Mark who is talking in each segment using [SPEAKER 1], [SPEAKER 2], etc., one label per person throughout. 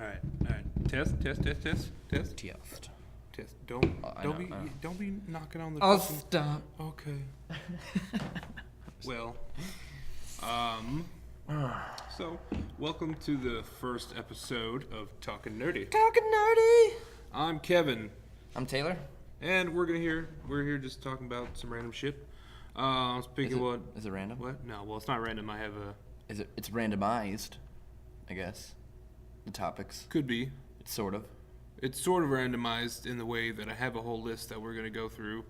[SPEAKER 1] All right. Test. Don't be knocking on the.
[SPEAKER 2] I'll
[SPEAKER 1] fucking-
[SPEAKER 2] stop.
[SPEAKER 1] Okay. Well, so welcome to the first episode of Talking Nerdy.
[SPEAKER 2] Talking nerdy.
[SPEAKER 1] I'm Kevin,
[SPEAKER 2] I'm Taylor.
[SPEAKER 1] and we're here just talking about some random shit. Speaking of what?
[SPEAKER 2] Is it random?
[SPEAKER 1] What? No, well, it's not random. I have a.
[SPEAKER 2] It's randomized, I guess. The topics.
[SPEAKER 1] Could be.
[SPEAKER 2] It's sort of.
[SPEAKER 1] It's sort of randomized in the way that I have a whole list that we're gonna go through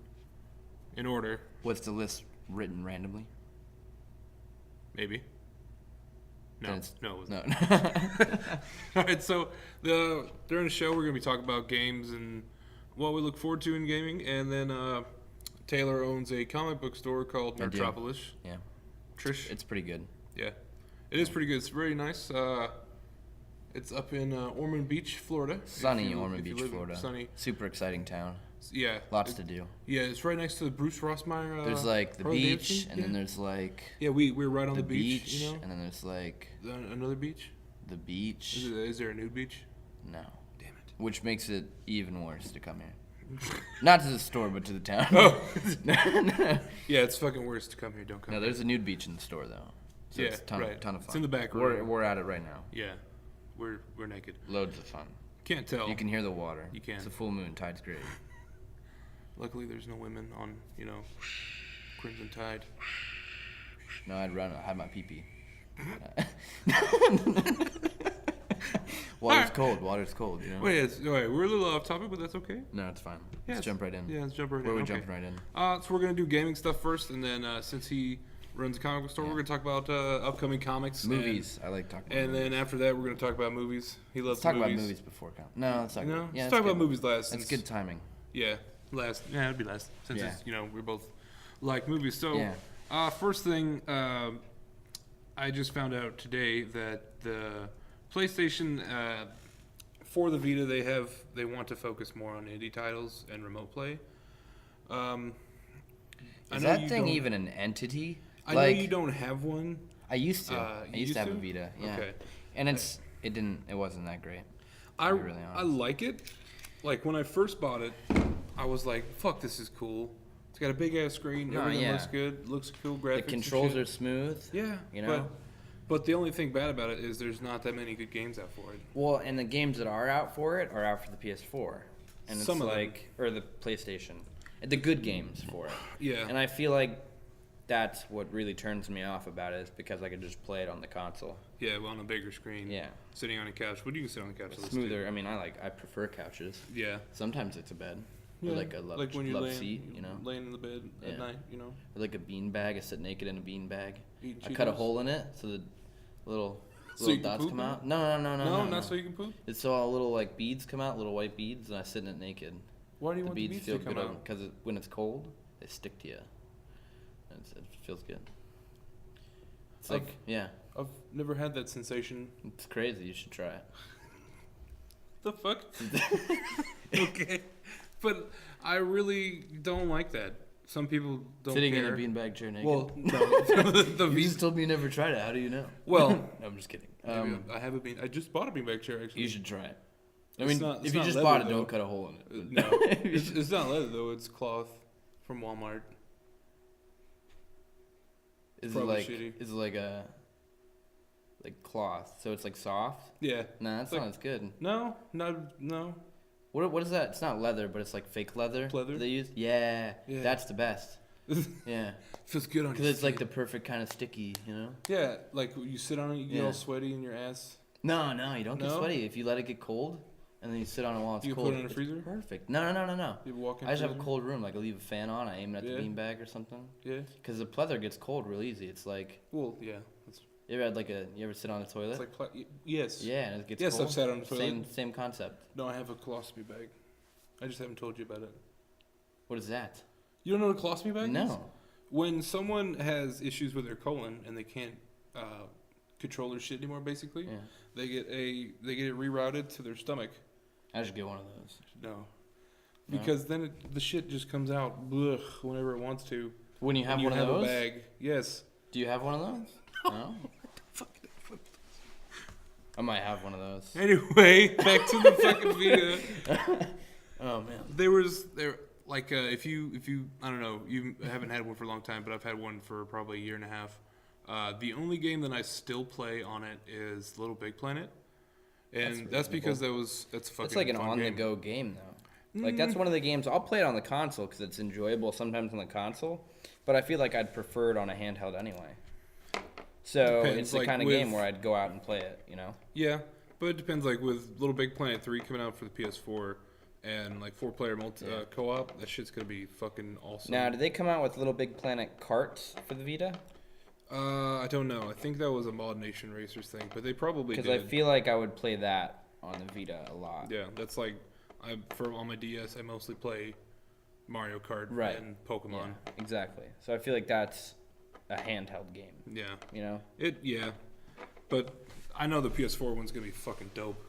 [SPEAKER 1] in order.
[SPEAKER 2] What's the list written randomly?
[SPEAKER 1] Maybe. No,
[SPEAKER 2] Then it's-
[SPEAKER 1] no, it
[SPEAKER 2] No.
[SPEAKER 1] wasn't. All right, so during the show we're gonna be talking about games and what we look forward to in gaming, and then Taylor owns a comic book store called
[SPEAKER 2] I do.
[SPEAKER 1] Nerdopolis.
[SPEAKER 2] Yeah.
[SPEAKER 1] Trish,
[SPEAKER 2] It's pretty good.
[SPEAKER 1] yeah, it is pretty good. It's very nice. It's up in Ormond Beach, Florida.
[SPEAKER 2] Sunny Ormond Beach, Florida.
[SPEAKER 1] Sunny,
[SPEAKER 2] Super exciting town.
[SPEAKER 1] yeah.
[SPEAKER 2] Lots to do.
[SPEAKER 1] Yeah, it's right next to the Bruce Rossmeyer.
[SPEAKER 2] There's like the
[SPEAKER 1] Harley
[SPEAKER 2] beach,
[SPEAKER 1] Davidson,
[SPEAKER 2] and
[SPEAKER 1] yeah.
[SPEAKER 2] then there's like
[SPEAKER 1] Yeah, we're right on
[SPEAKER 2] the
[SPEAKER 1] the beach. You know,
[SPEAKER 2] and then there's like
[SPEAKER 1] another beach.
[SPEAKER 2] the beach.
[SPEAKER 1] Is there a nude beach?
[SPEAKER 2] No.
[SPEAKER 1] Damn it.
[SPEAKER 2] Which makes it even worse to come here. Not to the store, but to the town.
[SPEAKER 1] Oh. Yeah, it's fucking worse to come here. Don't come.
[SPEAKER 2] No, there's a nude beach in the store though. So
[SPEAKER 1] Yeah,
[SPEAKER 2] it's a ton
[SPEAKER 1] right.
[SPEAKER 2] of fun.
[SPEAKER 1] It's in the back
[SPEAKER 2] We're
[SPEAKER 1] room.
[SPEAKER 2] at it right now.
[SPEAKER 1] Yeah, we're naked.
[SPEAKER 2] Loads of fun.
[SPEAKER 1] Can't tell.
[SPEAKER 2] You can hear the water.
[SPEAKER 1] You can.
[SPEAKER 2] It's a full moon. Tide's great.
[SPEAKER 1] Luckily, there's no women on, Crimson Tide.
[SPEAKER 2] No, I'd run. I had my pee pee. Water's cold. Water's cold. You know.
[SPEAKER 1] Wait, we're a little off topic, but that's okay.
[SPEAKER 2] No, it's fine.
[SPEAKER 1] Yeah,
[SPEAKER 2] Let's jump right in.
[SPEAKER 1] Yeah, let's jump right in.
[SPEAKER 2] Where are we
[SPEAKER 1] Okay.
[SPEAKER 2] jumping right in?
[SPEAKER 1] So we're gonna do gaming stuff first, and then since he runs a comic book store, we're gonna talk about upcoming comics,
[SPEAKER 2] Movies. I like talking about
[SPEAKER 1] and
[SPEAKER 2] movies.
[SPEAKER 1] then after that, we're gonna talk about movies. He loves
[SPEAKER 2] Let's talk
[SPEAKER 1] movies.
[SPEAKER 2] about movies before No, let's talk.
[SPEAKER 1] No,
[SPEAKER 2] Yeah,
[SPEAKER 1] let's
[SPEAKER 2] that's
[SPEAKER 1] talk about
[SPEAKER 2] good.
[SPEAKER 1] movies last.
[SPEAKER 2] That's
[SPEAKER 1] since-
[SPEAKER 2] good timing.
[SPEAKER 1] Yeah, last. Yeah, it'd be last. Since
[SPEAKER 2] Yeah.
[SPEAKER 1] we both like movies. So,
[SPEAKER 2] Yeah.
[SPEAKER 1] first thing, I just found out today that the PlayStation for the Vita they want to focus more on indie titles and remote play. I
[SPEAKER 2] Is
[SPEAKER 1] know
[SPEAKER 2] that
[SPEAKER 1] you
[SPEAKER 2] thing
[SPEAKER 1] don't-
[SPEAKER 2] even an entity?
[SPEAKER 1] I know you don't have one.
[SPEAKER 2] I used to.
[SPEAKER 1] You
[SPEAKER 2] I used to have a
[SPEAKER 1] to?
[SPEAKER 2] Vita. Yeah.
[SPEAKER 1] Okay.
[SPEAKER 2] And it wasn't that great.
[SPEAKER 1] I
[SPEAKER 2] be really
[SPEAKER 1] I
[SPEAKER 2] honest.
[SPEAKER 1] like it. Like when I first bought it, I was like, "Fuck, this is cool." It's got a big ass screen.
[SPEAKER 2] No,
[SPEAKER 1] Everything
[SPEAKER 2] yeah.
[SPEAKER 1] looks good. Looks cool.
[SPEAKER 2] The
[SPEAKER 1] Graphics. and
[SPEAKER 2] controls
[SPEAKER 1] shit.
[SPEAKER 2] are smooth.
[SPEAKER 1] Yeah,
[SPEAKER 2] you know?
[SPEAKER 1] But the only thing bad about it is there's not that many good games out for it.
[SPEAKER 2] Well, and the games that are out for it are out for the PS4, and
[SPEAKER 1] Some
[SPEAKER 2] it's
[SPEAKER 1] of them.
[SPEAKER 2] like or the PlayStation, the good games for it.
[SPEAKER 1] Yeah.
[SPEAKER 2] And I feel like that's what really turns me off about it is because I could just play it on the console.
[SPEAKER 1] Yeah, well, on a bigger screen.
[SPEAKER 2] Yeah.
[SPEAKER 1] Sitting on a couch. What do you sit on the couch? to listen to?
[SPEAKER 2] Smoother. I mean, I prefer couches.
[SPEAKER 1] Yeah.
[SPEAKER 2] Sometimes it's a bed. Or
[SPEAKER 1] Yeah,
[SPEAKER 2] like a love,
[SPEAKER 1] like when you're
[SPEAKER 2] love
[SPEAKER 1] laying,
[SPEAKER 2] seat, you know.
[SPEAKER 1] laying in the bed
[SPEAKER 2] Yeah.
[SPEAKER 1] at night,
[SPEAKER 2] Or like a bean bag. I sit naked in a bean bag.
[SPEAKER 1] Eating
[SPEAKER 2] I cut a
[SPEAKER 1] Cheetos?
[SPEAKER 2] hole in it so the little
[SPEAKER 1] So you can
[SPEAKER 2] dots
[SPEAKER 1] poop
[SPEAKER 2] come
[SPEAKER 1] in it?
[SPEAKER 2] out. No,
[SPEAKER 1] not so you can poop.
[SPEAKER 2] It's so all little like beads come out, little white beads, and I sit in it naked.
[SPEAKER 1] Why do you
[SPEAKER 2] The
[SPEAKER 1] want the
[SPEAKER 2] beads
[SPEAKER 1] beads
[SPEAKER 2] feel
[SPEAKER 1] to come
[SPEAKER 2] good
[SPEAKER 1] out?
[SPEAKER 2] because when it's cold, they stick to you. And it feels good. It's
[SPEAKER 1] I've-
[SPEAKER 2] like yeah,
[SPEAKER 1] I've never had that sensation.
[SPEAKER 2] it's crazy. You should try it.
[SPEAKER 1] The fuck? Okay, but I really don't like that. Some people don't
[SPEAKER 2] Sitting
[SPEAKER 1] care.
[SPEAKER 2] in a beanbag chair naked.
[SPEAKER 1] Well, no, the
[SPEAKER 2] you
[SPEAKER 1] beans.
[SPEAKER 2] just told me you never tried it. How do you know?
[SPEAKER 1] Well,
[SPEAKER 2] No, I'm just kidding.
[SPEAKER 1] I have a bean. I just bought a beanbag chair actually.
[SPEAKER 2] You should try it. I
[SPEAKER 1] It's
[SPEAKER 2] mean,
[SPEAKER 1] not- it's
[SPEAKER 2] if you
[SPEAKER 1] not
[SPEAKER 2] just
[SPEAKER 1] leather,
[SPEAKER 2] bought it,
[SPEAKER 1] though.
[SPEAKER 2] don't cut a hole in it.
[SPEAKER 1] No, it's not leather though. It's cloth from Walmart.
[SPEAKER 2] Is
[SPEAKER 1] probably
[SPEAKER 2] it like
[SPEAKER 1] shitty.
[SPEAKER 2] is it like a cloth? So it's like soft.
[SPEAKER 1] Yeah.
[SPEAKER 2] Nah, that's
[SPEAKER 1] Like-
[SPEAKER 2] not as good.
[SPEAKER 1] No.
[SPEAKER 2] What is that? It's not leather, but it's like fake leather.
[SPEAKER 1] Leather?
[SPEAKER 2] They use. Yeah,
[SPEAKER 1] Yeah.
[SPEAKER 2] that's the best. Yeah,
[SPEAKER 1] Feels good on
[SPEAKER 2] because
[SPEAKER 1] your
[SPEAKER 2] it's like the
[SPEAKER 1] skin.
[SPEAKER 2] perfect kind of sticky, you know.
[SPEAKER 1] Yeah, like you sit on it, you get
[SPEAKER 2] Yeah.
[SPEAKER 1] all sweaty in your ass.
[SPEAKER 2] No, you don't get
[SPEAKER 1] No?
[SPEAKER 2] sweaty if you let it get cold, and then you sit on it while it's
[SPEAKER 1] You
[SPEAKER 2] cold.
[SPEAKER 1] put it in a
[SPEAKER 2] It's
[SPEAKER 1] freezer?
[SPEAKER 2] Perfect. No.
[SPEAKER 1] You walk into
[SPEAKER 2] I just have a
[SPEAKER 1] it.
[SPEAKER 2] cold room. Like I leave a fan on. I aim it at
[SPEAKER 1] Yeah.
[SPEAKER 2] the beanbag or something.
[SPEAKER 1] Yeah.
[SPEAKER 2] Because the pleather gets cold real easy. It's like
[SPEAKER 1] Well, yeah.
[SPEAKER 2] you ever sit on a toilet?
[SPEAKER 1] It's like yes.
[SPEAKER 2] Yeah, and it gets
[SPEAKER 1] Yes,
[SPEAKER 2] cold.
[SPEAKER 1] I've sat on the toilet.
[SPEAKER 2] Same concept.
[SPEAKER 1] No, I have a colostomy bag. I just haven't told you about it.
[SPEAKER 2] What is that?
[SPEAKER 1] You don't know what a colostomy bag is?
[SPEAKER 2] No.
[SPEAKER 1] When someone has issues with their colon and they can't control their shit anymore, basically,
[SPEAKER 2] Yeah.
[SPEAKER 1] they get it rerouted to their stomach.
[SPEAKER 2] I should get one of those.
[SPEAKER 1] No.
[SPEAKER 2] No?
[SPEAKER 1] Because then the shit just comes out blech, whenever it wants to.
[SPEAKER 2] When you have
[SPEAKER 1] When
[SPEAKER 2] one
[SPEAKER 1] you
[SPEAKER 2] of
[SPEAKER 1] have
[SPEAKER 2] those?
[SPEAKER 1] a bag. Yes.
[SPEAKER 2] Do you have one of those? No. I might have one of those.
[SPEAKER 1] Anyway, back to the fucking Vita.
[SPEAKER 2] Oh man.
[SPEAKER 1] If you I don't know, you haven't had one for a long time, but I've had one for probably a year and a half. The only game that I still play on it is Little Big Planet, and that's because that's fucking.
[SPEAKER 2] It's like an
[SPEAKER 1] fun
[SPEAKER 2] on-the-go game though. Like that's one of the games I'll play it on the console because it's enjoyable sometimes on the console, but I feel like I'd prefer it on a handheld anyway. So
[SPEAKER 1] Depends,
[SPEAKER 2] it's the
[SPEAKER 1] like,
[SPEAKER 2] kind of
[SPEAKER 1] with-
[SPEAKER 2] game where I'd go out and play it, you know?
[SPEAKER 1] Yeah, but it depends. Like with Little Big Planet 3 coming out for the PS4 and like 4-player co-op, that shit's gonna be fucking awesome.
[SPEAKER 2] Now, did they come out with Little Big Planet carts for the Vita?
[SPEAKER 1] I don't know. I think that was a Mod Nation Racers thing, but they probably did.
[SPEAKER 2] Because I feel like I would play that on the Vita a lot.
[SPEAKER 1] Yeah, that's like on my DS. I mostly play Mario Kart
[SPEAKER 2] Right.
[SPEAKER 1] and Pokemon.
[SPEAKER 2] Yeah, exactly. So I feel like that's a handheld game.
[SPEAKER 1] Yeah.
[SPEAKER 2] You know?
[SPEAKER 1] But I know the PS4 one's gonna be fucking dope.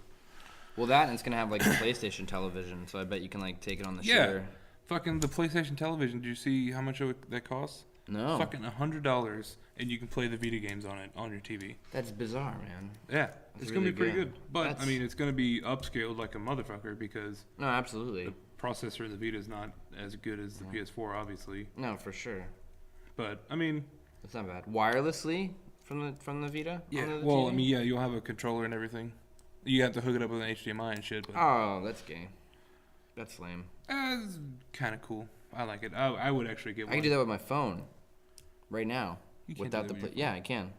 [SPEAKER 2] Well, that and it's gonna have like a PlayStation television, so I bet you can like take it on the
[SPEAKER 1] Yeah.
[SPEAKER 2] shitter.
[SPEAKER 1] Fucking the PlayStation television. Did you see how much that costs?
[SPEAKER 2] No.
[SPEAKER 1] Fucking $100, and you can play the Vita games on it on your TV.
[SPEAKER 2] That's bizarre, man.
[SPEAKER 1] Yeah, it's gonna be
[SPEAKER 2] really
[SPEAKER 1] pretty
[SPEAKER 2] good.
[SPEAKER 1] good. But I mean, it's gonna be upscaled like a motherfucker because
[SPEAKER 2] No, absolutely.
[SPEAKER 1] the processor of the Vita is not as good as the PS4, obviously.
[SPEAKER 2] No, for sure.
[SPEAKER 1] But I mean,
[SPEAKER 2] It's not bad. Wirelessly from the Vita?
[SPEAKER 1] yeah.
[SPEAKER 2] onto the
[SPEAKER 1] Well,
[SPEAKER 2] TV?
[SPEAKER 1] I mean, yeah, you'll have a controller and everything. You have to hook it up with an HDMI and shit. But
[SPEAKER 2] Oh, that's gay. That's lame.
[SPEAKER 1] it's kind of cool. I like it. I would actually get
[SPEAKER 2] I
[SPEAKER 1] one.
[SPEAKER 2] can do that with my phone, right now,
[SPEAKER 1] You can't
[SPEAKER 2] without
[SPEAKER 1] do
[SPEAKER 2] the
[SPEAKER 1] that
[SPEAKER 2] play.
[SPEAKER 1] with
[SPEAKER 2] Yeah, I can.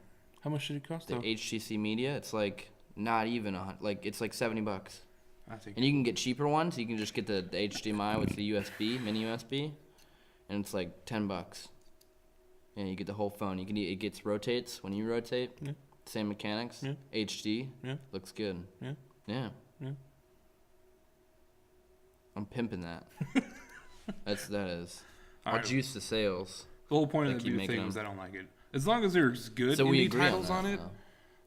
[SPEAKER 1] How much did it cost?
[SPEAKER 2] The
[SPEAKER 1] Though?
[SPEAKER 2] HTC Media, it's like not even it's like $70.
[SPEAKER 1] I think.
[SPEAKER 2] And you can get cheaper ones. You can just get the HDMI with the USB, mini USB, and it's like $10. Yeah, you get the whole phone. It rotates when you rotate.
[SPEAKER 1] Yeah.
[SPEAKER 2] Same mechanics.
[SPEAKER 1] Yeah.
[SPEAKER 2] HD.
[SPEAKER 1] Yeah.
[SPEAKER 2] Looks good.
[SPEAKER 1] Yeah.
[SPEAKER 2] Yeah.
[SPEAKER 1] Yeah.
[SPEAKER 2] I'm pimping that. that is. I'll
[SPEAKER 1] Alright.
[SPEAKER 2] juice the sales.
[SPEAKER 1] The whole point
[SPEAKER 2] They
[SPEAKER 1] of the
[SPEAKER 2] keep
[SPEAKER 1] Vita
[SPEAKER 2] making
[SPEAKER 1] thing is I
[SPEAKER 2] them.
[SPEAKER 1] don't like it. As long as there's good
[SPEAKER 2] So we
[SPEAKER 1] indie
[SPEAKER 2] agree
[SPEAKER 1] titles
[SPEAKER 2] on,
[SPEAKER 1] on
[SPEAKER 2] that,
[SPEAKER 1] it.
[SPEAKER 2] though.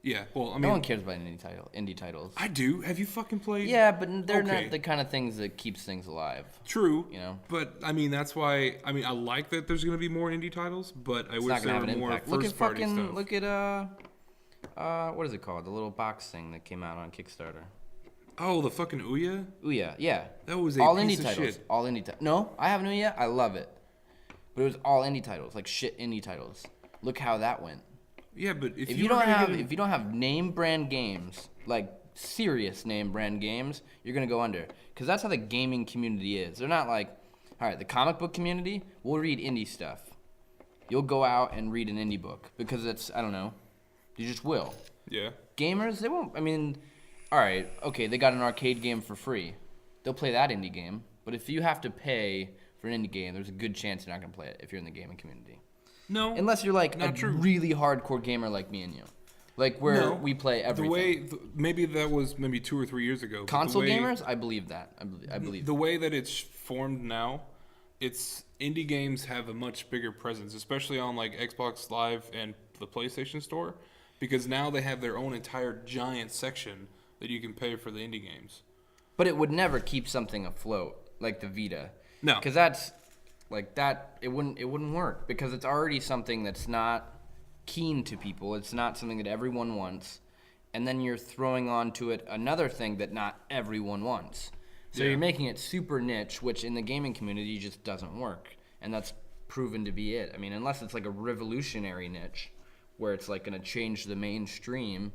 [SPEAKER 1] Yeah. Well, I mean,
[SPEAKER 2] No one cares about indie titles.
[SPEAKER 1] I do. Have you fucking played?
[SPEAKER 2] Yeah, but they're
[SPEAKER 1] Okay.
[SPEAKER 2] not the kind of things that keeps things alive.
[SPEAKER 1] True.
[SPEAKER 2] You know?
[SPEAKER 1] But I mean, that's why. I mean, I like that there's gonna be more indie titles, but I
[SPEAKER 2] It's
[SPEAKER 1] wish
[SPEAKER 2] not
[SPEAKER 1] there
[SPEAKER 2] gonna
[SPEAKER 1] were
[SPEAKER 2] have an
[SPEAKER 1] more
[SPEAKER 2] impact. Look at
[SPEAKER 1] first party
[SPEAKER 2] fucking
[SPEAKER 1] stuff.
[SPEAKER 2] look at what is it called? The little box thing that came out on Kickstarter.
[SPEAKER 1] Oh, the fucking Ouya.
[SPEAKER 2] Ouya, yeah.
[SPEAKER 1] That was a
[SPEAKER 2] all
[SPEAKER 1] piece
[SPEAKER 2] indie
[SPEAKER 1] of
[SPEAKER 2] titles.
[SPEAKER 1] shit.
[SPEAKER 2] All indie titles. No, I have an Ouya. I love it, but it was all indie titles, like shit indie titles. Look how that went.
[SPEAKER 1] Yeah, but
[SPEAKER 2] If
[SPEAKER 1] you
[SPEAKER 2] you
[SPEAKER 1] were
[SPEAKER 2] don't
[SPEAKER 1] gonna
[SPEAKER 2] have
[SPEAKER 1] get
[SPEAKER 2] if you don't have name brand games, like serious name brand games, you're gonna go under. Because that's how the gaming community is. They're not like, all right, the comic book community will read indie stuff. You'll go out and read an indie book because it's I don't know, you just will.
[SPEAKER 1] Yeah.
[SPEAKER 2] Gamers, they won't. I mean, all right, okay, they got an arcade game for free. They'll play that indie game. But if you have to pay for an indie game, there's a good chance you're not gonna play it if you're in the gaming community.
[SPEAKER 1] No.
[SPEAKER 2] Unless you're like
[SPEAKER 1] Not
[SPEAKER 2] a
[SPEAKER 1] true.
[SPEAKER 2] really hardcore gamer like me and you. Like where
[SPEAKER 1] No.
[SPEAKER 2] we play everything.
[SPEAKER 1] Maybe that was maybe 2 or 3 years ago. but
[SPEAKER 2] Console
[SPEAKER 1] the way,
[SPEAKER 2] gamers, I believe that. I believe
[SPEAKER 1] the way that it's formed now, it's indie games have a much bigger presence, especially on like Xbox Live and the PlayStation Store, because now they have their own entire giant section that you can pay for the indie games.
[SPEAKER 2] But it would never keep something afloat like the Vita.
[SPEAKER 1] No.
[SPEAKER 2] Because that's like that it wouldn't work because it's already something that's not keen to people. It's not something that everyone wants. And then you're throwing onto it another thing that not everyone wants. So
[SPEAKER 1] Yeah.
[SPEAKER 2] you're making it super niche, which in the gaming community just doesn't work. And that's proven to be it. I mean, unless it's like a revolutionary niche where it's like going to change the mainstream.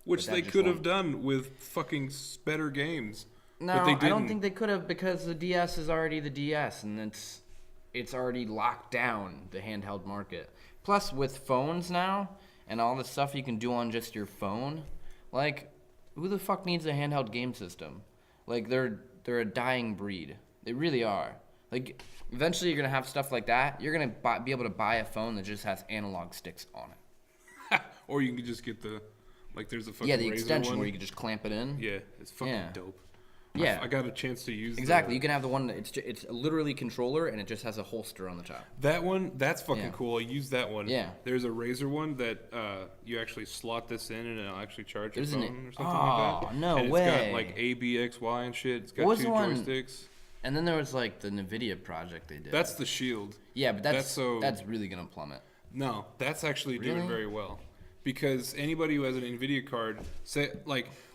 [SPEAKER 1] Which
[SPEAKER 2] But that
[SPEAKER 1] they
[SPEAKER 2] just
[SPEAKER 1] could have
[SPEAKER 2] won't.
[SPEAKER 1] done with fucking better games.
[SPEAKER 2] No,
[SPEAKER 1] but they
[SPEAKER 2] I don't
[SPEAKER 1] didn't.
[SPEAKER 2] think they could have because the DS is already the DS and it's already locked down the handheld market. Plus with phones now and all the stuff you can do on just your phone, like who the fuck needs a handheld game system? Like they're a dying breed. They really are. Like eventually you're going to have stuff like that. You're going to be able to buy a phone that just has analog sticks on it.
[SPEAKER 1] Or you can just get there's a fucking
[SPEAKER 2] Yeah, the
[SPEAKER 1] Razer
[SPEAKER 2] extension
[SPEAKER 1] one.
[SPEAKER 2] where you can just clamp it in.
[SPEAKER 1] Yeah, it's fucking
[SPEAKER 2] Yeah.
[SPEAKER 1] dope.
[SPEAKER 2] Yeah.
[SPEAKER 1] I got a chance to use
[SPEAKER 2] Exactly. You can have the one that it's literally controller and it just has a holster on the top.
[SPEAKER 1] that one. That's fucking
[SPEAKER 2] Yeah.
[SPEAKER 1] cool. I use that one.
[SPEAKER 2] Yeah.
[SPEAKER 1] There's a Razer one that you actually slot this in and it'll actually charge your
[SPEAKER 2] There's an-
[SPEAKER 1] phone or something
[SPEAKER 2] Oh,
[SPEAKER 1] like that.
[SPEAKER 2] no
[SPEAKER 1] and
[SPEAKER 2] way.
[SPEAKER 1] It's got like A, B, X, Y and shit. It's got
[SPEAKER 2] What was
[SPEAKER 1] two
[SPEAKER 2] the one-
[SPEAKER 1] joysticks.
[SPEAKER 2] And then there was like the NVIDIA project they did.
[SPEAKER 1] That's the Shield.
[SPEAKER 2] yeah, but
[SPEAKER 1] that's so-
[SPEAKER 2] that's really gonna plummet.
[SPEAKER 1] No, that's actually doing
[SPEAKER 2] Really?
[SPEAKER 1] very well. because anybody who has an NVIDIA card,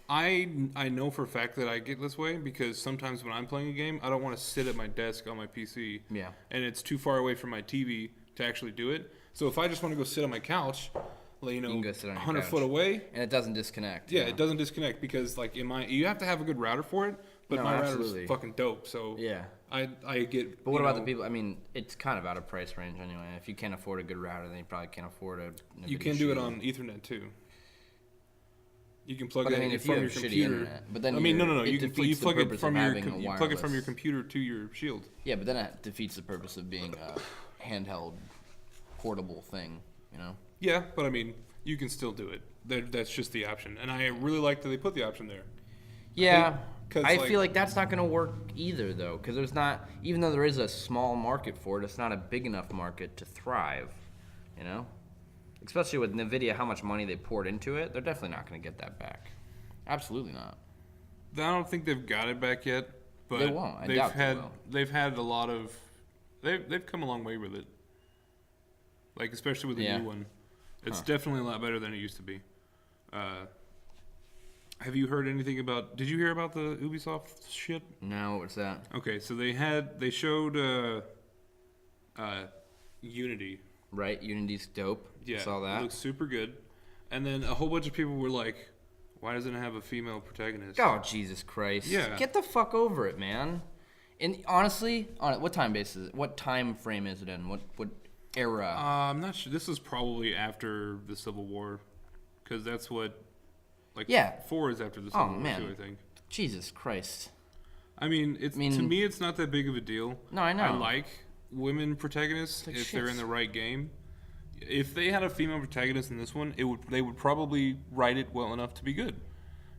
[SPEAKER 1] I know for a fact that I get this way because sometimes when I'm playing a game, I don't want to sit at my desk on my PC.
[SPEAKER 2] Yeah.
[SPEAKER 1] And it's too far away from my TV to actually do it. So if I just want to go sit on my couch, you can go sit on your 100
[SPEAKER 2] couch.
[SPEAKER 1] Foot away,
[SPEAKER 2] and it doesn't disconnect.
[SPEAKER 1] Yeah, it doesn't disconnect because you have to have a good router for it. But my router's fucking dope, so
[SPEAKER 2] yeah.
[SPEAKER 1] I get.
[SPEAKER 2] But what about the people? I mean, it's kind of out of price range anyway. If you can't afford a good router, then you probably can't afford a.
[SPEAKER 1] You can do it on Ethernet too. You can plug it in
[SPEAKER 2] from
[SPEAKER 1] your computer.
[SPEAKER 2] Internet, but then
[SPEAKER 1] no. You plug it from
[SPEAKER 2] your
[SPEAKER 1] computer to your Shield.
[SPEAKER 2] Yeah, but then that defeats the purpose of being a handheld, portable thing.
[SPEAKER 1] Yeah, but I mean, you can still do it. That's just the option, and I really like that they put the option there.
[SPEAKER 2] Yeah. I feel like that's not going to work either, though, because there's not, even though there is a small market for it, it's not a big enough market to thrive, Especially with NVIDIA, how much money they poured into it, they're definitely not going to get that back. Absolutely not.
[SPEAKER 1] I don't think they've got it back yet, but
[SPEAKER 2] they won't. I doubt they will.
[SPEAKER 1] They've had a lot of, they've come a long way with it. Especially with the new one, it's definitely a lot better than it used to be. Have you heard anything about? Did you hear about the Ubisoft shit?
[SPEAKER 2] No, what's that?
[SPEAKER 1] Okay, so they showed Unity.
[SPEAKER 2] Right, Unity's dope.
[SPEAKER 1] Yeah,
[SPEAKER 2] saw that.
[SPEAKER 1] It looks super good. And then a whole bunch of people were like, "Why doesn't it have a female protagonist?"
[SPEAKER 2] Oh, Jesus Christ!
[SPEAKER 1] Yeah,
[SPEAKER 2] get the fuck over it, man. And honestly, what time base is it? What time frame is it in? What era?
[SPEAKER 1] I'm not sure. This is probably after the Civil War, because that's what. 4 is after the Civil War too, I think.
[SPEAKER 2] Jesus Christ.
[SPEAKER 1] I mean, to me, it's not that big of a deal.
[SPEAKER 2] No, I know.
[SPEAKER 1] I like women protagonists if they're in the right game. If they had a female protagonist in this one, they would probably write it well enough to be good.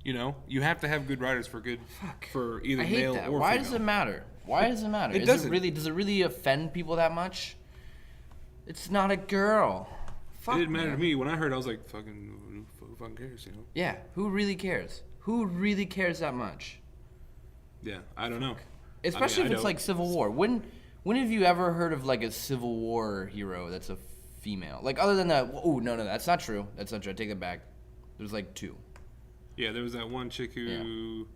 [SPEAKER 1] You have to have good writers for either male or female.
[SPEAKER 2] Why does it matter? Why does it matter? Does it really offend people that much? It's not a girl.
[SPEAKER 1] It didn't matter to me. When I heard, I was like, fucking, who fucking cares,
[SPEAKER 2] Yeah, who really cares? Who really cares that much?
[SPEAKER 1] Yeah, I don't know.
[SPEAKER 2] Especially if it's like Civil War. When have you ever heard of a Civil War hero that's a female? Other than that, no, that's not true. That's not true. I take it back. There's 2.
[SPEAKER 1] Yeah, there was that one chick who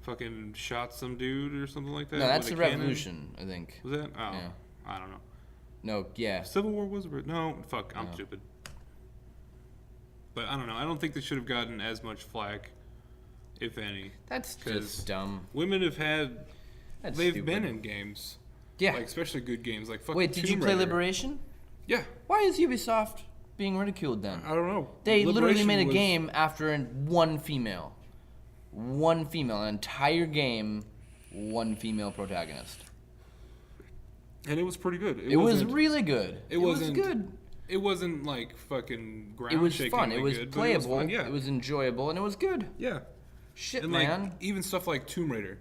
[SPEAKER 1] fucking shot some dude or something like that.
[SPEAKER 2] No, that's the Revolution, I think.
[SPEAKER 1] Was that? Oh,
[SPEAKER 2] yeah.
[SPEAKER 1] I don't know.
[SPEAKER 2] No, yeah.
[SPEAKER 1] Civil War was no. Fuck, I'm stupid. But I don't know. I don't think they should have gotten as much flack, if any.
[SPEAKER 2] That's just dumb.
[SPEAKER 1] Women have had. They've been in games.
[SPEAKER 2] Yeah.
[SPEAKER 1] Especially good games like fucking.
[SPEAKER 2] Wait, did you play Liberation?
[SPEAKER 1] Yeah.
[SPEAKER 2] Why is Ubisoft being ridiculed then?
[SPEAKER 1] I don't know.
[SPEAKER 2] They literally made a game after one female. One female. An entire game, one female protagonist.
[SPEAKER 1] And it was pretty good.
[SPEAKER 2] It was really good. It was good.
[SPEAKER 1] It wasn't fucking ground
[SPEAKER 2] It was
[SPEAKER 1] shaking.
[SPEAKER 2] fun. It was
[SPEAKER 1] good,
[SPEAKER 2] playable.
[SPEAKER 1] It was fun, yeah.
[SPEAKER 2] It was enjoyable, and it was good.
[SPEAKER 1] Yeah.
[SPEAKER 2] Shit,
[SPEAKER 1] and
[SPEAKER 2] man.
[SPEAKER 1] Even stuff like Tomb Raider.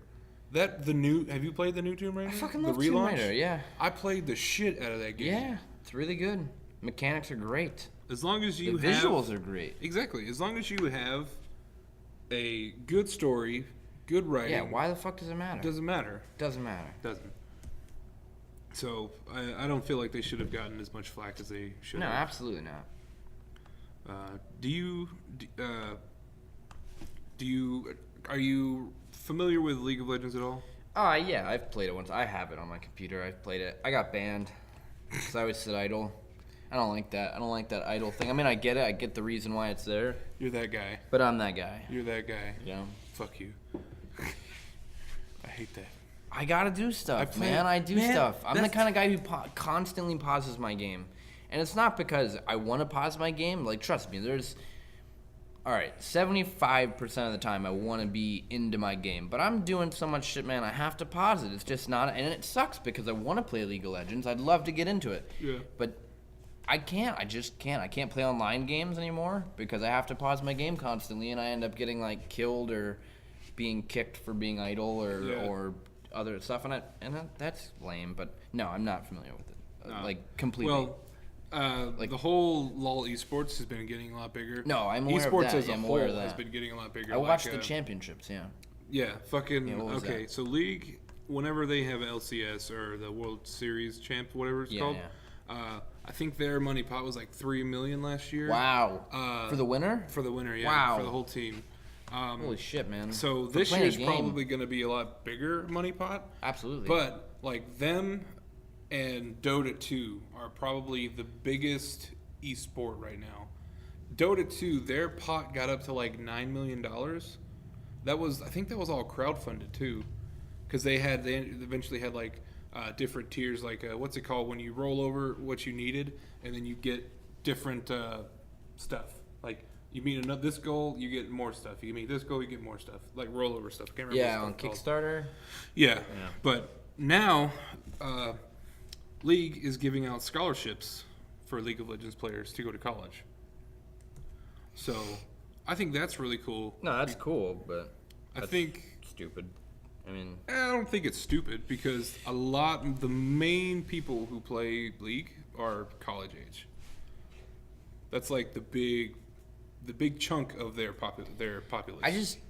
[SPEAKER 1] Have you played the new Tomb Raider?
[SPEAKER 2] I fucking love Tomb Raider, yeah.
[SPEAKER 1] I played the shit out of that game.
[SPEAKER 2] Yeah, it's really good. Mechanics are great.
[SPEAKER 1] As long as you
[SPEAKER 2] have... The visuals are great.
[SPEAKER 1] Exactly. As long as you have a good story, good writing.
[SPEAKER 2] Yeah, why the fuck does it matter?
[SPEAKER 1] Doesn't matter.
[SPEAKER 2] Doesn't matter.
[SPEAKER 1] Doesn't. So, I don't feel like they should have gotten as much flack as they should have.
[SPEAKER 2] No, absolutely not.
[SPEAKER 1] Are you familiar with League of Legends at all?
[SPEAKER 2] Yeah, I've played it once. I have it on my computer. I've played it. I got banned because I always sit idle. I don't like that. I don't like that idle thing. I mean, I get it. I get the reason why it's there.
[SPEAKER 1] You're that guy.
[SPEAKER 2] But I'm that guy.
[SPEAKER 1] You're that guy.
[SPEAKER 2] Yeah.
[SPEAKER 1] Fuck you. I hate that.
[SPEAKER 2] I gotta do stuff, man. I do stuff. I'm the kind of guy who constantly pauses my game. And it's not because I want to pause my game. Trust me, all right, 75% of the time I want to be into my game. But I'm doing so much shit, man, I have to pause it. It's just not, and it sucks because I want to play League of Legends. I'd love to get into it.
[SPEAKER 1] Yeah.
[SPEAKER 2] But I can't. I just can't. I can't play online games anymore because I have to pause my game constantly, and I end up getting, killed or being kicked for being idle or other stuff. And that's lame, but no, I'm not familiar with it. Completely.
[SPEAKER 1] Well, the whole LoL esports has been getting a lot bigger.
[SPEAKER 2] No, I'm aware
[SPEAKER 1] esports
[SPEAKER 2] of that.
[SPEAKER 1] as a whole has been getting a lot bigger.
[SPEAKER 2] I watched the championships, yeah.
[SPEAKER 1] Yeah, fucking,
[SPEAKER 2] okay,
[SPEAKER 1] so League, whenever they have LCS or the World Series champ, whatever it's called, I think their money pot was like $3 million last year.
[SPEAKER 2] Wow. For the winner?
[SPEAKER 1] For the winner, yeah.
[SPEAKER 2] Wow.
[SPEAKER 1] For the whole team.
[SPEAKER 2] Holy shit, man.
[SPEAKER 1] So
[SPEAKER 2] For
[SPEAKER 1] this
[SPEAKER 2] playing a
[SPEAKER 1] year's
[SPEAKER 2] game.
[SPEAKER 1] probably going to be a lot bigger money pot.
[SPEAKER 2] Absolutely.
[SPEAKER 1] But like them and Dota 2 are probably the biggest esport right now. Dota 2, their pot got up to like $9 million. I think that was all crowdfunded too, because they eventually had like different tiers, like what's it called when you roll over what you needed, and then you get different stuff. Like you meet this goal, you get more stuff. You meet this goal, you get more stuff. Like rollover stuff. Can't remember
[SPEAKER 2] yeah,
[SPEAKER 1] what
[SPEAKER 2] on
[SPEAKER 1] it's called.
[SPEAKER 2] Kickstarter.
[SPEAKER 1] Yeah, but now League is giving out scholarships for League of Legends players to go to college. So I think that's really cool.
[SPEAKER 2] No, that's cool, but
[SPEAKER 1] I think
[SPEAKER 2] stupid. I mean,
[SPEAKER 1] I don't think it's stupid because a lot of the main people who play League are college age. That's like the big chunk of their population.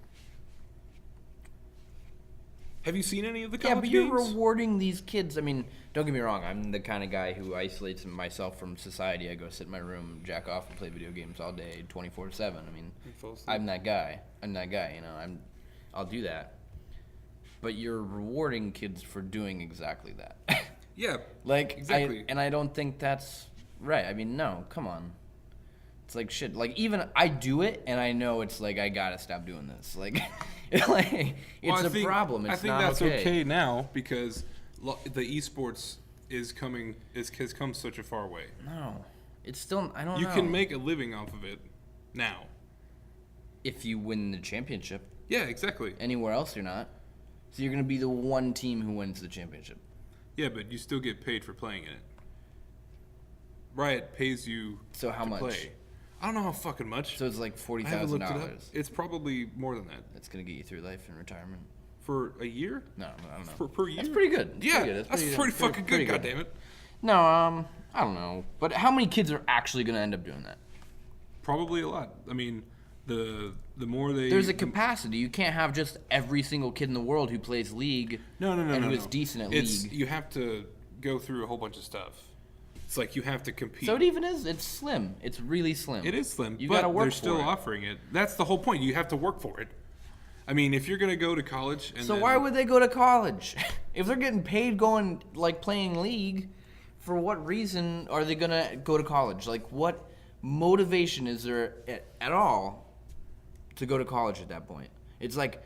[SPEAKER 1] Have you seen any of the college games?
[SPEAKER 2] Yeah, but you're rewarding these kids. I mean, don't get me wrong. I'm the kind of guy who isolates myself from society. I go sit in my room, jack off, and play video games all day, 24/7. I mean, I'm that guy. You know, I'll do that. But you're rewarding kids for doing exactly that.
[SPEAKER 1] Yeah.
[SPEAKER 2] Like,
[SPEAKER 1] exactly.
[SPEAKER 2] I don't think that's right. I mean, no, come on. It's like shit. Like, even I do it, and I know it's like I gotta stop doing this. Like, it's a problem. It's
[SPEAKER 1] I think
[SPEAKER 2] not
[SPEAKER 1] that's okay now because the esports has come such a far way.
[SPEAKER 2] No, it's still. I don't know.
[SPEAKER 1] You can make a living off of it now.
[SPEAKER 2] If you win the championship.
[SPEAKER 1] Yeah, exactly.
[SPEAKER 2] Anywhere else, you're not. So you're gonna be the one team who wins the championship.
[SPEAKER 1] Yeah, but you still get paid for playing in it. Riot pays you.
[SPEAKER 2] So how much?
[SPEAKER 1] Play. I don't know how fucking much.
[SPEAKER 2] So it's like $40,000.
[SPEAKER 1] I haven't looked it up. It's probably more than that.
[SPEAKER 2] That's gonna get you through life and retirement.
[SPEAKER 1] For a year?
[SPEAKER 2] No, I don't know.
[SPEAKER 1] Per year?
[SPEAKER 2] That's pretty good.
[SPEAKER 1] Yeah, that's pretty fucking good. Goddammit.
[SPEAKER 2] No, I don't know. But how many kids are actually gonna end up doing that?
[SPEAKER 1] Probably a lot. I mean, the more they.
[SPEAKER 2] There's a capacity. You can't have just every single kid in the world who plays League.
[SPEAKER 1] No.
[SPEAKER 2] And who is decent at League.
[SPEAKER 1] You have to go through a whole bunch of stuff. It's like you have to compete.
[SPEAKER 2] So it even is. It's slim. It's really slim.
[SPEAKER 1] It is slim.
[SPEAKER 2] You
[SPEAKER 1] but
[SPEAKER 2] gotta work
[SPEAKER 1] they're
[SPEAKER 2] for
[SPEAKER 1] still
[SPEAKER 2] it.
[SPEAKER 1] offering it. That's the whole point. You have to work for it. I mean, if you're gonna go to college, and
[SPEAKER 2] so why would they go to college? If they're getting paid going like playing League, for what reason are they gonna go to college? Like, what motivation is there at all to go to college at that point? It's like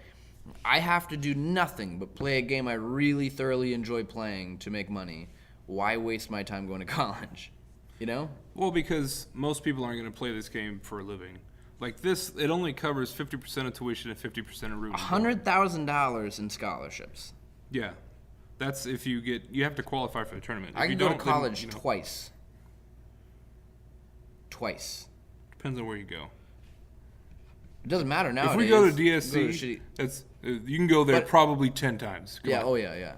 [SPEAKER 2] I have to do nothing but play a game I really thoroughly enjoy playing to make money. Why waste my time going to college? You know?
[SPEAKER 1] Well, because most people aren't going to play this game for a living. Like this, it only covers 50% of tuition and 50% of room.
[SPEAKER 2] $100,000 in scholarships.
[SPEAKER 1] Yeah, that's if you have to qualify for the tournament.
[SPEAKER 2] I can go to college twice. Twice.
[SPEAKER 1] Depends on where you go.
[SPEAKER 2] It doesn't matter nowadays.
[SPEAKER 1] If we go to DSC, you can go there probably 10 times. Go on.
[SPEAKER 2] Oh yeah.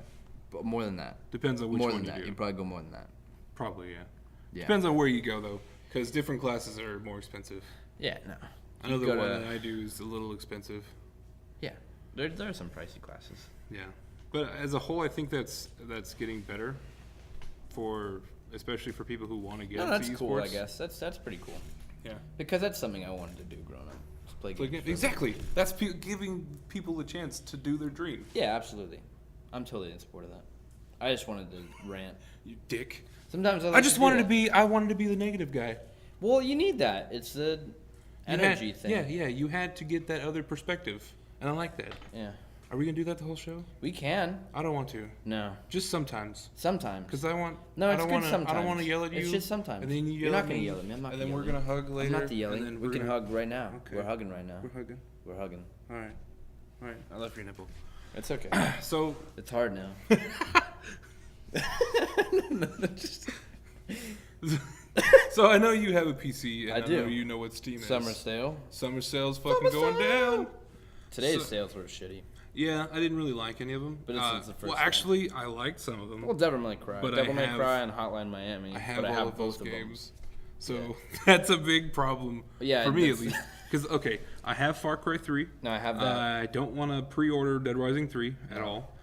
[SPEAKER 2] But more than that.
[SPEAKER 1] Depends on which
[SPEAKER 2] more
[SPEAKER 1] one
[SPEAKER 2] than
[SPEAKER 1] you
[SPEAKER 2] that.
[SPEAKER 1] do.
[SPEAKER 2] You'd probably go more than that.
[SPEAKER 1] Probably, yeah.
[SPEAKER 2] Yeah.
[SPEAKER 1] Depends on where you go, though, because different classes are more expensive.
[SPEAKER 2] Yeah, no.
[SPEAKER 1] I know the one that I do is a little expensive.
[SPEAKER 2] Yeah, there are some pricey classes.
[SPEAKER 1] Yeah, but as a whole, I think that's getting better, especially for people who want to get into
[SPEAKER 2] that's
[SPEAKER 1] esports.
[SPEAKER 2] cool. I guess that's pretty cool.
[SPEAKER 1] Yeah,
[SPEAKER 2] because that's something I wanted to do growing up. Just play games.
[SPEAKER 1] Exactly. That's giving people a chance to do their dream.
[SPEAKER 2] Yeah, absolutely. I'm totally in support of that. I just wanted to rant.
[SPEAKER 1] You dick.
[SPEAKER 2] Sometimes
[SPEAKER 1] I just wanted to be. I wanted to be the negative guy.
[SPEAKER 2] Well, you need that. It's the energy thing.
[SPEAKER 1] Yeah. You had to get that other perspective, and I like that.
[SPEAKER 2] Yeah.
[SPEAKER 1] Are we gonna do that the whole show?
[SPEAKER 2] We can.
[SPEAKER 1] I don't want to.
[SPEAKER 2] No.
[SPEAKER 1] Just sometimes.
[SPEAKER 2] Sometimes.
[SPEAKER 1] Because I want.
[SPEAKER 2] No, it's
[SPEAKER 1] I don't
[SPEAKER 2] good
[SPEAKER 1] wanna,
[SPEAKER 2] sometimes.
[SPEAKER 1] I don't want to yell at you.
[SPEAKER 2] It's just sometimes.
[SPEAKER 1] And then you
[SPEAKER 2] You're
[SPEAKER 1] yell
[SPEAKER 2] not
[SPEAKER 1] at
[SPEAKER 2] gonna
[SPEAKER 1] me.
[SPEAKER 2] yell at me. I'm not.
[SPEAKER 1] And
[SPEAKER 2] gonna
[SPEAKER 1] then we're
[SPEAKER 2] yell
[SPEAKER 1] gonna hug later.
[SPEAKER 2] I'm not the yelling.
[SPEAKER 1] And then
[SPEAKER 2] we can hug right now.
[SPEAKER 1] Okay.
[SPEAKER 2] We're hugging right now.
[SPEAKER 1] We're hugging.
[SPEAKER 2] We're hugging.
[SPEAKER 1] All right. I love your nipple.
[SPEAKER 2] It's okay.
[SPEAKER 1] So.
[SPEAKER 2] It's hard now.
[SPEAKER 1] So I know you have a PC, and I
[SPEAKER 2] do.
[SPEAKER 1] know you know what Steam is.
[SPEAKER 2] Summer sale.
[SPEAKER 1] Summer sale's fucking going down.
[SPEAKER 2] Today's sales were shitty.
[SPEAKER 1] Yeah, I didn't really like any of them.
[SPEAKER 2] But it's the first
[SPEAKER 1] well,
[SPEAKER 2] one.
[SPEAKER 1] actually, I liked some of them.
[SPEAKER 2] Well, Devil May Cry.
[SPEAKER 1] But
[SPEAKER 2] Devil May Cry and Hotline Miami.
[SPEAKER 1] I have
[SPEAKER 2] but I
[SPEAKER 1] all
[SPEAKER 2] have
[SPEAKER 1] of those
[SPEAKER 2] both
[SPEAKER 1] games.
[SPEAKER 2] Of
[SPEAKER 1] So
[SPEAKER 2] Yeah.
[SPEAKER 1] that's a big problem
[SPEAKER 2] Yeah,
[SPEAKER 1] for me at
[SPEAKER 2] that's-
[SPEAKER 1] least. Because, okay, I have Far Cry 3.
[SPEAKER 2] No, I have that.
[SPEAKER 1] I don't want to pre-order Dead Rising 3 at all.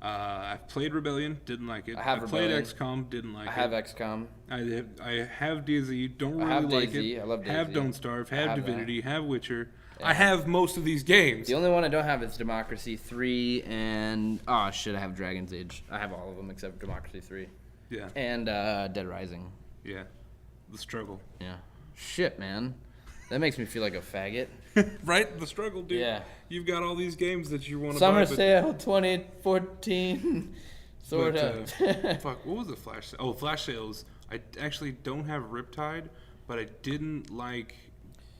[SPEAKER 1] I've played Rebellion, didn't like it.
[SPEAKER 2] I have
[SPEAKER 1] I've played
[SPEAKER 2] Rebellion.
[SPEAKER 1] XCOM, didn't like
[SPEAKER 2] I
[SPEAKER 1] it.
[SPEAKER 2] have XCOM.
[SPEAKER 1] I have DayZ, don't
[SPEAKER 2] I
[SPEAKER 1] really
[SPEAKER 2] have
[SPEAKER 1] like
[SPEAKER 2] DayZ.
[SPEAKER 1] it.
[SPEAKER 2] I love
[SPEAKER 1] Have
[SPEAKER 2] DayZ.
[SPEAKER 1] Don't Starve,
[SPEAKER 2] I
[SPEAKER 1] have
[SPEAKER 2] have
[SPEAKER 1] Divinity, have Witcher.
[SPEAKER 2] Yeah.
[SPEAKER 1] I have most of these games.
[SPEAKER 2] The only one I don't have is Democracy 3 and I have Dragon's Age. I have all of them except Democracy 3.
[SPEAKER 1] Yeah.
[SPEAKER 2] And Dead Rising.
[SPEAKER 1] Yeah. The struggle.
[SPEAKER 2] Yeah. Shit, man. That makes me feel like a faggot.
[SPEAKER 1] Right? The struggle, dude.
[SPEAKER 2] Yeah.
[SPEAKER 1] You've got all these games that you want to
[SPEAKER 2] Summer
[SPEAKER 1] buy.
[SPEAKER 2] sale 2014. Sort of.
[SPEAKER 1] Fuck, what was the flash sale? Oh, flash sales. I actually don't have Riptide, but I didn't like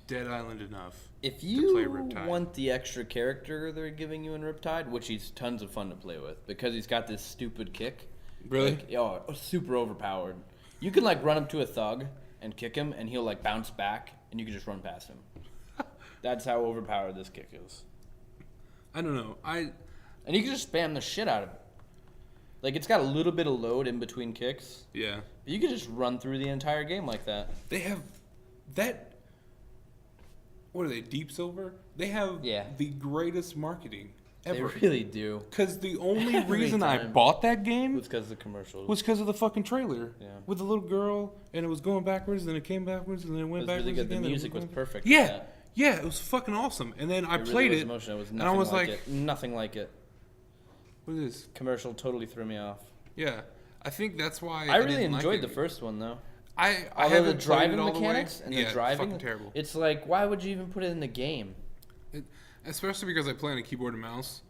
[SPEAKER 1] Dead Island enough
[SPEAKER 2] If
[SPEAKER 1] to
[SPEAKER 2] you
[SPEAKER 1] play Riptide.
[SPEAKER 2] want the extra character they're giving you in Riptide, which he's tons of fun to play with because he's got this stupid kick.
[SPEAKER 1] Really?
[SPEAKER 2] Like, oh, super overpowered. You can like run up to a thug and kick him, and he'll like bounce back, and you can just run past him. That's how overpowered this kick is.
[SPEAKER 1] I don't know.
[SPEAKER 2] And you can just spam the shit out of it. Like, it's got a little bit of load in between kicks.
[SPEAKER 1] Yeah.
[SPEAKER 2] But you can just run through the entire game like that.
[SPEAKER 1] They have that. What are they? Deep Silver? They have the greatest marketing ever.
[SPEAKER 2] They really do.
[SPEAKER 1] Because the only
[SPEAKER 2] Every
[SPEAKER 1] reason I
[SPEAKER 2] time.
[SPEAKER 1] bought that game
[SPEAKER 2] It's because of the commercials.
[SPEAKER 1] was because of the fucking trailer.
[SPEAKER 2] Yeah.
[SPEAKER 1] With the little girl, and it was going backwards, then it came backwards, and then it
[SPEAKER 2] It
[SPEAKER 1] went
[SPEAKER 2] was
[SPEAKER 1] backwards
[SPEAKER 2] really good. The
[SPEAKER 1] again. then it
[SPEAKER 2] music was
[SPEAKER 1] went-
[SPEAKER 2] perfect. with
[SPEAKER 1] Yeah.
[SPEAKER 2] that.
[SPEAKER 1] Yeah, it was fucking awesome. And then I
[SPEAKER 2] It really
[SPEAKER 1] played
[SPEAKER 2] was
[SPEAKER 1] it,
[SPEAKER 2] emotional. It was
[SPEAKER 1] and
[SPEAKER 2] nothing
[SPEAKER 1] I was
[SPEAKER 2] like
[SPEAKER 1] like,
[SPEAKER 2] it. Nothing like it.
[SPEAKER 1] what is this?
[SPEAKER 2] Commercial totally threw me off.
[SPEAKER 1] Yeah. I think that's why
[SPEAKER 2] I really
[SPEAKER 1] didn't like
[SPEAKER 2] enjoyed
[SPEAKER 1] it.
[SPEAKER 2] the first one though.
[SPEAKER 1] I
[SPEAKER 2] Although the
[SPEAKER 1] haven't played
[SPEAKER 2] driving
[SPEAKER 1] it all the way.
[SPEAKER 2] mechanics and
[SPEAKER 1] Yeah,
[SPEAKER 2] the driving,
[SPEAKER 1] fucking terrible.
[SPEAKER 2] it's like, why would you even put it in the game?
[SPEAKER 1] Especially because I play on a keyboard and mouse.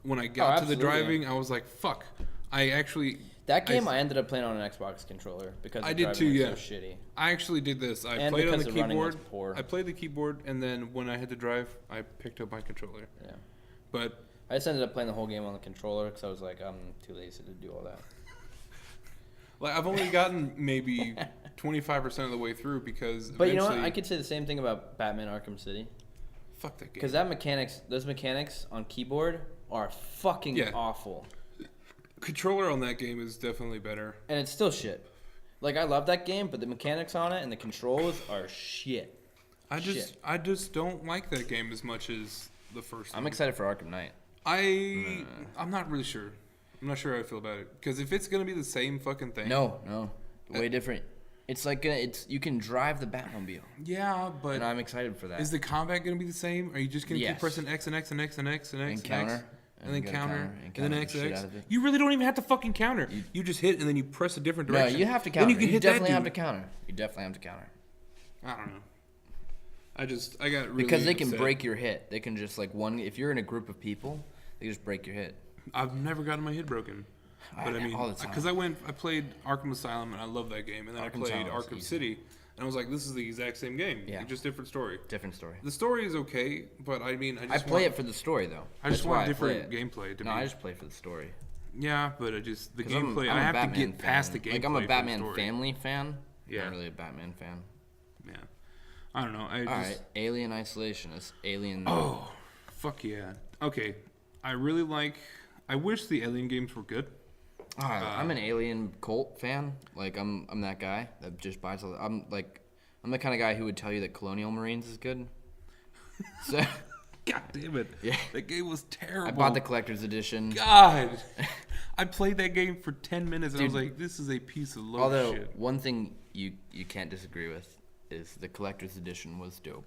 [SPEAKER 1] When I got to the
[SPEAKER 2] absolutely.
[SPEAKER 1] driving, I was like, fuck. I actually...
[SPEAKER 2] That game I ended up playing on an Xbox controller because the
[SPEAKER 1] I did
[SPEAKER 2] driving
[SPEAKER 1] too,
[SPEAKER 2] was
[SPEAKER 1] yeah.
[SPEAKER 2] so shitty.
[SPEAKER 1] I actually did this. I
[SPEAKER 2] And
[SPEAKER 1] played on
[SPEAKER 2] because
[SPEAKER 1] the
[SPEAKER 2] the running was
[SPEAKER 1] keyboard.
[SPEAKER 2] poor.
[SPEAKER 1] I played the keyboard, and then when I had to drive, I picked up my controller.
[SPEAKER 2] Yeah.
[SPEAKER 1] But
[SPEAKER 2] I just ended up playing the whole game on the controller because I was like, I'm too lazy to do all that.
[SPEAKER 1] like I've only gotten maybe 25% of the way through because
[SPEAKER 2] But you know what?
[SPEAKER 1] eventually-
[SPEAKER 2] I could say the same thing about Batman Arkham City.
[SPEAKER 1] Fuck that game.
[SPEAKER 2] Because those mechanics on keyboard are fucking awful.
[SPEAKER 1] Controller on that game is definitely better.
[SPEAKER 2] And it's still shit. Like, I love that game, but the mechanics on it and the controls are shit.
[SPEAKER 1] I just don't like that game as much as the first
[SPEAKER 2] I'm
[SPEAKER 1] one.
[SPEAKER 2] excited for Arkham Knight.
[SPEAKER 1] I'm not really sure. I'm not sure how I feel about it. Because if it's going to be the same fucking thing.
[SPEAKER 2] No. Way different. It's like, you can drive the Batmobile.
[SPEAKER 1] Yeah, but...
[SPEAKER 2] And I'm excited for that.
[SPEAKER 1] Is the combat going to be the same? Are you just going to keep
[SPEAKER 2] Yes.
[SPEAKER 1] pressing X and X and X and X and X
[SPEAKER 2] And counter.
[SPEAKER 1] and then
[SPEAKER 2] you gotta
[SPEAKER 1] counter, and then
[SPEAKER 2] the
[SPEAKER 1] X
[SPEAKER 2] shit
[SPEAKER 1] and X?
[SPEAKER 2] out of it.
[SPEAKER 1] You really don't even have to fucking counter. You just hit and then you press a different
[SPEAKER 2] No,
[SPEAKER 1] direction.
[SPEAKER 2] you have to counter.
[SPEAKER 1] Then you can hit
[SPEAKER 2] definitely
[SPEAKER 1] that
[SPEAKER 2] have to
[SPEAKER 1] dude.
[SPEAKER 2] counter. You definitely have to counter.
[SPEAKER 1] I don't know. I got really
[SPEAKER 2] Because they can
[SPEAKER 1] upset.
[SPEAKER 2] break your hit. They can just, like, if you're in a group of people, they just break your hit.
[SPEAKER 1] I've never gotten my hit broken. But I mean,
[SPEAKER 2] all the time.
[SPEAKER 1] because I played Arkham Asylum and I love that game, and then
[SPEAKER 2] Arkham
[SPEAKER 1] I played
[SPEAKER 2] Asylum is
[SPEAKER 1] Arkham
[SPEAKER 2] easy.
[SPEAKER 1] City, and I was like, this is the exact same game,
[SPEAKER 2] Yeah.
[SPEAKER 1] just different story.
[SPEAKER 2] Different story.
[SPEAKER 1] The story is okay, but I mean,
[SPEAKER 2] I play it for the story, though.
[SPEAKER 1] I just
[SPEAKER 2] That's
[SPEAKER 1] want
[SPEAKER 2] why
[SPEAKER 1] different
[SPEAKER 2] I play it.
[SPEAKER 1] gameplay. To
[SPEAKER 2] No,
[SPEAKER 1] me.
[SPEAKER 2] I just play for the story.
[SPEAKER 1] Yeah, but the
[SPEAKER 2] 'Cause
[SPEAKER 1] gameplay.
[SPEAKER 2] I'm
[SPEAKER 1] I
[SPEAKER 2] a
[SPEAKER 1] have
[SPEAKER 2] Batman
[SPEAKER 1] to get past the
[SPEAKER 2] fan.
[SPEAKER 1] gameplay.
[SPEAKER 2] Like, I'm
[SPEAKER 1] for
[SPEAKER 2] a
[SPEAKER 1] the
[SPEAKER 2] Batman
[SPEAKER 1] story.
[SPEAKER 2] family fan.
[SPEAKER 1] Yeah.
[SPEAKER 2] Not really a Batman fan.
[SPEAKER 1] Yeah, I don't know.
[SPEAKER 2] All right, Alien Isolation is Alien.
[SPEAKER 1] Oh, fuck yeah. Okay, I really like. I wish the Alien games were good.
[SPEAKER 2] I'm an Alien cult fan. Like, I'm that guy that just buys all. I'm the kind of guy who would tell you that Colonial Marines is good. So,
[SPEAKER 1] God damn it.
[SPEAKER 2] Yeah.
[SPEAKER 1] That game was terrible.
[SPEAKER 2] I bought the collector's edition.
[SPEAKER 1] God. I played that game for 10 minutes and I was
[SPEAKER 2] Dude.
[SPEAKER 1] like, this is a piece of low
[SPEAKER 2] Although
[SPEAKER 1] shit.
[SPEAKER 2] one thing you can't disagree with is the collector's edition was dope.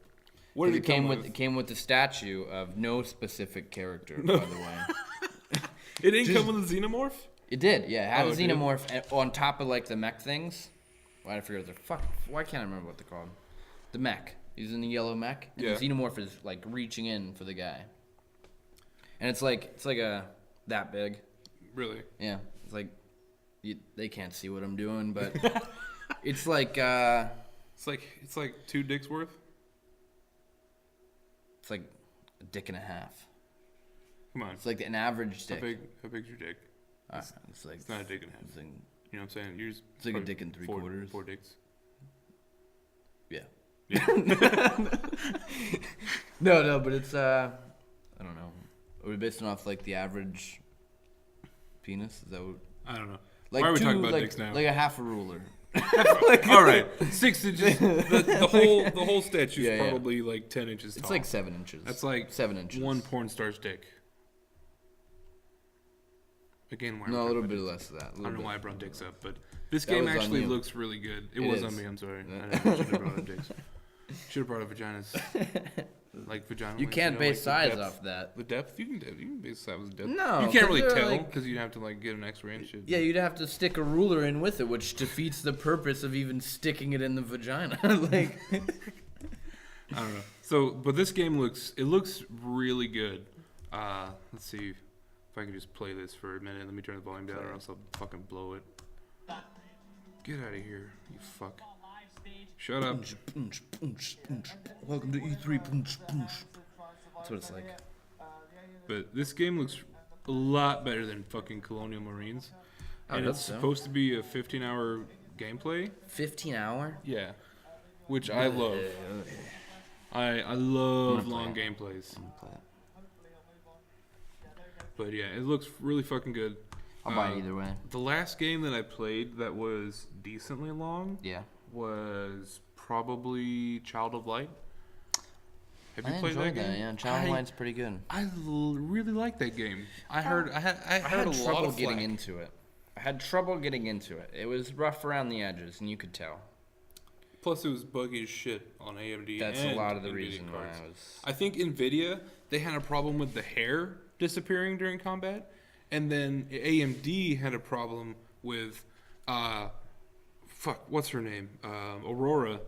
[SPEAKER 1] What did
[SPEAKER 2] 'Cause
[SPEAKER 1] it come with?
[SPEAKER 2] It came with the statue of no specific character, by the way.
[SPEAKER 1] It didn't come with a xenomorph?
[SPEAKER 2] It did, yeah. It had
[SPEAKER 1] Oh,
[SPEAKER 2] a
[SPEAKER 1] it did?
[SPEAKER 2] xenomorph on top of like the mech things. Why I forget what they're why can't I remember what they're called? The mech. He's in the yellow mech. And
[SPEAKER 1] Yeah.
[SPEAKER 2] the xenomorph is like reaching in for the guy. And it's like that big.
[SPEAKER 1] Really?
[SPEAKER 2] Yeah. It's like they can't see what I'm doing, but it's like
[SPEAKER 1] It's like 2 dicks worth?
[SPEAKER 2] it's like a dick and a half.
[SPEAKER 1] Come on.
[SPEAKER 2] It's like an average dick.
[SPEAKER 1] How big's your dick?
[SPEAKER 2] It's like
[SPEAKER 1] It's not a dick and a half.
[SPEAKER 2] it's like-
[SPEAKER 1] You know what I'm saying? You're
[SPEAKER 2] It's like a dick and 3/4.
[SPEAKER 1] 4 dicks.
[SPEAKER 2] yeah.
[SPEAKER 1] Yeah.
[SPEAKER 2] No, but it's I don't know. Are we basing off like the average penis? Is that what?
[SPEAKER 1] I don't know.
[SPEAKER 2] Like
[SPEAKER 1] Why are we talking
[SPEAKER 2] two-
[SPEAKER 1] about
[SPEAKER 2] like,
[SPEAKER 1] dicks now?
[SPEAKER 2] Like a half a ruler.
[SPEAKER 1] All right. 6 inches. The whole statue is
[SPEAKER 2] Yeah, yeah.
[SPEAKER 1] probably like 10 inches tall.
[SPEAKER 2] It's like 7 inches.
[SPEAKER 1] That's like
[SPEAKER 2] 7 inches.
[SPEAKER 1] one porn star's dick. Again, why
[SPEAKER 2] No, a
[SPEAKER 1] I'm
[SPEAKER 2] little
[SPEAKER 1] talking
[SPEAKER 2] bit
[SPEAKER 1] about
[SPEAKER 2] less of that.
[SPEAKER 1] I don't know why I brought dicks up, but this
[SPEAKER 2] That
[SPEAKER 1] game
[SPEAKER 2] was on
[SPEAKER 1] actually
[SPEAKER 2] you.
[SPEAKER 1] looks really good. It
[SPEAKER 2] It
[SPEAKER 1] was on
[SPEAKER 2] is.
[SPEAKER 1] me. I'm sorry.
[SPEAKER 2] Yeah.
[SPEAKER 1] I should have brought up dicks. Should have brought up vaginas. Like vagina.
[SPEAKER 2] You
[SPEAKER 1] length,
[SPEAKER 2] can't
[SPEAKER 1] know,
[SPEAKER 2] base
[SPEAKER 1] like the
[SPEAKER 2] size
[SPEAKER 1] depth.
[SPEAKER 2] off that.
[SPEAKER 1] The depth you can base size with depth.
[SPEAKER 2] No,
[SPEAKER 1] you can't
[SPEAKER 2] 'cause
[SPEAKER 1] really
[SPEAKER 2] they're
[SPEAKER 1] tell
[SPEAKER 2] like-
[SPEAKER 1] because you'd have to like get an X-ray and shit.
[SPEAKER 2] Yeah, you'd have to stick a ruler in with it, which defeats the purpose of even sticking it in the vagina. Like,
[SPEAKER 1] I don't know. So, but this game looks really good. Let's see if I can just play this for a minute. Let me turn the volume down, or else I'll fucking blow it. Get out of here, you fuck. Shut up.
[SPEAKER 2] punch, punch, punch. Welcome to E3. Punch, punch. That's what it's like.
[SPEAKER 1] But this game looks a lot better than fucking Colonial Marines.
[SPEAKER 2] I
[SPEAKER 1] And
[SPEAKER 2] hope
[SPEAKER 1] it's
[SPEAKER 2] so.
[SPEAKER 1] supposed to be a 15-hour gameplay.
[SPEAKER 2] 15-hour.
[SPEAKER 1] Yeah. Which I love. I love
[SPEAKER 2] play
[SPEAKER 1] long
[SPEAKER 2] it.
[SPEAKER 1] gameplays. But yeah, it looks really fucking good.
[SPEAKER 2] I'll buy it either way.
[SPEAKER 1] The last game that I played that was decently long
[SPEAKER 2] Yeah.
[SPEAKER 1] was probably Child of Light. Have you
[SPEAKER 2] I
[SPEAKER 1] played
[SPEAKER 2] enjoyed
[SPEAKER 1] that game?
[SPEAKER 2] Yeah, Child of Light's pretty good.
[SPEAKER 1] Really like that game. I heard I
[SPEAKER 2] I
[SPEAKER 1] heard
[SPEAKER 2] had
[SPEAKER 1] a lot
[SPEAKER 2] trouble
[SPEAKER 1] of
[SPEAKER 2] getting
[SPEAKER 1] flack.
[SPEAKER 2] into it. I had trouble getting into it. It was rough around the edges, and you could tell.
[SPEAKER 1] Plus, it was buggy as shit on AMD.
[SPEAKER 2] That's
[SPEAKER 1] and
[SPEAKER 2] a lot of the
[SPEAKER 1] NVIDIA
[SPEAKER 2] reason why
[SPEAKER 1] cards.
[SPEAKER 2] I was.
[SPEAKER 1] I think Nvidia they had a problem with the hair disappearing during combat, and then AMD had a problem with, what's her name? Aurora.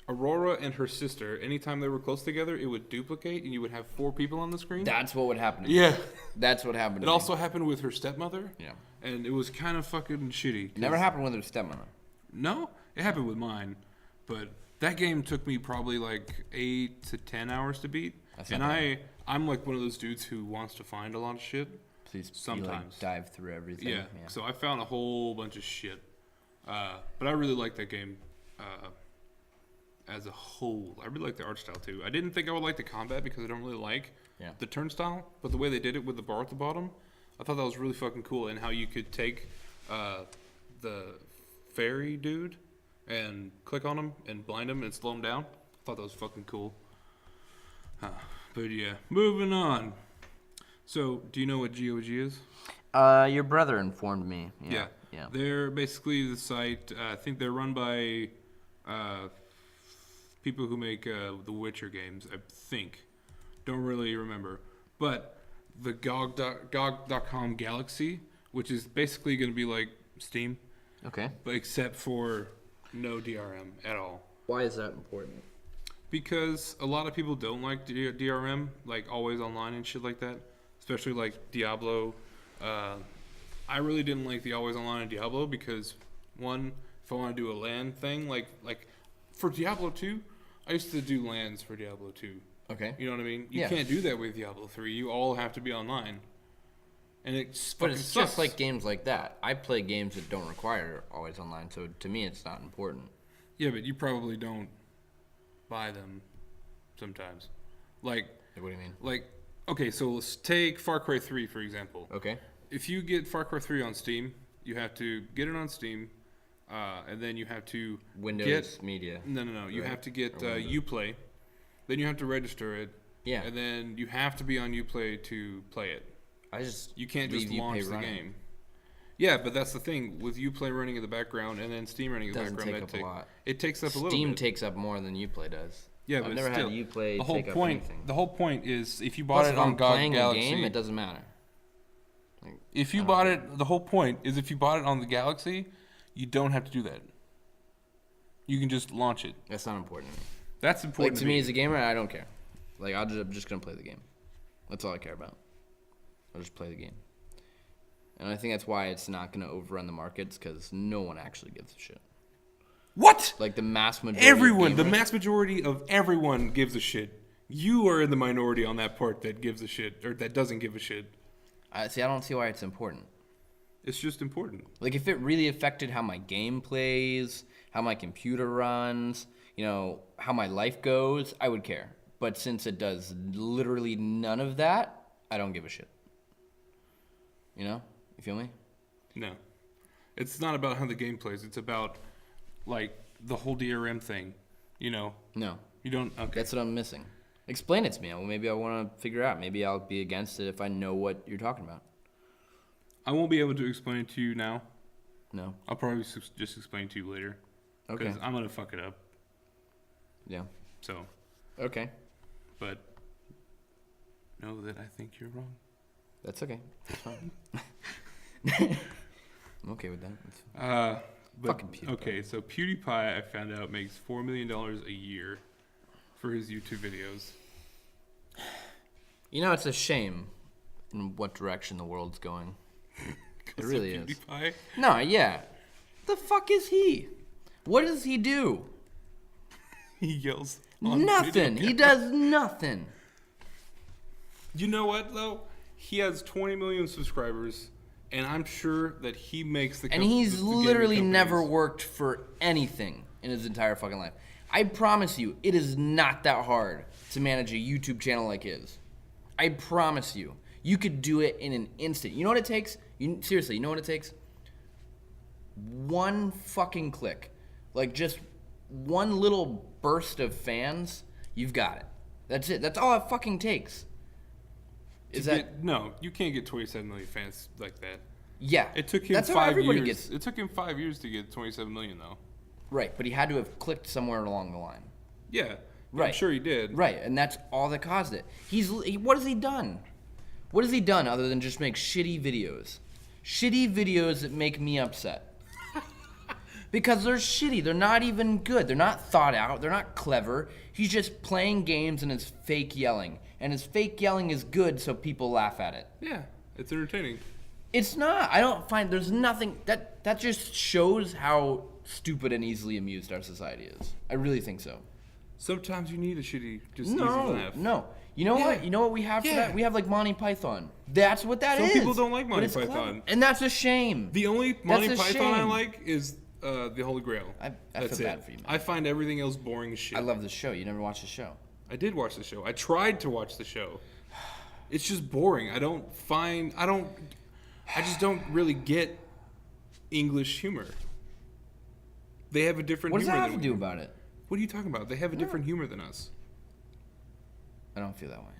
[SPEAKER 1] Aurora and her sister. Anytime they were close together, it would duplicate, and you would have 4 people on the screen.
[SPEAKER 2] That's what would happen. To me.
[SPEAKER 1] Yeah.
[SPEAKER 2] That's what happened.
[SPEAKER 1] It
[SPEAKER 2] To me.
[SPEAKER 1] also happened with her stepmother.
[SPEAKER 2] Yeah.
[SPEAKER 1] And it was kind of fucking shitty. 'cause-
[SPEAKER 2] Never happened with her stepmother.
[SPEAKER 1] No, it happened with mine, but that game took me probably like 8 to 10 hours to beat.
[SPEAKER 2] That's
[SPEAKER 1] And
[SPEAKER 2] not bad.
[SPEAKER 1] I'm like one of those dudes who wants to find a lot of shit.
[SPEAKER 2] Please,
[SPEAKER 1] Sometimes.
[SPEAKER 2] you, like, dive through everything.
[SPEAKER 1] Yeah. So I found a whole bunch of shit. But I really like that game as a whole. I really like the art style too. I didn't think I would like the combat because I don't really like
[SPEAKER 2] Yeah.
[SPEAKER 1] the turnstile, but the way they did it with the bar at the bottom, I thought that was really fucking cool. And how you could take the fairy dude and click on him and blind him and slow him down. I thought that was fucking cool. But yeah, moving on. So, do you know what GOG is?
[SPEAKER 2] Your brother informed me. Yeah. Yeah.
[SPEAKER 1] They're basically the site. I think they're run by people who make the Witcher games. I think. Don't really remember. But the GOG.com Galaxy, which is basically going to be like Steam,
[SPEAKER 2] Okay.
[SPEAKER 1] but except for no DRM at all.
[SPEAKER 2] Why is that important?
[SPEAKER 1] Because a lot of people don't like DRM, like always online and shit like that. Especially like Diablo. I really didn't like the always online in Diablo because, one, if I want to do a LAN thing, like for Diablo 2, I used to do LANs for Diablo 2.
[SPEAKER 2] Okay.
[SPEAKER 1] You know what I mean? You
[SPEAKER 2] Yeah.
[SPEAKER 1] can't do that with Diablo 3. You all have to be online. And it's
[SPEAKER 2] But
[SPEAKER 1] fucking
[SPEAKER 2] it's
[SPEAKER 1] sucks.
[SPEAKER 2] just like games like that. I play games that don't require always online, so to me it's not important.
[SPEAKER 1] Yeah, but you probably don't buy them sometimes. Like,
[SPEAKER 2] Like, what do you mean?
[SPEAKER 1] like, okay, so let's take Far Cry 3, for example.
[SPEAKER 2] Okay.
[SPEAKER 1] If you get Far Cry 3 on Steam, you have to get it on Steam, and then you have to
[SPEAKER 2] Windows Media.
[SPEAKER 1] No. You
[SPEAKER 2] Right.
[SPEAKER 1] have to get
[SPEAKER 2] Or Windows.
[SPEAKER 1] Uplay. Then you have to register it.
[SPEAKER 2] Yeah.
[SPEAKER 1] And then you have to be on Uplay to play it.
[SPEAKER 2] I just
[SPEAKER 1] You can't
[SPEAKER 2] leave
[SPEAKER 1] just
[SPEAKER 2] Uplay
[SPEAKER 1] launch the
[SPEAKER 2] running.
[SPEAKER 1] game. Yeah, but that's the thing. With Uplay running in the background and then Steam running in the
[SPEAKER 2] Doesn't
[SPEAKER 1] background,
[SPEAKER 2] take up a lot.
[SPEAKER 1] it takes up a little
[SPEAKER 2] Steam
[SPEAKER 1] bit.
[SPEAKER 2] takes up more than Uplay does.
[SPEAKER 1] Yeah,
[SPEAKER 2] I've
[SPEAKER 1] but
[SPEAKER 2] never
[SPEAKER 1] still,
[SPEAKER 2] had Uplay
[SPEAKER 1] the whole
[SPEAKER 2] take up
[SPEAKER 1] point.
[SPEAKER 2] anything.
[SPEAKER 1] The whole point is if you bought
[SPEAKER 2] Plus,
[SPEAKER 1] it
[SPEAKER 2] if
[SPEAKER 1] on
[SPEAKER 2] I'm
[SPEAKER 1] GOG
[SPEAKER 2] playing
[SPEAKER 1] Galaxy,
[SPEAKER 2] a game, it doesn't matter. Like,
[SPEAKER 1] if you
[SPEAKER 2] I don't
[SPEAKER 1] bought
[SPEAKER 2] care.
[SPEAKER 1] it, the whole point is if you bought it on the Galaxy, you don't have to do that. You can just launch it.
[SPEAKER 2] That's not important to me.
[SPEAKER 1] That's important
[SPEAKER 2] Like, to me as a gamer, I don't care. Like, I'm just gonna play the game. That's all I care about. I'll just play the game. And I think that's why it's not gonna overrun the markets, because no one actually gives a shit.
[SPEAKER 1] What?
[SPEAKER 2] Like, the mass majority. of
[SPEAKER 1] Everyone, the
[SPEAKER 2] gamers-
[SPEAKER 1] mass majority of everyone gives a shit. You are in the minority on that part that gives a shit, or that doesn't give a shit.
[SPEAKER 2] I don't see why it's important.
[SPEAKER 1] It's just important.
[SPEAKER 2] Like, if it really affected how my game plays, how my computer runs, you know, how my life goes, I would care. But since it does literally none of that, I don't give a shit. You know? You feel me?
[SPEAKER 1] No. It's not about how the game plays. It's about, like, the whole DRM thing. You know?
[SPEAKER 2] No.
[SPEAKER 1] You don't... Okay.
[SPEAKER 2] That's what I'm missing. Explain it to me. Well, maybe I want to figure out. Maybe I'll be against it if I know what you're talking about.
[SPEAKER 1] I won't be able to explain it to you now.
[SPEAKER 2] No.
[SPEAKER 1] I'll probably just explain it to you later.
[SPEAKER 2] Okay.
[SPEAKER 1] Because I'm going to fuck it up.
[SPEAKER 2] Yeah.
[SPEAKER 1] So.
[SPEAKER 2] Okay.
[SPEAKER 1] But know that I think you're wrong.
[SPEAKER 2] That's okay. That's fine. I'm okay with that. Fucking PewDiePie.
[SPEAKER 1] Okay, so PewDiePie, I found out, makes $4 million a year for his YouTube videos.
[SPEAKER 2] You know, it's a shame in what direction the world's going. It really is.
[SPEAKER 1] PewDiePie?
[SPEAKER 2] No, yeah. The fuck is he? What does he do?
[SPEAKER 1] He yells. On
[SPEAKER 2] Nothing. He does nothing.
[SPEAKER 1] You know what, though? He has 20 million subscribers, and I'm sure that he makes the.
[SPEAKER 2] And he's literally never worked for anything in his entire fucking life. I promise you, it is not that hard to manage a YouTube channel like his. I promise you. You could do it in an instant. You know what it takes? Seriously, you know what it takes? One fucking click. Like, just one little burst of fans, you've got it. That's it. That's all it fucking takes.
[SPEAKER 1] No, you can't get 27 million fans like that.
[SPEAKER 2] Yeah.
[SPEAKER 1] It took him
[SPEAKER 2] that's
[SPEAKER 1] 5
[SPEAKER 2] how everybody
[SPEAKER 1] years.
[SPEAKER 2] Gets.
[SPEAKER 1] It took him 5 years to get 27 million, though.
[SPEAKER 2] Right, but he had to have clicked somewhere along the line.
[SPEAKER 1] Yeah.
[SPEAKER 2] Right.
[SPEAKER 1] I'm sure he did.
[SPEAKER 2] Right, and that's all that caused it. What has he done? What has he done other than just make shitty videos? Shitty videos that make me upset. Because they're shitty. They're not even good. They're not thought out. They're not clever. He's just playing games and is fake yelling. And his fake yelling is good, so people laugh at it.
[SPEAKER 1] Yeah, it's entertaining.
[SPEAKER 2] It's not. I don't find there's nothing that just shows how stupid and easily amused our society is. I really think so.
[SPEAKER 1] Sometimes you need a shitty, easy laugh.
[SPEAKER 2] No. You know what? You know what we have for that? We have like Monty Python. That's what that is.
[SPEAKER 1] Some people don't like Monty
[SPEAKER 2] Python.
[SPEAKER 1] Python.
[SPEAKER 2] And that's a shame.
[SPEAKER 1] The only Monty
[SPEAKER 2] That's a
[SPEAKER 1] Python I
[SPEAKER 2] shame.
[SPEAKER 1] like is the Holy Grail.
[SPEAKER 2] I
[SPEAKER 1] That's
[SPEAKER 2] feel
[SPEAKER 1] it.
[SPEAKER 2] bad for you, man.
[SPEAKER 1] I find everything else boring as shit.
[SPEAKER 2] I love the show. You never watched the show.
[SPEAKER 1] I did watch the show. I tried to watch the show. It's just boring. I just don't really get English humor. They have a different
[SPEAKER 2] What does
[SPEAKER 1] humor
[SPEAKER 2] that have
[SPEAKER 1] than
[SPEAKER 2] to do
[SPEAKER 1] we
[SPEAKER 2] about it?
[SPEAKER 1] What are you talking about? They have a different humor than us.
[SPEAKER 2] I don't feel that way.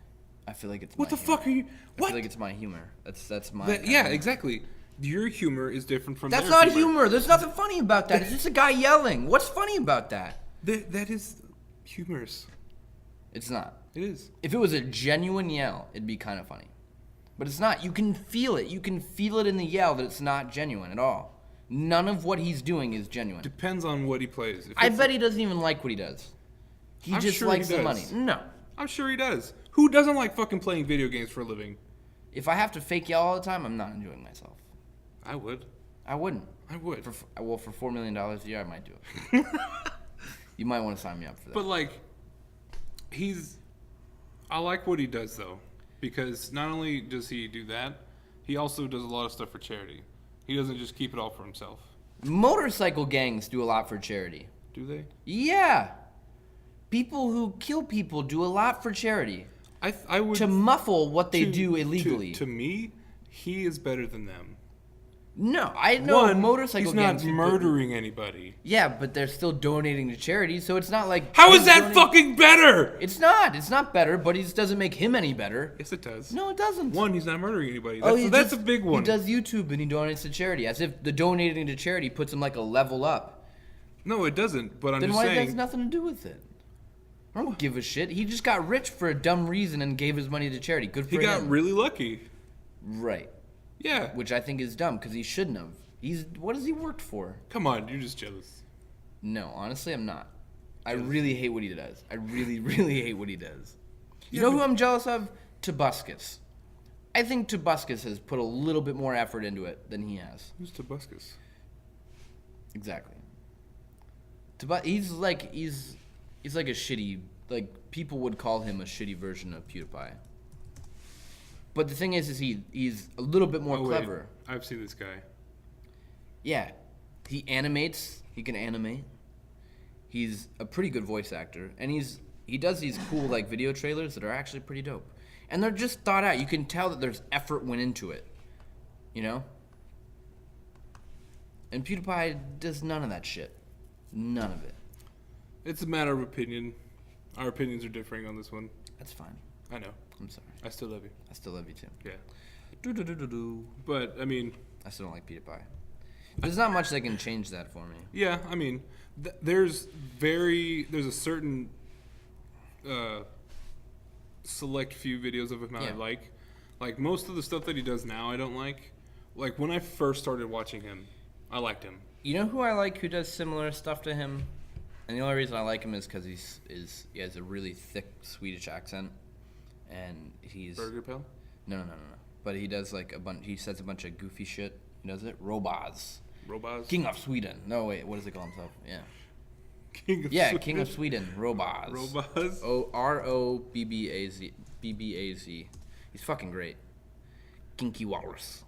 [SPEAKER 2] I feel like it's
[SPEAKER 1] What
[SPEAKER 2] my
[SPEAKER 1] the
[SPEAKER 2] humor.
[SPEAKER 1] fuck are you? What?
[SPEAKER 2] I feel like it's my humor. That's my
[SPEAKER 1] Yeah, exactly. Your humor is different from
[SPEAKER 2] That's
[SPEAKER 1] their
[SPEAKER 2] not humor. There's nothing funny about that. It's just a guy yelling. What's funny about that?
[SPEAKER 1] That is humorous.
[SPEAKER 2] It's not.
[SPEAKER 1] It is.
[SPEAKER 2] If it was a genuine yell, it'd be kind of funny. But it's not. You can feel it. You can feel it in the yell that it's not genuine at all. None of what he's doing is genuine.
[SPEAKER 1] Depends on what he plays.
[SPEAKER 2] I bet he doesn't even like what he does. He
[SPEAKER 1] I'm
[SPEAKER 2] just
[SPEAKER 1] sure
[SPEAKER 2] likes
[SPEAKER 1] he
[SPEAKER 2] the
[SPEAKER 1] does.
[SPEAKER 2] money. No.
[SPEAKER 1] I'm sure he does. Who doesn't like fucking playing video games for a living?
[SPEAKER 2] If I have to fake yell all the time, I'm not enjoying myself.
[SPEAKER 1] I would.
[SPEAKER 2] I wouldn't.
[SPEAKER 1] I would.
[SPEAKER 2] For $4 million a year, I might do it. You might want to sign me up for that.
[SPEAKER 1] But like, I like what he does though, because not only does he do that, he also does a lot of stuff for charity. He doesn't just keep it all for himself.
[SPEAKER 2] Motorcycle gangs do a lot for charity.
[SPEAKER 1] Do they?
[SPEAKER 2] Yeah. People who kill people do a lot for charity.
[SPEAKER 1] I would
[SPEAKER 2] To muffle what they do illegally.
[SPEAKER 1] To me, he is better than them.
[SPEAKER 2] No, I know motorcycle
[SPEAKER 1] he's not
[SPEAKER 2] gangs.
[SPEAKER 1] murdering anybody.
[SPEAKER 2] Yeah, but they're still donating to charity, so it's not like.
[SPEAKER 1] How is
[SPEAKER 2] he's
[SPEAKER 1] that
[SPEAKER 2] donating-
[SPEAKER 1] fucking better?
[SPEAKER 2] It's not. It's not better, but it doesn't make him any better.
[SPEAKER 1] Yes, it does.
[SPEAKER 2] No, it doesn't.
[SPEAKER 1] One, he's not murdering anybody.
[SPEAKER 2] he
[SPEAKER 1] That's
[SPEAKER 2] just-
[SPEAKER 1] a big one.
[SPEAKER 2] He does YouTube and he donates to charity, as if the donating to charity puts him like a level up.
[SPEAKER 1] No, it doesn't. But I'm
[SPEAKER 2] Then
[SPEAKER 1] just
[SPEAKER 2] why
[SPEAKER 1] saying.
[SPEAKER 2] that has nothing to do with it? I don't give a shit. He just got rich for a dumb reason and gave his money to charity. Good for
[SPEAKER 1] He
[SPEAKER 2] him.
[SPEAKER 1] got really lucky.
[SPEAKER 2] Right.
[SPEAKER 1] Yeah.
[SPEAKER 2] Which I think is dumb because he shouldn't have. What has he worked for?
[SPEAKER 1] Come on, you're just jealous.
[SPEAKER 2] No, honestly, I'm not. I really hate what he does. I really, really hate what he does. You
[SPEAKER 1] Yeah,
[SPEAKER 2] know who
[SPEAKER 1] but-
[SPEAKER 2] I'm jealous of? Tobuscus. I think Tobuscus has put a little bit more effort into it than he has.
[SPEAKER 1] Who's Tobuscus?
[SPEAKER 2] Exactly. He's like a shitty, like people would call him a shitty version of PewDiePie. But the thing is he's a little bit more clever.
[SPEAKER 1] Wait, I've seen this guy.
[SPEAKER 2] Yeah, he animates. He can animate. He's a pretty good voice actor, and he does these cool like video trailers that are actually pretty dope, and they're just thought out. You can tell that there's effort went into it, you know. And PewDiePie does none of that shit. None of it.
[SPEAKER 1] It's a matter of opinion. Our opinions are differing on this one.
[SPEAKER 2] That's fine.
[SPEAKER 1] I know.
[SPEAKER 2] I'm sorry.
[SPEAKER 1] I still love you.
[SPEAKER 2] I still love you too.
[SPEAKER 1] Yeah. But I mean,
[SPEAKER 2] I still don't like Peter Pie. There's not much that can change that for me.
[SPEAKER 1] yeah. I mean, there's a certain select few videos of him I like. Like most of the stuff that he does now, I don't like. Like when I first started watching him, I liked him.
[SPEAKER 2] You know who I like who does similar stuff to him? And the only reason I like him is because he has a really thick Swedish accent, and he's
[SPEAKER 1] Burger Pal?
[SPEAKER 2] no. But he does like he says a bunch of goofy shit. He does it. Robaz. King of Sweden. No wait, what does he call himself? Yeah. King of Sweden. Robaz. Robaz. BBAZ. He's fucking great. Kinky Walrus.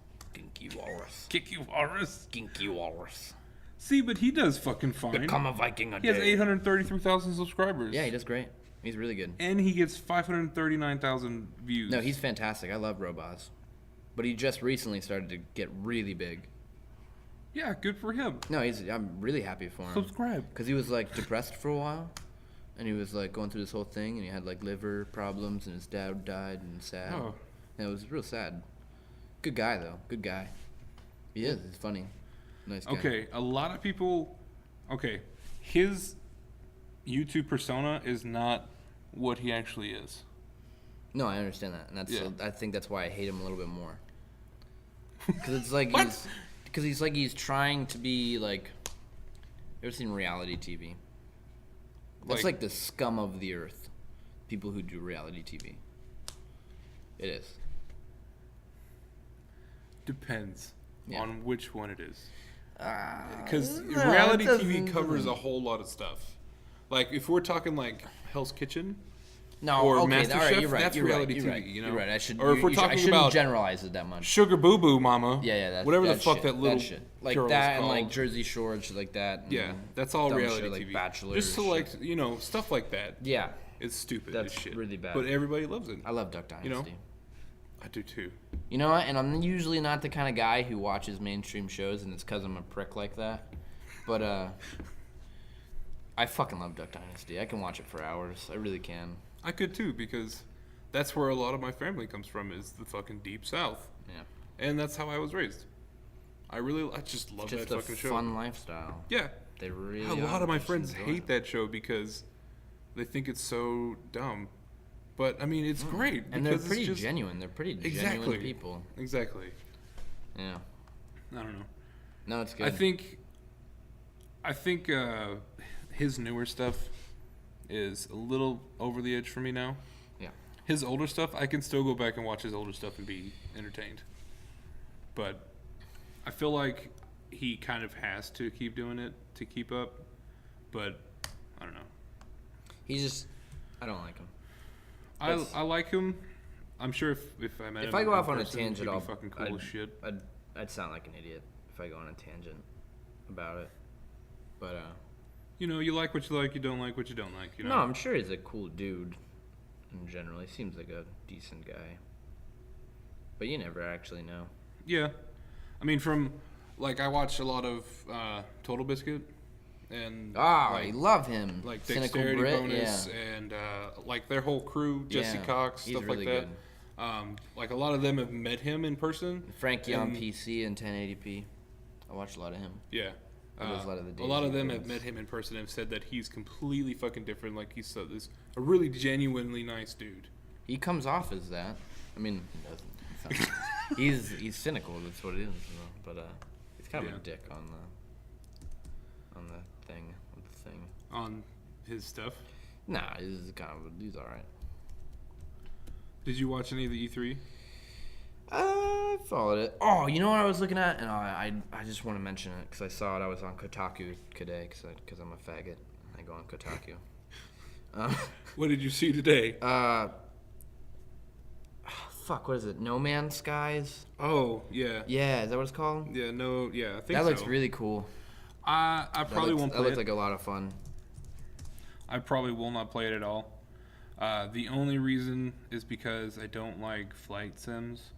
[SPEAKER 1] See, but he does fucking fine.
[SPEAKER 2] Become a Viking a
[SPEAKER 1] He has
[SPEAKER 2] day.
[SPEAKER 1] 833,000 subscribers.
[SPEAKER 2] Yeah, he does great. He's really good.
[SPEAKER 1] And he gets 539,000 views.
[SPEAKER 2] No, he's fantastic. I love Robaz. But he just recently started to get really big.
[SPEAKER 1] Yeah, good for him.
[SPEAKER 2] No, I'm really happy for him.
[SPEAKER 1] Subscribe.
[SPEAKER 2] Because he was like depressed for a while. And he was like going through this whole thing, and he had like liver problems, and his dad died, and sad.
[SPEAKER 1] Oh.
[SPEAKER 2] And it was real sad. Good guy though. Good guy. He is. He's funny. Nice guy.
[SPEAKER 1] Okay, a lot of people. Okay, his YouTube persona is not what he actually is.
[SPEAKER 2] No, I understand that, and that's
[SPEAKER 1] Yeah.
[SPEAKER 2] I think that's why I hate him a little bit more. Because it's like
[SPEAKER 1] What?
[SPEAKER 2] he's trying to be like. You ever seen reality TV? That's like the scum of the earth. People who do reality TV. It is.
[SPEAKER 1] Depends
[SPEAKER 2] Yeah.
[SPEAKER 1] on which one it is. Because
[SPEAKER 2] No,
[SPEAKER 1] reality
[SPEAKER 2] it
[SPEAKER 1] TV
[SPEAKER 2] doesn't-
[SPEAKER 1] covers a whole lot of stuff. Like if we're talking like Hell's Kitchen.
[SPEAKER 2] No,
[SPEAKER 1] Or
[SPEAKER 2] okay,
[SPEAKER 1] Master
[SPEAKER 2] all right,
[SPEAKER 1] Chef,
[SPEAKER 2] you're right.
[SPEAKER 1] that's
[SPEAKER 2] you're
[SPEAKER 1] reality
[SPEAKER 2] right,
[SPEAKER 1] TV,
[SPEAKER 2] you're right,
[SPEAKER 1] you know?
[SPEAKER 2] You're right. I should.
[SPEAKER 1] Or if we're talking
[SPEAKER 2] I shouldn't
[SPEAKER 1] about
[SPEAKER 2] generalize it that much.
[SPEAKER 1] Sugar Boo Boo Mama.
[SPEAKER 2] Yeah, that's
[SPEAKER 1] whatever the
[SPEAKER 2] that
[SPEAKER 1] fuck
[SPEAKER 2] shit,
[SPEAKER 1] that little
[SPEAKER 2] shit. Like
[SPEAKER 1] girl
[SPEAKER 2] that
[SPEAKER 1] is
[SPEAKER 2] and like
[SPEAKER 1] called.
[SPEAKER 2] Jersey Shore and shit like that. And
[SPEAKER 1] Yeah, that's all
[SPEAKER 2] dumb
[SPEAKER 1] reality
[SPEAKER 2] shit, like
[SPEAKER 1] TV.
[SPEAKER 2] Bachelor.
[SPEAKER 1] Just select, stuff like that.
[SPEAKER 2] Yeah,
[SPEAKER 1] It's stupid
[SPEAKER 2] That's
[SPEAKER 1] as shit.
[SPEAKER 2] really bad.
[SPEAKER 1] But everybody loves it.
[SPEAKER 2] I love Duck Dynasty.
[SPEAKER 1] You know? I do too.
[SPEAKER 2] You know what? And I'm usually not the kind of guy who watches mainstream shows, and it's because I'm a prick like that. But I fucking love Duck Dynasty. I can watch it for hours. I really can.
[SPEAKER 1] I could too, because that's where a lot of my family comes from, is the fucking deep south.
[SPEAKER 2] Yeah.
[SPEAKER 1] And that's how I was raised. I just love
[SPEAKER 2] Just
[SPEAKER 1] that
[SPEAKER 2] a
[SPEAKER 1] fucking show.
[SPEAKER 2] fun lifestyle.
[SPEAKER 1] Yeah.
[SPEAKER 2] They really.
[SPEAKER 1] A lot of my friends
[SPEAKER 2] enjoy
[SPEAKER 1] hate
[SPEAKER 2] it.
[SPEAKER 1] that show because they think it's so dumb. But I mean, it's great.
[SPEAKER 2] And they're
[SPEAKER 1] because
[SPEAKER 2] pretty
[SPEAKER 1] it's just,
[SPEAKER 2] genuine. They're pretty
[SPEAKER 1] Exactly.
[SPEAKER 2] genuine people.
[SPEAKER 1] Exactly.
[SPEAKER 2] Yeah.
[SPEAKER 1] I don't know.
[SPEAKER 2] No, it's good.
[SPEAKER 1] I think his newer stuff is a little over the edge for me now.
[SPEAKER 2] Yeah.
[SPEAKER 1] His older stuff, I can still go back and watch his older stuff and be entertained. But I feel like he kind of has to keep doing it to keep up. But I don't know.
[SPEAKER 2] He's just. I don't like him.
[SPEAKER 1] I like him. I'm sure if I met him,
[SPEAKER 2] If I go
[SPEAKER 1] in
[SPEAKER 2] off on a
[SPEAKER 1] person,
[SPEAKER 2] tangent,
[SPEAKER 1] he'd be
[SPEAKER 2] I'll
[SPEAKER 1] fucking cool as shit.
[SPEAKER 2] I'd sound like an idiot if I go on a tangent about it. But
[SPEAKER 1] You like what you like, you don't like what you don't like. You know.
[SPEAKER 2] no, I'm sure he's a cool dude. In general, he seems like a decent guy. But you never actually know.
[SPEAKER 1] Yeah, I mean, I watch a lot of Total Biscuit, and
[SPEAKER 2] I love him.
[SPEAKER 1] like
[SPEAKER 2] Cynical
[SPEAKER 1] Dexterity
[SPEAKER 2] Brit,
[SPEAKER 1] Bonus,
[SPEAKER 2] yeah.
[SPEAKER 1] and like their whole crew, Jesse
[SPEAKER 2] Yeah,
[SPEAKER 1] Cox,
[SPEAKER 2] he's
[SPEAKER 1] stuff
[SPEAKER 2] really
[SPEAKER 1] like that. Like a lot of them have met him in person.
[SPEAKER 2] Frankie on
[SPEAKER 1] and-
[SPEAKER 2] PC and 1080p. I watch a lot of him.
[SPEAKER 1] Yeah.
[SPEAKER 2] He does a lot of the
[SPEAKER 1] a lot of
[SPEAKER 2] Daisy
[SPEAKER 1] them have
[SPEAKER 2] things.
[SPEAKER 1] met him in person and have said that he's completely fucking different. Like he's a really genuinely nice dude.
[SPEAKER 2] He comes off as that. I mean, he doesn't. He's cynical. That's what it is. But he's kind of
[SPEAKER 1] Yeah.
[SPEAKER 2] a dick on the thing.
[SPEAKER 1] On his stuff.
[SPEAKER 2] Nah, he's all right.
[SPEAKER 1] Did you watch any of the E3?
[SPEAKER 2] I followed it. Oh, you know what I was looking at? And I just want to mention it because I saw it. I was on Kotaku today because I'm a faggot. I go on Kotaku.
[SPEAKER 1] What did you see today?
[SPEAKER 2] Fuck, what is it? No Man's Skies?
[SPEAKER 1] Oh, yeah.
[SPEAKER 2] Yeah, is that what it's called?
[SPEAKER 1] Yeah, no, yeah, I think
[SPEAKER 2] That
[SPEAKER 1] so.
[SPEAKER 2] looks really cool.
[SPEAKER 1] I probably won't
[SPEAKER 2] That
[SPEAKER 1] play
[SPEAKER 2] looked
[SPEAKER 1] it.
[SPEAKER 2] like a lot of fun.
[SPEAKER 1] I probably will not play it at all. The only reason is because I don't like flight sims,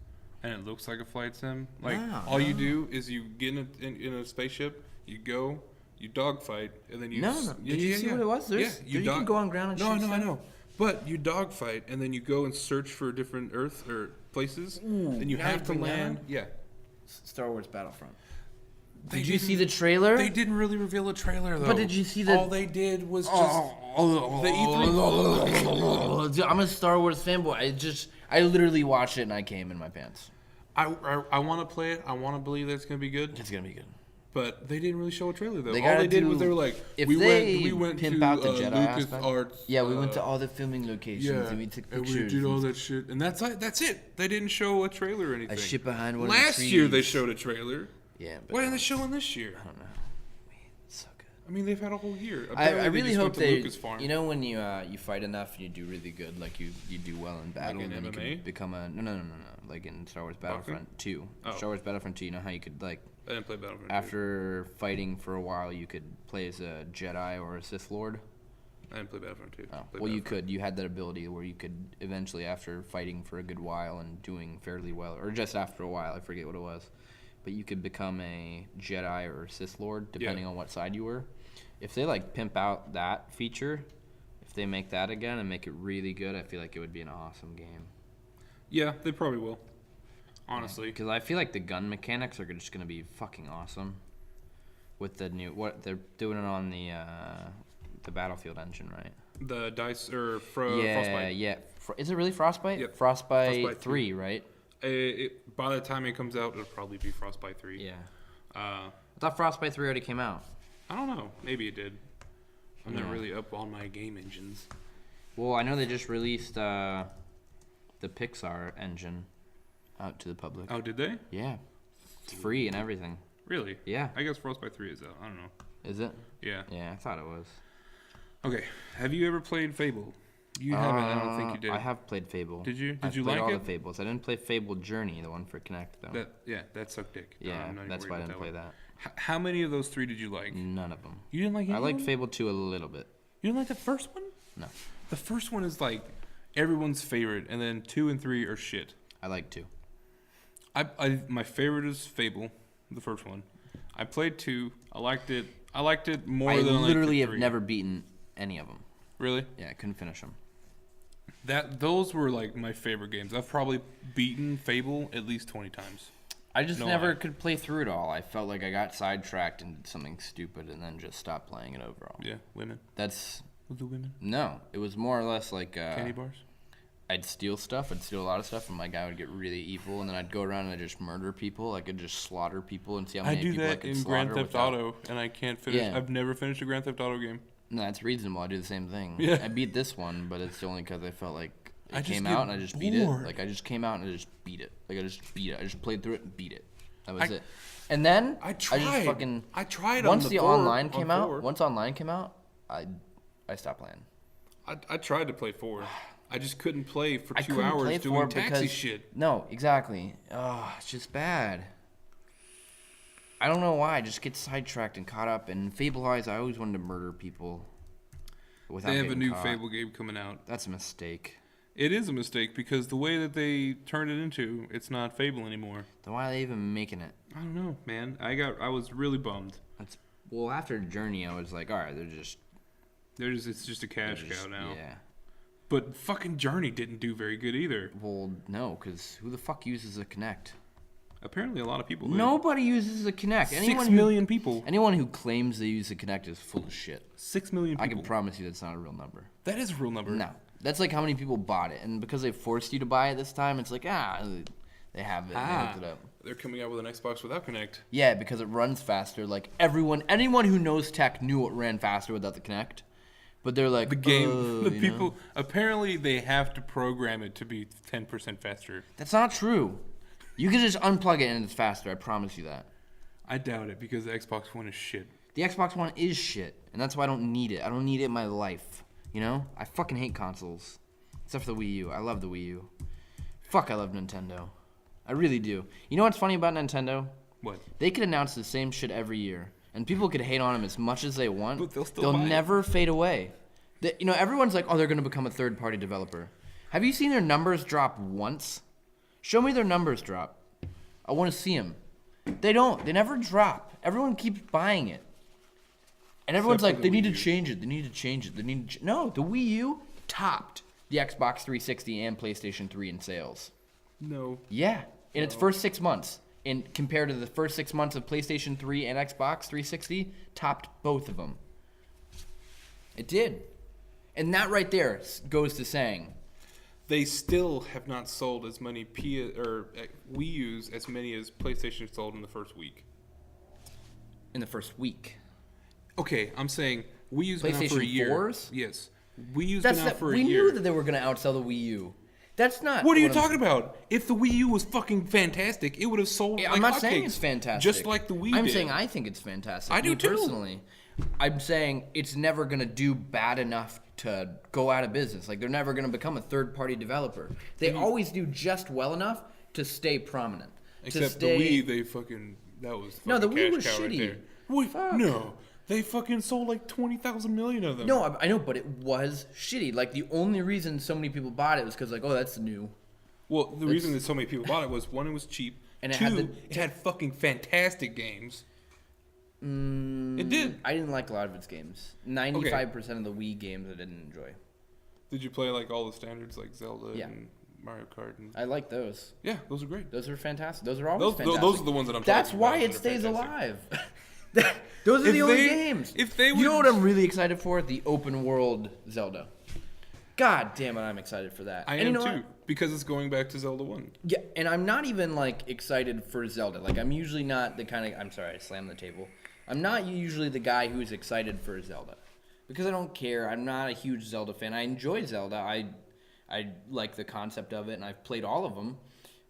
[SPEAKER 1] and it looks like a flight sim. Like all you do is you get in a spaceship, you go, you dogfight, and then you.
[SPEAKER 2] No. Did you see what it was? You can go on ground and shoot
[SPEAKER 1] I
[SPEAKER 2] stuff?
[SPEAKER 1] know. But you dogfight, and then you go and search for different Earth or places, and you
[SPEAKER 2] now
[SPEAKER 1] have
[SPEAKER 2] you
[SPEAKER 1] to
[SPEAKER 2] bring that
[SPEAKER 1] land.
[SPEAKER 2] up?
[SPEAKER 1] Yeah.
[SPEAKER 2] Star Wars Battlefront.
[SPEAKER 1] They
[SPEAKER 2] Did you see
[SPEAKER 1] didn't-
[SPEAKER 2] the trailer?
[SPEAKER 1] They didn't really reveal a trailer, though.
[SPEAKER 2] But did you see the?
[SPEAKER 1] All they did was just the E3.
[SPEAKER 2] I'm a Star Wars fanboy. I literally watched it and I came in my pants.
[SPEAKER 1] I want to play it. I want to believe that it's gonna be good.
[SPEAKER 2] It's gonna be good.
[SPEAKER 1] But they didn't really show a trailer though.
[SPEAKER 2] They
[SPEAKER 1] All
[SPEAKER 2] gotta
[SPEAKER 1] they did
[SPEAKER 2] do-
[SPEAKER 1] was they were like,
[SPEAKER 2] if
[SPEAKER 1] we
[SPEAKER 2] they
[SPEAKER 1] went
[SPEAKER 2] pimp
[SPEAKER 1] to
[SPEAKER 2] out the Jedi
[SPEAKER 1] Lucas
[SPEAKER 2] aspect.
[SPEAKER 1] Arts.
[SPEAKER 2] Yeah, we went to all the filming locations
[SPEAKER 1] Yeah,
[SPEAKER 2] and we took
[SPEAKER 1] and
[SPEAKER 2] pictures.
[SPEAKER 1] we did all that shit, and that's it. They didn't show a trailer or anything.
[SPEAKER 2] I shit behind one of
[SPEAKER 1] Last
[SPEAKER 2] the trees.
[SPEAKER 1] year they showed a trailer.
[SPEAKER 2] Yeah, but
[SPEAKER 1] Why aren't they showing this year?
[SPEAKER 2] I don't know. It's so good.
[SPEAKER 1] I mean, they've had a whole year.
[SPEAKER 2] I
[SPEAKER 1] Apparently
[SPEAKER 2] really
[SPEAKER 1] just
[SPEAKER 2] hope
[SPEAKER 1] went to
[SPEAKER 2] they.
[SPEAKER 1] Lucas Farm.
[SPEAKER 2] You know when you fight enough and you do really good, like you do well in battle,
[SPEAKER 1] in
[SPEAKER 2] and then you
[SPEAKER 1] MMA?
[SPEAKER 2] can become a no. Like in Star Wars Battlefront 2.
[SPEAKER 1] Oh.
[SPEAKER 2] Star Wars Battlefront 2. You know how you could like
[SPEAKER 1] I didn't play Battlefront. 2.
[SPEAKER 2] after fighting for a while, you could play as a Jedi or a Sith Lord.
[SPEAKER 1] I didn't play Battlefront 2.
[SPEAKER 2] Oh,
[SPEAKER 1] Played
[SPEAKER 2] well, you
[SPEAKER 1] Battlefront.
[SPEAKER 2] could. You had that ability where you could eventually, after fighting for a good while and doing fairly well, or just after a while, I forget what it was, but you could become a Jedi or a Sith Lord depending on what side you were. If they like pimp out that feature, if they make that again and make it really good, I feel like it would be an awesome game.
[SPEAKER 1] Yeah, they probably will. Honestly.
[SPEAKER 2] Because I feel like the gun mechanics are just going to be fucking awesome with the new what they're doing it on the Battlefield engine, right?
[SPEAKER 1] The dice or Frostbite.
[SPEAKER 2] Yeah. Is it really Frostbite?
[SPEAKER 1] Yep.
[SPEAKER 2] Frostbite
[SPEAKER 1] Frostbite
[SPEAKER 2] 3, right?
[SPEAKER 1] By the time it comes out, it'll probably be Frostbite 3.
[SPEAKER 2] Yeah.
[SPEAKER 1] I
[SPEAKER 2] I thought Frostbite 3 already came out.
[SPEAKER 1] don't know. Maybe it did. I'm
[SPEAKER 2] Yeah.
[SPEAKER 1] not really up on my game engines.
[SPEAKER 2] Well, I know they just released the Pixar engine out to the public.
[SPEAKER 1] Oh, did they?
[SPEAKER 2] Yeah. It's free and everything.
[SPEAKER 1] Really?
[SPEAKER 2] Yeah.
[SPEAKER 1] I guess Frostbite 3 is out. I don't know.
[SPEAKER 2] Is it?
[SPEAKER 1] Yeah.
[SPEAKER 2] Yeah, I thought it was.
[SPEAKER 1] Okay. Have you ever played Fable? You haven't. I don't think you did.
[SPEAKER 2] I have played Fable.
[SPEAKER 1] Did you? Did
[SPEAKER 2] I've
[SPEAKER 1] you
[SPEAKER 2] played
[SPEAKER 1] like
[SPEAKER 2] all
[SPEAKER 1] it?
[SPEAKER 2] the Fables. I didn't play Fable Journey, the one for Kinect, though.
[SPEAKER 1] That sucked dick.
[SPEAKER 2] Yeah,
[SPEAKER 1] I'm not even
[SPEAKER 2] that's
[SPEAKER 1] worried
[SPEAKER 2] why I
[SPEAKER 1] about
[SPEAKER 2] didn't play
[SPEAKER 1] one.
[SPEAKER 2] that.
[SPEAKER 1] How many of those 3 did you like?
[SPEAKER 2] None of them.
[SPEAKER 1] You didn't like any
[SPEAKER 2] I
[SPEAKER 1] of
[SPEAKER 2] liked
[SPEAKER 1] them?
[SPEAKER 2] Fable 2 a little bit.
[SPEAKER 1] You didn't like the first one?
[SPEAKER 2] No.
[SPEAKER 1] The first one is like everyone's favorite, and then 2 and 3 are shit.
[SPEAKER 2] I like 2.
[SPEAKER 1] My favorite is Fable, the first one. I played 2. I liked it. I liked it more
[SPEAKER 2] I
[SPEAKER 1] than I liked
[SPEAKER 2] literally
[SPEAKER 1] the
[SPEAKER 2] have
[SPEAKER 1] 3.
[SPEAKER 2] never beaten any of them.
[SPEAKER 1] Really?
[SPEAKER 2] Yeah, I couldn't finish them.
[SPEAKER 1] Those were like my favorite games. I've probably beaten Fable at least 20 times.
[SPEAKER 2] I just
[SPEAKER 1] No
[SPEAKER 2] never
[SPEAKER 1] lie.
[SPEAKER 2] could play through it all. I felt like I got sidetracked and did something stupid and then just stopped playing it overall.
[SPEAKER 1] Yeah, women.
[SPEAKER 2] That's...
[SPEAKER 1] With the women?
[SPEAKER 2] No, it was more or less like...
[SPEAKER 1] Candy bars?
[SPEAKER 2] I'd steal stuff. I'd steal a lot of stuff, and my guy would get really evil, and then I'd go around and I'd just murder people. I could just slaughter people and see how
[SPEAKER 1] I
[SPEAKER 2] many
[SPEAKER 1] do
[SPEAKER 2] people I
[SPEAKER 1] that
[SPEAKER 2] could
[SPEAKER 1] in
[SPEAKER 2] slaughter
[SPEAKER 1] Grand Theft
[SPEAKER 2] without...
[SPEAKER 1] Auto, and I can't finish.
[SPEAKER 2] Yeah.
[SPEAKER 1] I've never finished a Grand Theft Auto game.
[SPEAKER 2] No, that's reasonable. I do the same thing.
[SPEAKER 1] Yeah.
[SPEAKER 2] I beat this one, but it's only because I felt like
[SPEAKER 1] I
[SPEAKER 2] it
[SPEAKER 1] just
[SPEAKER 2] came
[SPEAKER 1] get
[SPEAKER 2] out and I just beat it.
[SPEAKER 1] bored.
[SPEAKER 2] Like, I just came out and I just beat it. Like, I just beat it. I just played through it and beat it. That was
[SPEAKER 1] I-
[SPEAKER 2] it. And then
[SPEAKER 1] I tried.
[SPEAKER 2] just fucking...
[SPEAKER 1] I tried
[SPEAKER 2] Once
[SPEAKER 1] on
[SPEAKER 2] the
[SPEAKER 1] four,
[SPEAKER 2] online came
[SPEAKER 1] on
[SPEAKER 2] out,
[SPEAKER 1] four.
[SPEAKER 2] once online came out, I stopped playing.
[SPEAKER 1] I tried to play 4. I just couldn't play for
[SPEAKER 2] I
[SPEAKER 1] 2
[SPEAKER 2] couldn't
[SPEAKER 1] hours
[SPEAKER 2] play
[SPEAKER 1] doing
[SPEAKER 2] 4
[SPEAKER 1] taxi
[SPEAKER 2] because
[SPEAKER 1] shit.
[SPEAKER 2] No, exactly. Oh, it's just bad. I don't know why. I just get sidetracked and caught up. And Fable-wise, I always wanted to murder people without
[SPEAKER 1] They have a
[SPEAKER 2] getting
[SPEAKER 1] new
[SPEAKER 2] caught.
[SPEAKER 1] Fable game coming out.
[SPEAKER 2] That's a mistake.
[SPEAKER 1] It is a mistake because the way that they turned it into, it's not Fable anymore.
[SPEAKER 2] Then why are they even making it?
[SPEAKER 1] I don't know, man. I was really bummed.
[SPEAKER 2] Well, after Journey, I was like, all right, it's
[SPEAKER 1] It's just a cash
[SPEAKER 2] just-
[SPEAKER 1] cow now.
[SPEAKER 2] Yeah.
[SPEAKER 1] But fucking Journey didn't do very good either.
[SPEAKER 2] Well, no, because who the fuck uses a Kinect?
[SPEAKER 1] Apparently, a lot of people. do.
[SPEAKER 2] Nobody uses a Kinect.
[SPEAKER 1] 6 million people.
[SPEAKER 2] Anyone who claims they use a Kinect is full of shit.
[SPEAKER 1] 6 million people.
[SPEAKER 2] I can promise you that's not a real number.
[SPEAKER 1] That is a real number.
[SPEAKER 2] No. That's like how many people bought it. And because they forced you to buy it this time, it's like, they have it. They hooked it up.
[SPEAKER 1] They're coming out with an Xbox without Kinect.
[SPEAKER 2] Yeah, because it runs faster. Like, anyone who knows tech knew it ran faster without the Kinect. But they're like,
[SPEAKER 1] The game, the
[SPEAKER 2] you
[SPEAKER 1] people,
[SPEAKER 2] know?
[SPEAKER 1] apparently they have to program it to be 10% faster.
[SPEAKER 2] That's not true. You can just unplug it and it's faster. I promise you that.
[SPEAKER 1] I doubt it because the Xbox One is shit.
[SPEAKER 2] The Xbox One is shit. And that's why I don't need it. I don't need it in my life. You know? I fucking hate consoles. Except for the Wii U. I love the Wii U. Fuck, I love Nintendo. I really do. You know what's funny about Nintendo?
[SPEAKER 1] What?
[SPEAKER 2] They could announce the same shit every year. And people could hate on them as much as they want.
[SPEAKER 1] But they'll still buy it.
[SPEAKER 2] never fade away. Everyone's like, oh, they're going to become a third-party developer. Have you seen their numbers drop once? Show me their numbers drop. I want to see them. They don't. They never drop. Everyone keeps buying it. And everyone's
[SPEAKER 1] Except for
[SPEAKER 2] like,
[SPEAKER 1] the
[SPEAKER 2] they need
[SPEAKER 1] Wii
[SPEAKER 2] to
[SPEAKER 1] U.
[SPEAKER 2] change it. They need to change it. No, the Wii U topped. The Xbox 360 and PlayStation 3 in sales.
[SPEAKER 1] No.
[SPEAKER 2] Yeah, in its first 6 months. And compared to the first 6 months of PlayStation 3 and Xbox 360, topped both of them. It did. And that right there goes to saying,
[SPEAKER 1] They still have not sold as many Wii U's as many as PlayStation sold in the first week.
[SPEAKER 2] in the first week.
[SPEAKER 1] Okay, I'm saying Wii U's been out for a
[SPEAKER 2] PlayStation
[SPEAKER 1] year.
[SPEAKER 2] 4s?
[SPEAKER 1] Yes. Wii U's been out for a
[SPEAKER 2] we
[SPEAKER 1] year.
[SPEAKER 2] knew that they were going to outsell the Wii U. That's not.
[SPEAKER 1] What are you talking about? If the Wii U was fucking fantastic, it would have sold
[SPEAKER 2] Yeah,
[SPEAKER 1] like
[SPEAKER 2] I'm not
[SPEAKER 1] hotcakes,
[SPEAKER 2] saying it's fantastic.
[SPEAKER 1] just like the Wii
[SPEAKER 2] I'm
[SPEAKER 1] did.
[SPEAKER 2] saying I think it's fantastic.
[SPEAKER 1] I do
[SPEAKER 2] me
[SPEAKER 1] too.
[SPEAKER 2] Personally, I'm saying it's never going to do bad enough to go out of business. Like, they're never going to become a third-party developer. They always do just well enough to stay prominent.
[SPEAKER 1] Except the Wii, they fucking that was fucking
[SPEAKER 2] No, the Wii
[SPEAKER 1] cash
[SPEAKER 2] was
[SPEAKER 1] cow right
[SPEAKER 2] shitty.
[SPEAKER 1] there. Wait,
[SPEAKER 2] Fuck.
[SPEAKER 1] no, they fucking sold like 20,000 million of them.
[SPEAKER 2] No, I know, but it was shitty. Like, the only reason so many people bought it was because, like, oh, that's new.
[SPEAKER 1] Well, the reason that so many people bought it was one, it was cheap,
[SPEAKER 2] And it
[SPEAKER 1] two,
[SPEAKER 2] had
[SPEAKER 1] it had fucking fantastic games. It did.
[SPEAKER 2] I didn't like a lot of its games. 95% of the Wii games I didn't enjoy.
[SPEAKER 1] Did you play like all the standards like Zelda
[SPEAKER 2] Yeah.
[SPEAKER 1] and Mario Kart? And
[SPEAKER 2] I like those.
[SPEAKER 1] yeah, those are great.
[SPEAKER 2] Those are fantastic. Those are always fantastic.
[SPEAKER 1] Those are the ones that I'm
[SPEAKER 2] That's
[SPEAKER 1] talking
[SPEAKER 2] why
[SPEAKER 1] about
[SPEAKER 2] it
[SPEAKER 1] that are
[SPEAKER 2] stays
[SPEAKER 1] fantastic.
[SPEAKER 2] alive. Those are
[SPEAKER 1] If
[SPEAKER 2] the only
[SPEAKER 1] they-
[SPEAKER 2] games.
[SPEAKER 1] if they
[SPEAKER 2] You
[SPEAKER 1] would-
[SPEAKER 2] know what I'm really excited for? The open world Zelda. God damn it, I'm excited for that.
[SPEAKER 1] I
[SPEAKER 2] And
[SPEAKER 1] am
[SPEAKER 2] you know
[SPEAKER 1] too,
[SPEAKER 2] what?
[SPEAKER 1] because it's going back to Zelda 1.
[SPEAKER 2] Yeah, and I'm not even like excited for Zelda. Like, I'm usually not the kind of. I'm sorry, I slammed the table. I'm not usually the guy who's excited for Zelda because I don't care. I'm not a huge Zelda fan. I enjoy Zelda. I like the concept of it, and I've played all of them.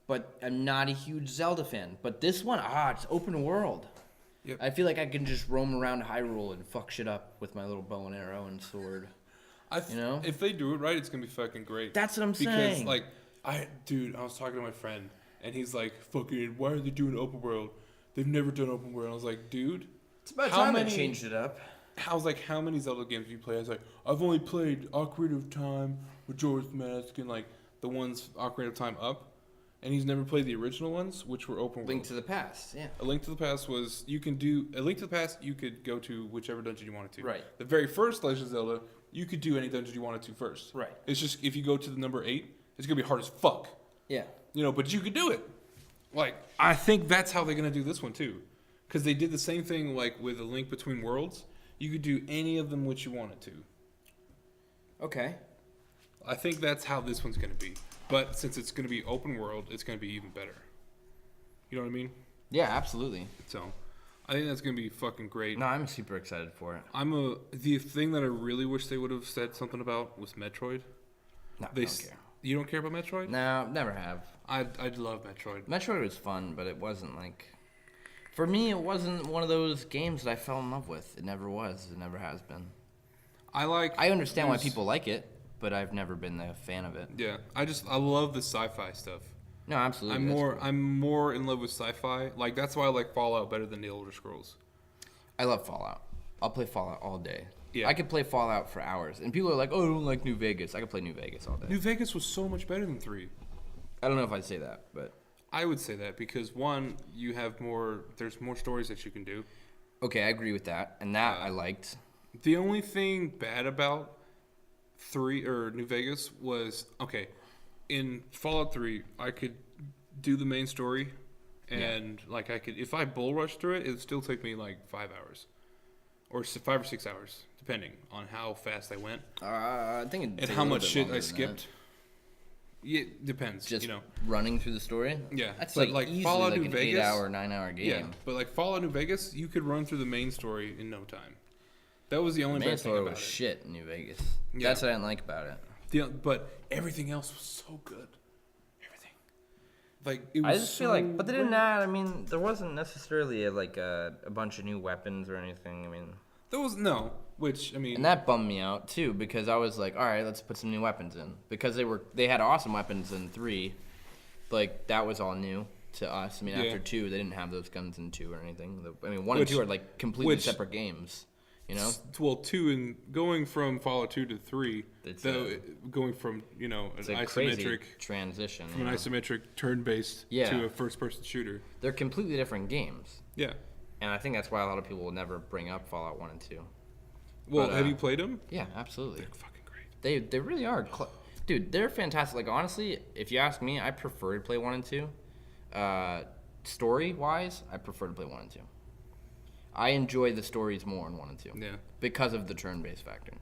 [SPEAKER 2] But I'm not a huge Zelda fan. But this one, it's open world.
[SPEAKER 1] Yep.
[SPEAKER 2] I feel like I can just roam around Hyrule and fuck shit up with my little bow and arrow and sword. You know?
[SPEAKER 1] If they do it right, it's gonna be fucking great.
[SPEAKER 2] That's what I'm
[SPEAKER 1] because,
[SPEAKER 2] saying.
[SPEAKER 1] like, I was talking to my friend, and he's like, "Fucking, why are they doing open world? They've never done open world." I was like, "Dude,
[SPEAKER 2] It's about
[SPEAKER 1] How
[SPEAKER 2] time
[SPEAKER 1] many-
[SPEAKER 2] they changed it up.
[SPEAKER 1] I was like, how many Zelda games have you played?" I was like, "I've only played Ocarina of Time, Majora's Mask, and like the ones Ocarina of Time up." And he's never played the original ones, which were open world.
[SPEAKER 2] Link to the Past, yeah.
[SPEAKER 1] A Link to the Past was A Link to the Past. You could go to whichever dungeon you wanted to.
[SPEAKER 2] Right.
[SPEAKER 1] The very first Legend of Zelda, you could do any dungeon you wanted to first.
[SPEAKER 2] Right.
[SPEAKER 1] It's just if you go to the number 8, it's gonna be hard as fuck.
[SPEAKER 2] Yeah.
[SPEAKER 1] You know, but you could do it. Like, I think that's how they're gonna do this one too, because they did the same thing like with A Link Between Worlds. You could do any of them which you wanted to.
[SPEAKER 2] Okay.
[SPEAKER 1] I think that's how this one's gonna be. But since it's gonna be open world, it's gonna be even better. You know what I mean?
[SPEAKER 2] Yeah, absolutely.
[SPEAKER 1] So, I think that's gonna be fucking great.
[SPEAKER 2] No, I'm super excited for it.
[SPEAKER 1] The thing that I really wish they would have said something about was Metroid.
[SPEAKER 2] No, I
[SPEAKER 1] They
[SPEAKER 2] don't care.
[SPEAKER 1] You don't care about Metroid?
[SPEAKER 2] No, never have.
[SPEAKER 1] I love Metroid.
[SPEAKER 2] Metroid was fun, but it wasn't like... For me, it wasn't one of those games that I fell in love with. It never was. It never has been. I understand why people like it, but I've never been a fan of it.
[SPEAKER 1] Yeah, I love the sci-fi stuff.
[SPEAKER 2] No, absolutely.
[SPEAKER 1] I'm more in love with sci-fi. Like, that's why I like Fallout better than the Elder Scrolls.
[SPEAKER 2] I love Fallout. I'll play Fallout all day.
[SPEAKER 1] Yeah.
[SPEAKER 2] I could play Fallout for hours. And people are like, oh, I don't like New Vegas. I could play New Vegas all day.
[SPEAKER 1] New Vegas was so much better than 3.
[SPEAKER 2] I don't know if I'd say that, but...
[SPEAKER 1] I would say that because one, there's more stories that you can do.
[SPEAKER 2] Okay, I agree with that. And that I liked.
[SPEAKER 1] The only thing bad about 3 or New Vegas was, okay, in Fallout 3, I could do the main story and like I could, if I bull rush through it, it'd still take me like 5 hours or 5 or 6 hours, depending on how fast I went
[SPEAKER 2] I think it'd
[SPEAKER 1] and
[SPEAKER 2] take
[SPEAKER 1] how
[SPEAKER 2] a little
[SPEAKER 1] much
[SPEAKER 2] bit
[SPEAKER 1] shit
[SPEAKER 2] longer
[SPEAKER 1] I
[SPEAKER 2] than
[SPEAKER 1] skipped. Yeah, it depends,
[SPEAKER 2] Just
[SPEAKER 1] you know.
[SPEAKER 2] running through the story?
[SPEAKER 1] Yeah,
[SPEAKER 2] That's
[SPEAKER 1] but
[SPEAKER 2] like easily
[SPEAKER 1] Fallout
[SPEAKER 2] like
[SPEAKER 1] New
[SPEAKER 2] an
[SPEAKER 1] Vegas,
[SPEAKER 2] 8-hour, 9-hour game.
[SPEAKER 1] Yeah, but like Fallout New Vegas, you could run through the main story in no time. That was the only bad thing
[SPEAKER 2] Manslaughter
[SPEAKER 1] about
[SPEAKER 2] was
[SPEAKER 1] it.
[SPEAKER 2] shit in New Vegas.
[SPEAKER 1] Yeah.
[SPEAKER 2] That's what I didn't like about it.
[SPEAKER 1] But everything else was so good. Everything. Like, it was
[SPEAKER 2] I just feel like, but they didn't add. I mean, there wasn't necessarily a bunch of new weapons or anything. I mean,
[SPEAKER 1] There was no, which, I mean.
[SPEAKER 2] and that bummed me out too because I was like, all right, let's put some new weapons in because they had awesome weapons in 3. Like that was all new to us. I mean, after 2, they didn't have those guns in 2 or anything. I mean, 1 and 2 are like completely separate games. You know?
[SPEAKER 1] Well, 2 and going from Fallout 2 to 3,
[SPEAKER 2] It's
[SPEAKER 1] going from, you know, an
[SPEAKER 2] It's a
[SPEAKER 1] isometric
[SPEAKER 2] crazy transition.
[SPEAKER 1] from
[SPEAKER 2] you
[SPEAKER 1] an
[SPEAKER 2] know?
[SPEAKER 1] isometric turn-based
[SPEAKER 2] Yeah.
[SPEAKER 1] to a first-person shooter.
[SPEAKER 2] They're completely different games,
[SPEAKER 1] Yeah.
[SPEAKER 2] and I think that's why a lot of people will never bring up Fallout 1 and 2.
[SPEAKER 1] Well,
[SPEAKER 2] But,
[SPEAKER 1] have you played them?
[SPEAKER 2] Yeah, absolutely.
[SPEAKER 1] They're fucking great.
[SPEAKER 2] They really are. Dude, they're fantastic. Like, honestly, if you ask me, I prefer to play 1 and 2. Story-wise, I prefer to play 1 and 2. I enjoy the stories more in 1 and 2.
[SPEAKER 1] Yeah.
[SPEAKER 2] Because of the turn-based factor.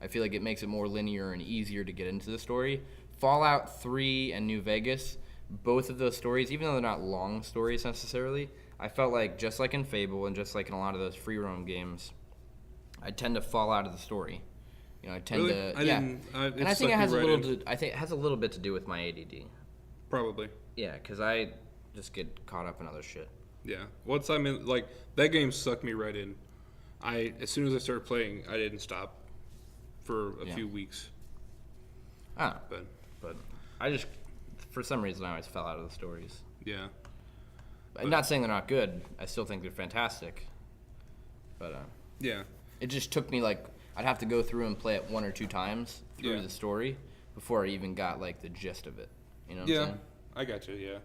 [SPEAKER 2] I feel like it makes it more linear and easier to get into the story. Fallout 3 and New Vegas, both of those stories, even though they're not long stories necessarily, I felt like, just like in Fable and just like in a lot of those free roam games, I tend to fall out of the story. You know, I tend
[SPEAKER 1] Really?
[SPEAKER 2] to,
[SPEAKER 1] I
[SPEAKER 2] yeah.
[SPEAKER 1] didn't.
[SPEAKER 2] And I think it has I think it has a little bit to do with my ADD.
[SPEAKER 1] Probably.
[SPEAKER 2] Yeah, because I just get caught up in other shit.
[SPEAKER 1] Yeah. Once I'm in, like, that game sucked me right in. As soon as I started playing, I didn't stop for a few weeks.
[SPEAKER 2] Ah,
[SPEAKER 1] But
[SPEAKER 2] I just, for some reason, I always fell out of the stories.
[SPEAKER 1] yeah.
[SPEAKER 2] I'm not saying they're not good. I still think they're fantastic. But
[SPEAKER 1] Yeah.
[SPEAKER 2] it just took me, like, I'd have to go through and play it 1 or 2 times through the story before I even got, like, the gist of it. You know what I'm saying?
[SPEAKER 1] I got you, yeah.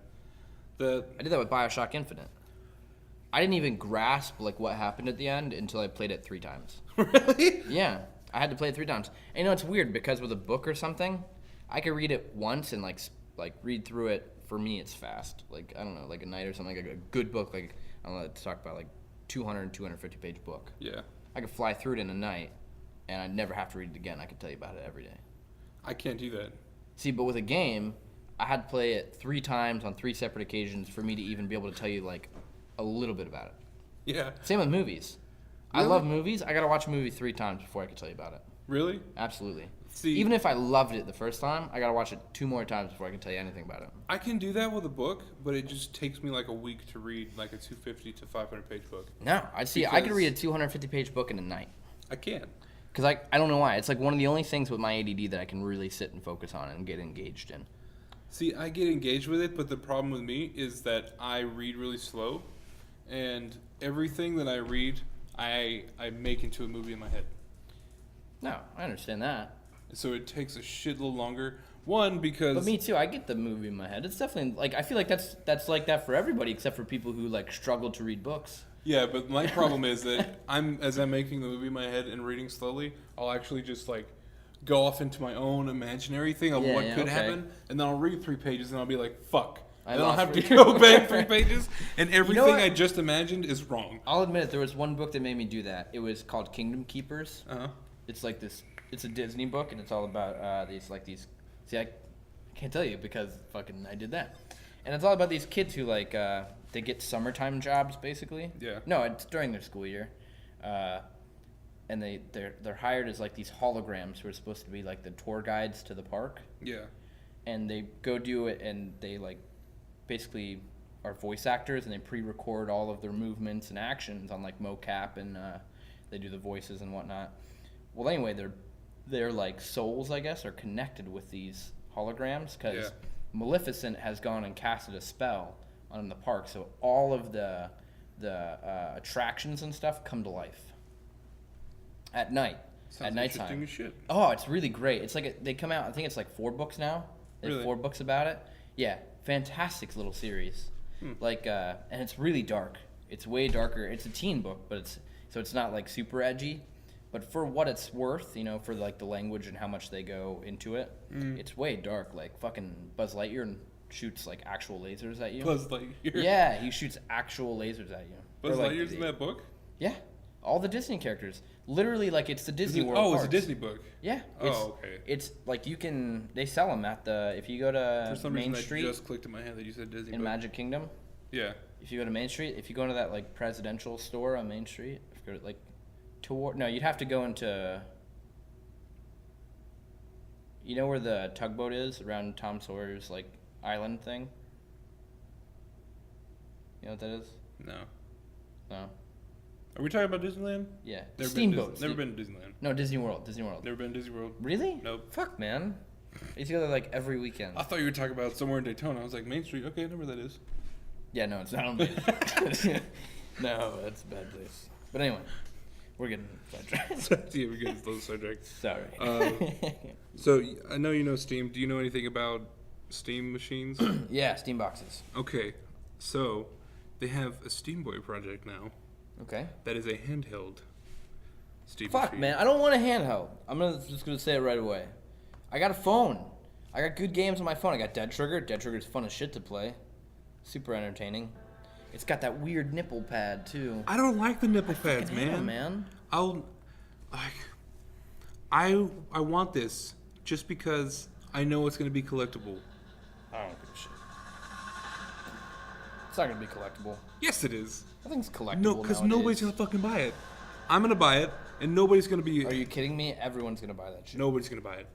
[SPEAKER 2] I did that with Bioshock Infinite. I didn't even grasp, like, what happened at the end until I played it 3 times.
[SPEAKER 1] Really?
[SPEAKER 2] Yeah. I had to play it 3 times. And, you know, it's weird because with a book or something, I could read it once and, like read through it. For me, it's fast. Like, I don't know, like a night or something, like a good book, like, I don't know, to talk about, like, 200, 250-page book.
[SPEAKER 1] Yeah.
[SPEAKER 2] I could fly through it in a night, and I'd never have to read it again. I could tell you about it every day.
[SPEAKER 1] I can't do that.
[SPEAKER 2] See, but with a game, I had to play it 3 times on 3 separate occasions for me to even be able to tell you, like, a little bit about it.
[SPEAKER 1] Yeah.
[SPEAKER 2] Same with movies.
[SPEAKER 1] Really?
[SPEAKER 2] I love movies. I gotta watch a movie 3 times before I can tell you about it.
[SPEAKER 1] Really?
[SPEAKER 2] Absolutely.
[SPEAKER 1] See,
[SPEAKER 2] Even if I loved it the first time, I gotta watch it 2 more times before I can tell you anything about it.
[SPEAKER 1] I can do that with a book, but it just takes me like a week to read like a 250 to 500 page book.
[SPEAKER 2] No, I could
[SPEAKER 1] Because-
[SPEAKER 2] read a 250-page book in a night.
[SPEAKER 1] I can't.
[SPEAKER 2] Because I don't know why. It's like one of the only things with my ADD that I can really sit and focus on and get engaged in.
[SPEAKER 1] See, I get engaged with it, but the problem with me is that I read really slow, and everything that I read, I make into a movie in my head.
[SPEAKER 2] No, I understand that.
[SPEAKER 1] So it takes a shitload longer. One, because...
[SPEAKER 2] But me too. I get the movie in my head. It's definitely like I feel like that's like that for everybody except for people who like struggle to read books.
[SPEAKER 1] Yeah, but my problem is that as I'm making the movie in my head and reading slowly, I'll actually just like go off into my own imaginary thing of what could happen, and then I'll read 3 pages and I'll be like, fuck. And then I'll have to go back 3 pages, and everything I just imagined is wrong.
[SPEAKER 2] I'll admit it, there was one book that made me do that. It was called Kingdom Keepers.
[SPEAKER 1] Uh-huh.
[SPEAKER 2] It's like this. It's a Disney book, and it's all about these. See, I can't tell you because fucking I did that. And it's all about these kids who like they get summertime jobs basically.
[SPEAKER 1] Yeah.
[SPEAKER 2] No, it's during their school year, and they're hired as like these holograms who are supposed to be like the tour guides to the park.
[SPEAKER 1] Yeah.
[SPEAKER 2] And they go do it, and they like basically are voice actors, and they pre-record all of their movements and actions on like mocap, and they do the voices and whatnot. Well, anyway, their like souls, I guess, are connected with these holograms because Maleficent has gone and casted a spell on the park, so all of the attractions and stuff come to life at night.
[SPEAKER 1] Sounds
[SPEAKER 2] at nighttime.
[SPEAKER 1] interesting as shit.
[SPEAKER 2] Oh, it's really great. It's like they come out. I think it's like 4 books now. They have
[SPEAKER 1] Really?
[SPEAKER 2] 4 books about it. Yeah, fantastic little series. Like, and it's really dark. It's way darker. It's a teen book, but it's not like super edgy. But for what it's worth, you know, for like the language and how much they go into it, it's way dark. Like fucking Buzz Lightyear shoots like actual lasers at you.
[SPEAKER 1] Buzz Lightyear.
[SPEAKER 2] Yeah, he shoots actual lasers at you.
[SPEAKER 1] Buzz
[SPEAKER 2] Like,
[SPEAKER 1] Lightyear's in that book?
[SPEAKER 2] Yeah, all the Disney characters. Literally, like it's the Disney World.
[SPEAKER 1] Oh, it's a
[SPEAKER 2] parks.
[SPEAKER 1] Disney book.
[SPEAKER 2] Yeah.
[SPEAKER 1] Okay.
[SPEAKER 2] It's like they sell them at if you go to
[SPEAKER 1] For some
[SPEAKER 2] Main
[SPEAKER 1] reason,
[SPEAKER 2] Street
[SPEAKER 1] that just clicked in my head that you said Disney
[SPEAKER 2] in
[SPEAKER 1] book.
[SPEAKER 2] Magic Kingdom.
[SPEAKER 1] Yeah.
[SPEAKER 2] If you go to Main Street, if you go into that like presidential store on Main Street, if you go to, like no, you'd have to go into. You know where the tugboat is around Tom Sawyer's like island thing? You know what that is?
[SPEAKER 1] No.
[SPEAKER 2] No.
[SPEAKER 1] Are we talking about Disneyland?
[SPEAKER 2] Yeah.
[SPEAKER 1] Never
[SPEAKER 2] Steamboats.
[SPEAKER 1] Never been to Disneyland.
[SPEAKER 2] No, Disney World. Disney World.
[SPEAKER 1] Never been to Disney World.
[SPEAKER 2] Really?
[SPEAKER 1] Nope.
[SPEAKER 2] Fuck, man. I used to go there like every weekend.
[SPEAKER 1] I thought you were talking about somewhere in Daytona. I was like, Main Street. Okay, I know where that is.
[SPEAKER 2] Yeah, no, it's not on Main Street. No, that's a bad place. But anyway, we're getting sidetracked.
[SPEAKER 1] Yeah, we're getting a little sidetracked.
[SPEAKER 2] Sorry.
[SPEAKER 1] So, I know you know Steam. Do you know anything about Steam machines?
[SPEAKER 2] Yeah, Steam boxes.
[SPEAKER 1] Okay, so they have a Steam Boy project now
[SPEAKER 2] Okay.
[SPEAKER 1] that is a handheld Steam
[SPEAKER 2] Fuck,
[SPEAKER 1] machine.
[SPEAKER 2] man, I don't want a handheld. Just gonna say it right away. I got a phone. I got good games on my phone. I got Dead Trigger. Dead Trigger's fun as shit to play. Super entertaining. It's got that weird nipple pad too.
[SPEAKER 1] I don't like the nipple pads,
[SPEAKER 2] Man.
[SPEAKER 1] I want this just because I know it's gonna be collectible.
[SPEAKER 2] I don't give a shit. It's not gonna be collectible.
[SPEAKER 1] Yes, it is.
[SPEAKER 2] I think it's collectible.
[SPEAKER 1] No, because nobody's gonna fucking buy it. I'm gonna buy it, and nobody's gonna be.
[SPEAKER 2] Are you kidding me? Everyone's gonna buy that shit.
[SPEAKER 1] Nobody's gonna buy it.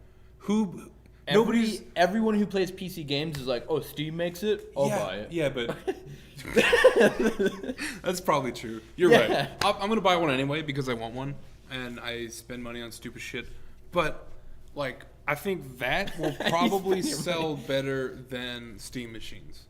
[SPEAKER 1] Nobody's.
[SPEAKER 2] Everyone who plays PC games is like, oh, Steam makes it. I'll buy it.
[SPEAKER 1] Yeah, but that's probably true. You're right. I'm gonna buy one anyway because I want one, and I spend money on stupid shit. But like, I think that will probably sell better than Steam machines,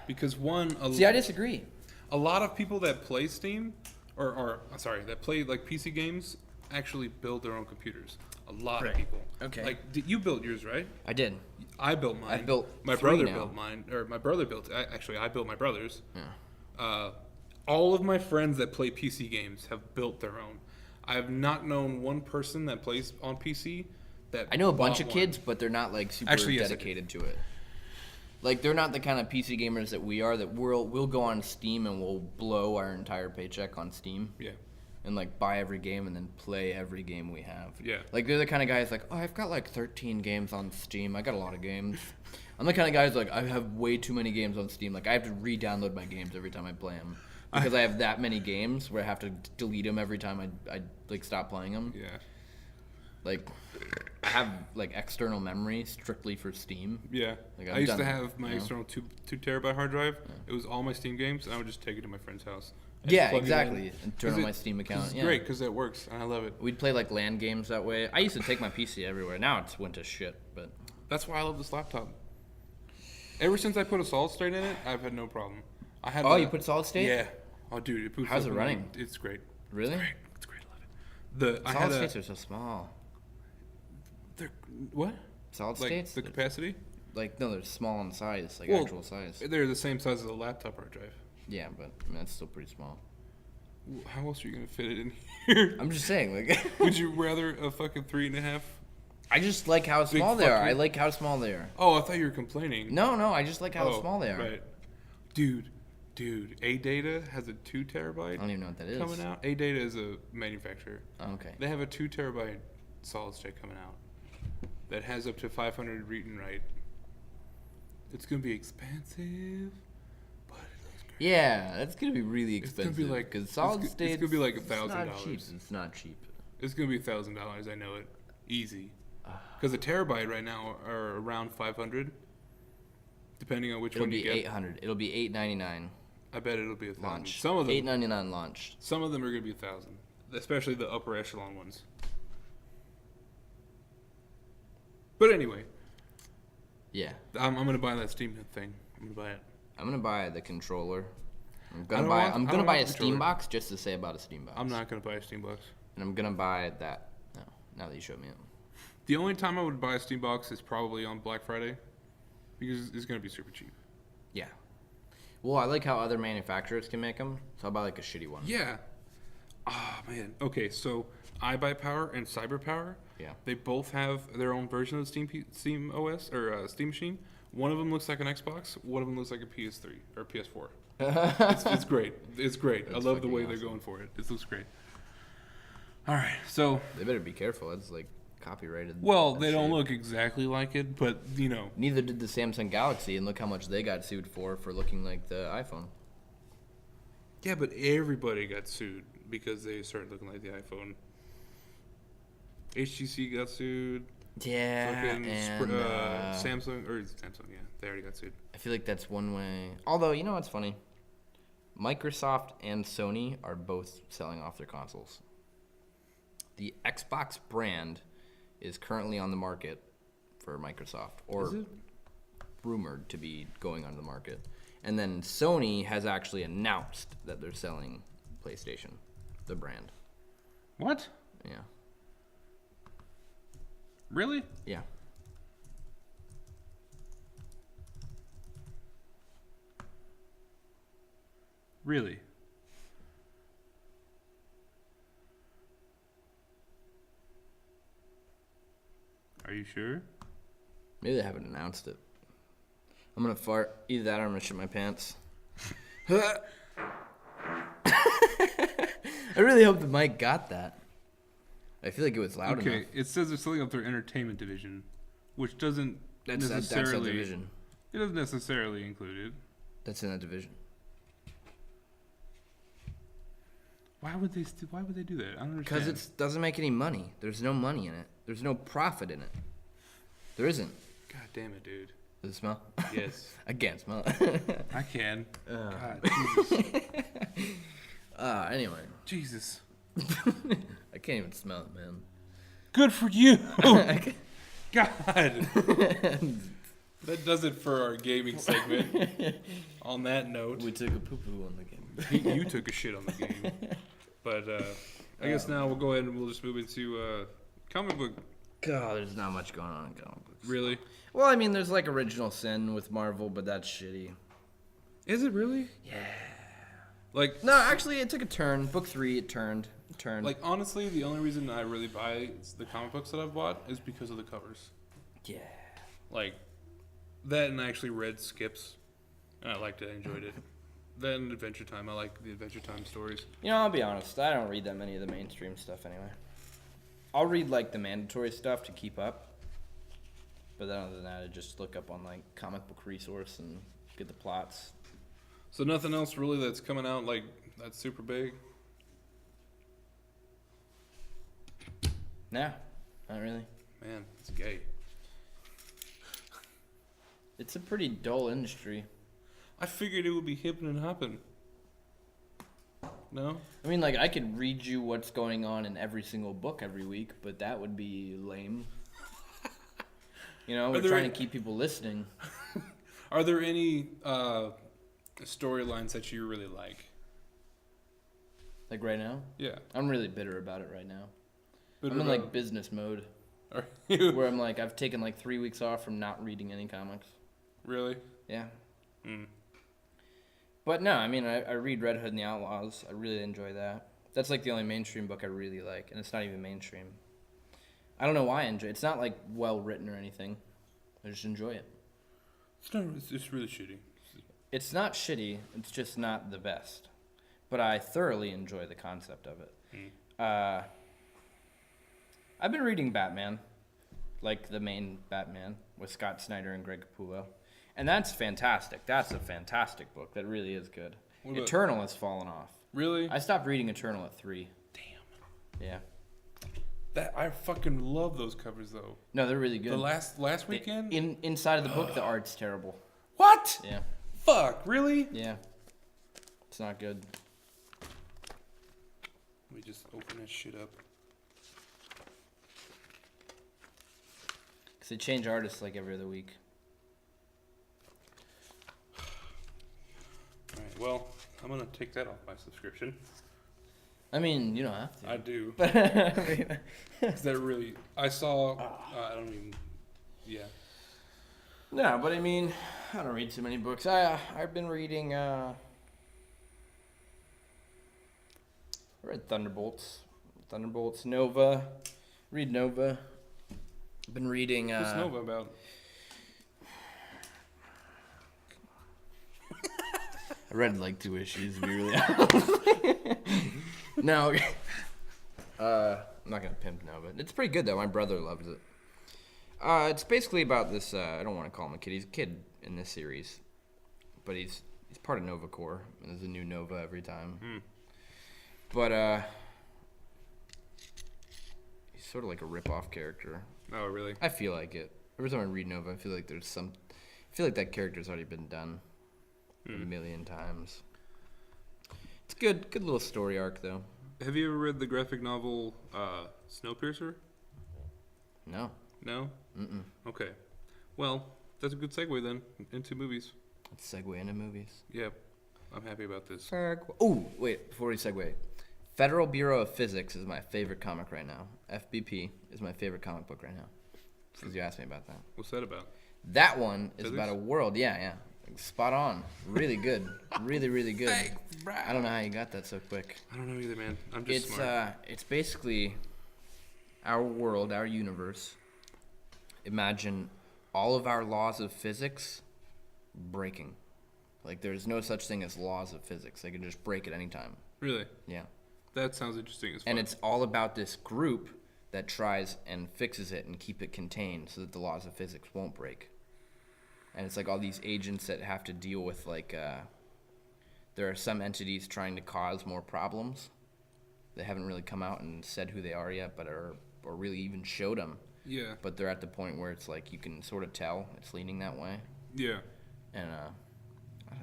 [SPEAKER 1] because
[SPEAKER 2] See, I disagree.
[SPEAKER 1] A lot of people that play Steam, that play like PC games, actually build their own computers. A lot of people.
[SPEAKER 2] Okay.
[SPEAKER 1] Like, you built yours, right?
[SPEAKER 2] I did.
[SPEAKER 1] I built mine.
[SPEAKER 2] I built
[SPEAKER 1] my
[SPEAKER 2] three
[SPEAKER 1] brother
[SPEAKER 2] now.
[SPEAKER 1] built mine, or my brother built. Actually, I built my brother's.
[SPEAKER 2] Yeah.
[SPEAKER 1] All of my friends that play PC games have built their own. I have not known one person that plays on PC that.
[SPEAKER 2] I know a bunch
[SPEAKER 1] bought
[SPEAKER 2] of
[SPEAKER 1] one.
[SPEAKER 2] kids, but they're not like super
[SPEAKER 1] Actually, yes, I
[SPEAKER 2] dedicated to it. Like, they're not the kind of PC gamers that we are. That we'll go on Steam and we'll blow our entire paycheck on Steam.
[SPEAKER 1] Yeah.
[SPEAKER 2] And like buy every game and then play every game we have.
[SPEAKER 1] Yeah.
[SPEAKER 2] Like, they're the kind of guys like, oh, I've got like 13 games on Steam. I got a lot of games. I'm the kind of guys like, I have way too many games on Steam. Like, I have to re-download my games every time I play them because I have that many games where I have to delete them every time I like stop playing them.
[SPEAKER 1] Yeah.
[SPEAKER 2] Like, I have like external memory strictly for Steam.
[SPEAKER 1] Yeah.
[SPEAKER 2] Like,
[SPEAKER 1] I used to have my external 2 terabyte hard drive. Yeah. It was all my Steam games, and I would just take it to my friend's house.
[SPEAKER 2] Yeah, exactly. And turn on my Steam account.
[SPEAKER 1] It's great because it works, and I love it.
[SPEAKER 2] We'd play like LAN games that way. I used to take my PC everywhere. Now it's went to shit, but
[SPEAKER 1] that's why I love this laptop. Ever since I put a solid state in it, I've had no problem.
[SPEAKER 2] You put solid state?
[SPEAKER 1] Yeah. Oh, dude, it poops.
[SPEAKER 2] How's it running?
[SPEAKER 1] It's great.
[SPEAKER 2] Really?
[SPEAKER 1] It's great. I love it.
[SPEAKER 2] Solid states are so small.
[SPEAKER 1] They're what?
[SPEAKER 2] Solid
[SPEAKER 1] like
[SPEAKER 2] states?
[SPEAKER 1] The capacity?
[SPEAKER 2] Like, no, they're small in size, like actual size.
[SPEAKER 1] They're the same size as a laptop hard drive.
[SPEAKER 2] Yeah, but I mean, that's still pretty small.
[SPEAKER 1] How else are you gonna fit it in here?
[SPEAKER 2] I'm just saying, like.
[SPEAKER 1] Would you rather a fucking 3.5?
[SPEAKER 2] I just like how small they are. I like how small they are.
[SPEAKER 1] Oh, I thought you were complaining.
[SPEAKER 2] No, I just like how small they are.
[SPEAKER 1] Right. Dude, AData has a 2 terabyte.
[SPEAKER 2] I don't even know what that is.
[SPEAKER 1] Coming out. AData is a manufacturer.
[SPEAKER 2] Oh, okay.
[SPEAKER 1] They have a 2 terabyte solid state coming out that has up to 500 read and write. It's gonna be expensive.
[SPEAKER 2] Yeah, that's gonna be really expensive.
[SPEAKER 1] It's gonna be like
[SPEAKER 2] because solid state.
[SPEAKER 1] It's gonna be like
[SPEAKER 2] $1,000.
[SPEAKER 1] It's
[SPEAKER 2] not cheap.
[SPEAKER 1] It's gonna be $1,000. I know it, easy. Because a terabyte right now are around 500, depending on which one you get.
[SPEAKER 2] It'll be 800. It'll be $899.
[SPEAKER 1] I bet it'll be 1,000.
[SPEAKER 2] Launch.
[SPEAKER 1] Some of them
[SPEAKER 2] $899 launched.
[SPEAKER 1] Some of them are gonna be 1,000, especially the upper echelon ones. But anyway.
[SPEAKER 2] Yeah.
[SPEAKER 1] I'm gonna buy that Steam thing. I'm gonna buy it.
[SPEAKER 2] I'm gonna buy the controller. I'm gonna buy a Steam box just to say about a Steam box.
[SPEAKER 1] I'm not gonna buy a Steam box.
[SPEAKER 2] And I'm gonna buy that. No, now that you showed me it.
[SPEAKER 1] The only time I would buy a Steam box is probably on Black Friday, because it's gonna be super cheap.
[SPEAKER 2] Yeah. Well, I like how other manufacturers can make them, so I'll buy like a shitty one.
[SPEAKER 1] Yeah. Ah, man. Okay, so iBuyPower and CyberPower.
[SPEAKER 2] Yeah.
[SPEAKER 1] They both have their own version of the Steam OS or Steam machine. One of them looks like an Xbox. One of them looks like a PS3 or PS4. It's great. It's great. I love the way they're going for it. It looks great. All right, so
[SPEAKER 2] they better be careful. It's like copyrighted.
[SPEAKER 1] Well, they don't look exactly like it, but you know.
[SPEAKER 2] Neither did the Samsung Galaxy, and look how much they got sued for looking like the iPhone.
[SPEAKER 1] Yeah, but everybody got sued because they started looking like the iPhone. HTC got sued.
[SPEAKER 2] Yeah, and
[SPEAKER 1] Samsung, yeah, they already got sued.
[SPEAKER 2] I feel like that's one way. Although, you know what's funny? Microsoft and Sony are both selling off their consoles. The Xbox brand is currently on the market for Microsoft, or rumored to be going on the market. And then Sony has actually announced that they're selling PlayStation, the brand.
[SPEAKER 1] What?
[SPEAKER 2] Yeah.
[SPEAKER 1] Really?
[SPEAKER 2] Yeah.
[SPEAKER 1] Really? Are you sure?
[SPEAKER 2] Maybe they haven't announced it. I'm gonna fart. Either that or I'm gonna shit my pants. I really hope the mic got that. I feel like it was loud enough.
[SPEAKER 1] Okay, it says there's something up their entertainment division, which doesn't
[SPEAKER 2] That's that
[SPEAKER 1] necessarily.
[SPEAKER 2] division.
[SPEAKER 1] It doesn't necessarily include it.
[SPEAKER 2] That's in that division.
[SPEAKER 1] Why would they do that? I don't understand.
[SPEAKER 2] Because it doesn't make any money. There's no money in it. There's no profit in it. There isn't.
[SPEAKER 1] God damn it, dude.
[SPEAKER 2] Does it smell?
[SPEAKER 1] Yes.
[SPEAKER 2] I can't smell it.
[SPEAKER 1] I can. God, Jesus.
[SPEAKER 2] Anyway.
[SPEAKER 1] Jesus.
[SPEAKER 2] I can't even smell it, man.
[SPEAKER 1] Good for you. God. That does it for our gaming segment. On that note.
[SPEAKER 2] We took a poo-poo on the game.
[SPEAKER 1] You took a shit on the game. But I guess now we'll go ahead and we'll just move into comic book.
[SPEAKER 2] God, there's not much going on in comic books.
[SPEAKER 1] Really?
[SPEAKER 2] Well, I mean, there's like Original Sin with Marvel, but that's shitty.
[SPEAKER 1] Is it really?
[SPEAKER 2] Yeah.
[SPEAKER 1] Like
[SPEAKER 2] No, actually, it took a turn. Book 3, it turned.
[SPEAKER 1] Like, honestly, the only reason I really buy the comic books that I've bought is because of the covers.
[SPEAKER 2] Yeah.
[SPEAKER 1] Like, that, and I actually read Skips, and I liked it, I enjoyed it. Then Adventure Time, I like the Adventure Time stories.
[SPEAKER 2] You know, I'll be honest. I don't read that many of the mainstream stuff anyway. I'll read, like, the mandatory stuff to keep up. But then other than that, I just look up on, like, comic book resource and get the plots.
[SPEAKER 1] So nothing else really that's coming out, like, that's super big?
[SPEAKER 2] Nah, not really.
[SPEAKER 1] Man, it's gay.
[SPEAKER 2] It's a pretty dull industry.
[SPEAKER 1] I figured it would be hip and hopping. No?
[SPEAKER 2] I mean, like, I could read you what's going on in every single book every week, but that would be lame. You know, we're trying to keep people listening.
[SPEAKER 1] Are there any storylines that you really like?
[SPEAKER 2] Like right now?
[SPEAKER 1] Yeah.
[SPEAKER 2] I'm really bitter about it right now.
[SPEAKER 1] Bitter
[SPEAKER 2] I'm in,
[SPEAKER 1] about-
[SPEAKER 2] like, business mode.
[SPEAKER 1] Are you?
[SPEAKER 2] Where I'm, like, I've taken, like, 3 weeks off from not reading any comics.
[SPEAKER 1] Really?
[SPEAKER 2] Yeah.
[SPEAKER 1] Mm.
[SPEAKER 2] But no, I mean, I read Red Hood and the Outlaws. I really enjoy that. That's, like, the only mainstream book I really like, and it's not even mainstream. I don't know why I enjoy it. It's not, like, well-written or anything. I just enjoy it.
[SPEAKER 1] It's really shitty.
[SPEAKER 2] It's not shitty. It's just not the best. But I thoroughly enjoy the concept of it.
[SPEAKER 1] Mm.
[SPEAKER 2] I've been reading Batman, like the main Batman, with Scott Snyder and Greg Capullo. And that's fantastic. That's a fantastic book. That really is good. Eternal has fallen off.
[SPEAKER 1] Really?
[SPEAKER 2] I stopped reading Eternal at 3.
[SPEAKER 1] Damn.
[SPEAKER 2] Yeah.
[SPEAKER 1] That I fucking love those covers though.
[SPEAKER 2] No, they're really good.
[SPEAKER 1] The last weekend?
[SPEAKER 2] Inside of the book, the art's terrible.
[SPEAKER 1] What?
[SPEAKER 2] Yeah.
[SPEAKER 1] Fuck, really?
[SPEAKER 2] Yeah. It's not good.
[SPEAKER 1] Let me just open that shit up.
[SPEAKER 2] Because they change artists like every other week.
[SPEAKER 1] Alright, well, I'm gonna take that off my subscription.
[SPEAKER 2] I mean, you don't have to.
[SPEAKER 1] I do.
[SPEAKER 2] But I mean,
[SPEAKER 1] Is that really? I saw. I don't even. Yeah.
[SPEAKER 2] no, but I mean, I don't read too many books. I've been reading. I read Thunderbolts, Nova. Read Nova. I've been reading.
[SPEAKER 1] What's Nova about?
[SPEAKER 2] I read like 2 issues to be really honest. No, I'm not gonna pimp Nova. It's pretty good though. My brother loves it. It's basically about this. I don't want to call him a kid. He's a kid in this series, but he's part of Nova Corps, and there's a new Nova every time.
[SPEAKER 1] Hmm.
[SPEAKER 2] But he's sort of like a rip-off character.
[SPEAKER 1] Oh, really?
[SPEAKER 2] I feel like it. Every time I read Nova, I feel like I feel like that character's already been done a million times. It's good little story arc though.
[SPEAKER 1] Have you ever read the graphic novel Snowpiercer?
[SPEAKER 2] No.
[SPEAKER 1] No?
[SPEAKER 2] Mm-mm.
[SPEAKER 1] Okay. Well, that's a good segue then into movies.
[SPEAKER 2] Let's segue into movies.
[SPEAKER 1] Yep. I'm happy about this.
[SPEAKER 2] Oh, wait, before we segue. Federal Bureau of Physics is my favorite comic right now. FBP is my favorite comic book right now. Because you asked me about that.
[SPEAKER 1] What's that about?
[SPEAKER 2] That one is
[SPEAKER 1] Physics?
[SPEAKER 2] about a world. Yeah. Spot on. Really good. Really, really good. I don't know how you got that so quick.
[SPEAKER 1] I don't know either, man. I'm just
[SPEAKER 2] It's
[SPEAKER 1] smart.
[SPEAKER 2] it's basically our world, our universe. Imagine all of our laws of physics breaking. Like, there's no such thing as laws of physics. They can just break at any time.
[SPEAKER 1] Really?
[SPEAKER 2] Yeah.
[SPEAKER 1] That sounds interesting as fuck.
[SPEAKER 2] And it's all about this group that tries and fixes it and keep it contained so that the laws of physics won't break. And it's like all these agents that have to deal with, like, there are some entities trying to cause more problems. They haven't really come out and said who they are yet, but or really even showed them.
[SPEAKER 1] Yeah.
[SPEAKER 2] But they're at the point where it's like you can sort of tell it's leaning that way.
[SPEAKER 1] Yeah.
[SPEAKER 2] And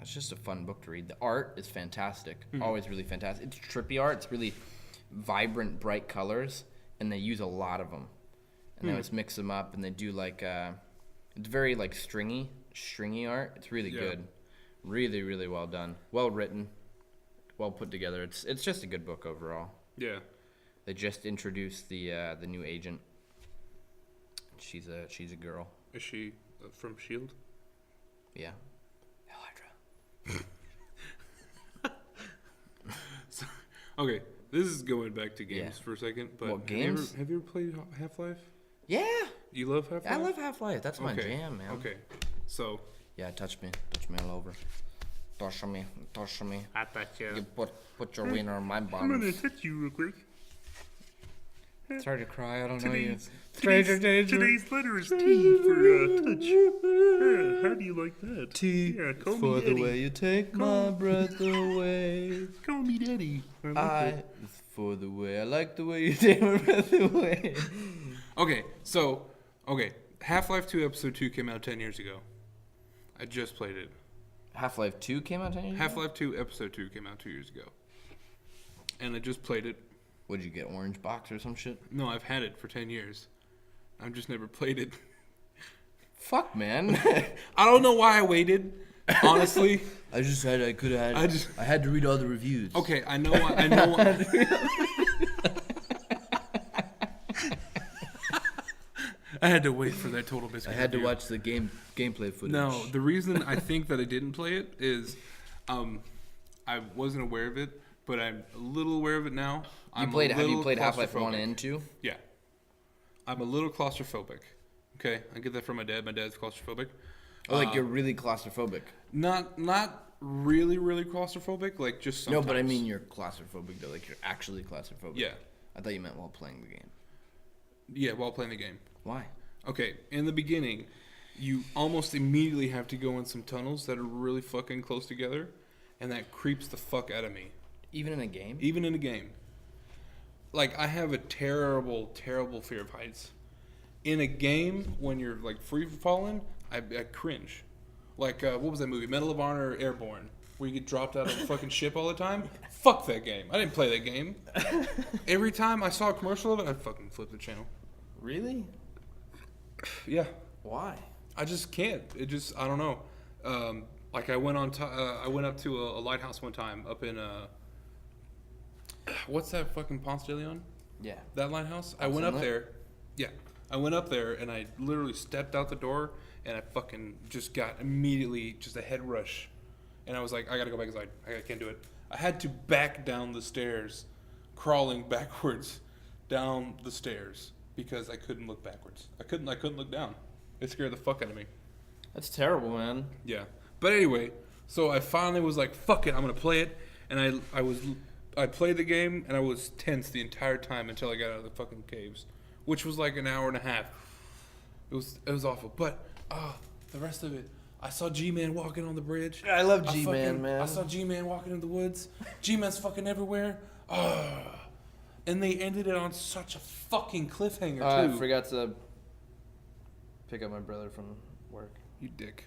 [SPEAKER 2] it's just a fun book to read. The art is fantastic. Always really fantastic. It's trippy art. It's really vibrant, bright colors, and they use a lot of them. And they always mix them up, and they do like it's very like stringy art. It's really good. Really, really well done. Well written. Well put together. It's just a good book overall.
[SPEAKER 1] Yeah.
[SPEAKER 2] They just introduced the new agent. She's a girl.
[SPEAKER 1] Is she from S.H.I.E.L.D.?
[SPEAKER 2] Yeah.
[SPEAKER 1] So, okay, this is going back to games for a second, but
[SPEAKER 2] what, games?
[SPEAKER 1] Have you ever played Half-Life?
[SPEAKER 2] Yeah.
[SPEAKER 1] You love Half-Life?
[SPEAKER 2] I love Half-Life. That's my jam, man.
[SPEAKER 1] Okay, so.
[SPEAKER 2] Yeah, touch me all over. Touch me.
[SPEAKER 1] I thought
[SPEAKER 2] You put your wiener on my
[SPEAKER 1] I'm gonna
[SPEAKER 2] bottom.
[SPEAKER 1] touch you real quick.
[SPEAKER 2] It's hard to cry. I don't know you.
[SPEAKER 1] Today's letter is T for touch. How do you like that?
[SPEAKER 2] T
[SPEAKER 1] call
[SPEAKER 2] for
[SPEAKER 1] me
[SPEAKER 2] the
[SPEAKER 1] Daddy.
[SPEAKER 2] way you take my breath away.
[SPEAKER 1] Call me Daddy.
[SPEAKER 2] For the way I like the way you take my breath away.
[SPEAKER 1] Okay, Half-Life 2 Episode 2 came out 10 years ago. I just played it.
[SPEAKER 2] Half-Life 2 came out 10 years ago?
[SPEAKER 1] Half-Life 2 Episode 2 came out 2 years ago. And I just played it.
[SPEAKER 2] Would you get orange box or some shit?
[SPEAKER 1] No, I've had it for 10 years. I've just never played it.
[SPEAKER 2] Fuck, man.
[SPEAKER 1] I don't know why I waited, honestly.
[SPEAKER 2] I had to read all the reviews.
[SPEAKER 1] Okay, I know why. I had to wait for that Total Biscuit
[SPEAKER 2] I had to
[SPEAKER 1] review.
[SPEAKER 2] watch the gameplay footage.
[SPEAKER 1] No, the reason I think that I didn't play it is I wasn't aware of it, but I'm a little aware of it now.
[SPEAKER 2] Have you played Half-Life 1 and 2?
[SPEAKER 1] Yeah. I'm a little claustrophobic. Okay, I get that from my dad. My dad's claustrophobic.
[SPEAKER 2] Oh, like you're really claustrophobic.
[SPEAKER 1] Not really, really claustrophobic, like just sometimes.
[SPEAKER 2] No, but I mean you're claustrophobic though, like you're actually claustrophobic.
[SPEAKER 1] Yeah.
[SPEAKER 2] I thought you meant while playing the game.
[SPEAKER 1] Yeah, while playing the game.
[SPEAKER 2] Why?
[SPEAKER 1] Okay, in the beginning, you almost immediately have to go in some tunnels that are really fucking close together, and that creeps the fuck out of me.
[SPEAKER 2] Even in a game?
[SPEAKER 1] Even in a game. Like, I have a terrible, terrible fear of heights. In a game, when you're, like, free falling, I cringe. Like, what was that movie? Medal of Honor Airborne, where you get dropped out of a fucking ship all the time? Fuck that game. I didn't play that game. Every time I saw a commercial of it, I'd fucking flip the channel.
[SPEAKER 2] Really?
[SPEAKER 1] Yeah.
[SPEAKER 2] Why?
[SPEAKER 1] I just can't. It just, I don't know. Like, I went up to a lighthouse one time up in, what's that fucking Ponce de Leon?
[SPEAKER 2] Yeah.
[SPEAKER 1] That lighthouse? I went up there. Yeah. I went up there and I literally stepped out the door and I fucking just got immediately just a head rush. And I was like, I gotta go back inside. I can't do it. I had to back down the stairs, crawling backwards down the stairs because I couldn't look backwards. I couldn't look down. It scared the fuck out of me.
[SPEAKER 2] That's terrible, man.
[SPEAKER 1] Yeah. But anyway, so I finally was like, fuck it, I'm gonna play it. And I played the game and I was tense the entire time until I got out of the fucking caves, which was like an hour and a half. It was awful. But the rest of it, I saw G-Man walking on the bridge.
[SPEAKER 2] I love G-Man, man.
[SPEAKER 1] I saw G-Man walking in the woods. G-Man's fucking everywhere. And they ended it on such a fucking cliffhanger, too.
[SPEAKER 2] I forgot to pick up my brother from work.
[SPEAKER 1] You dick.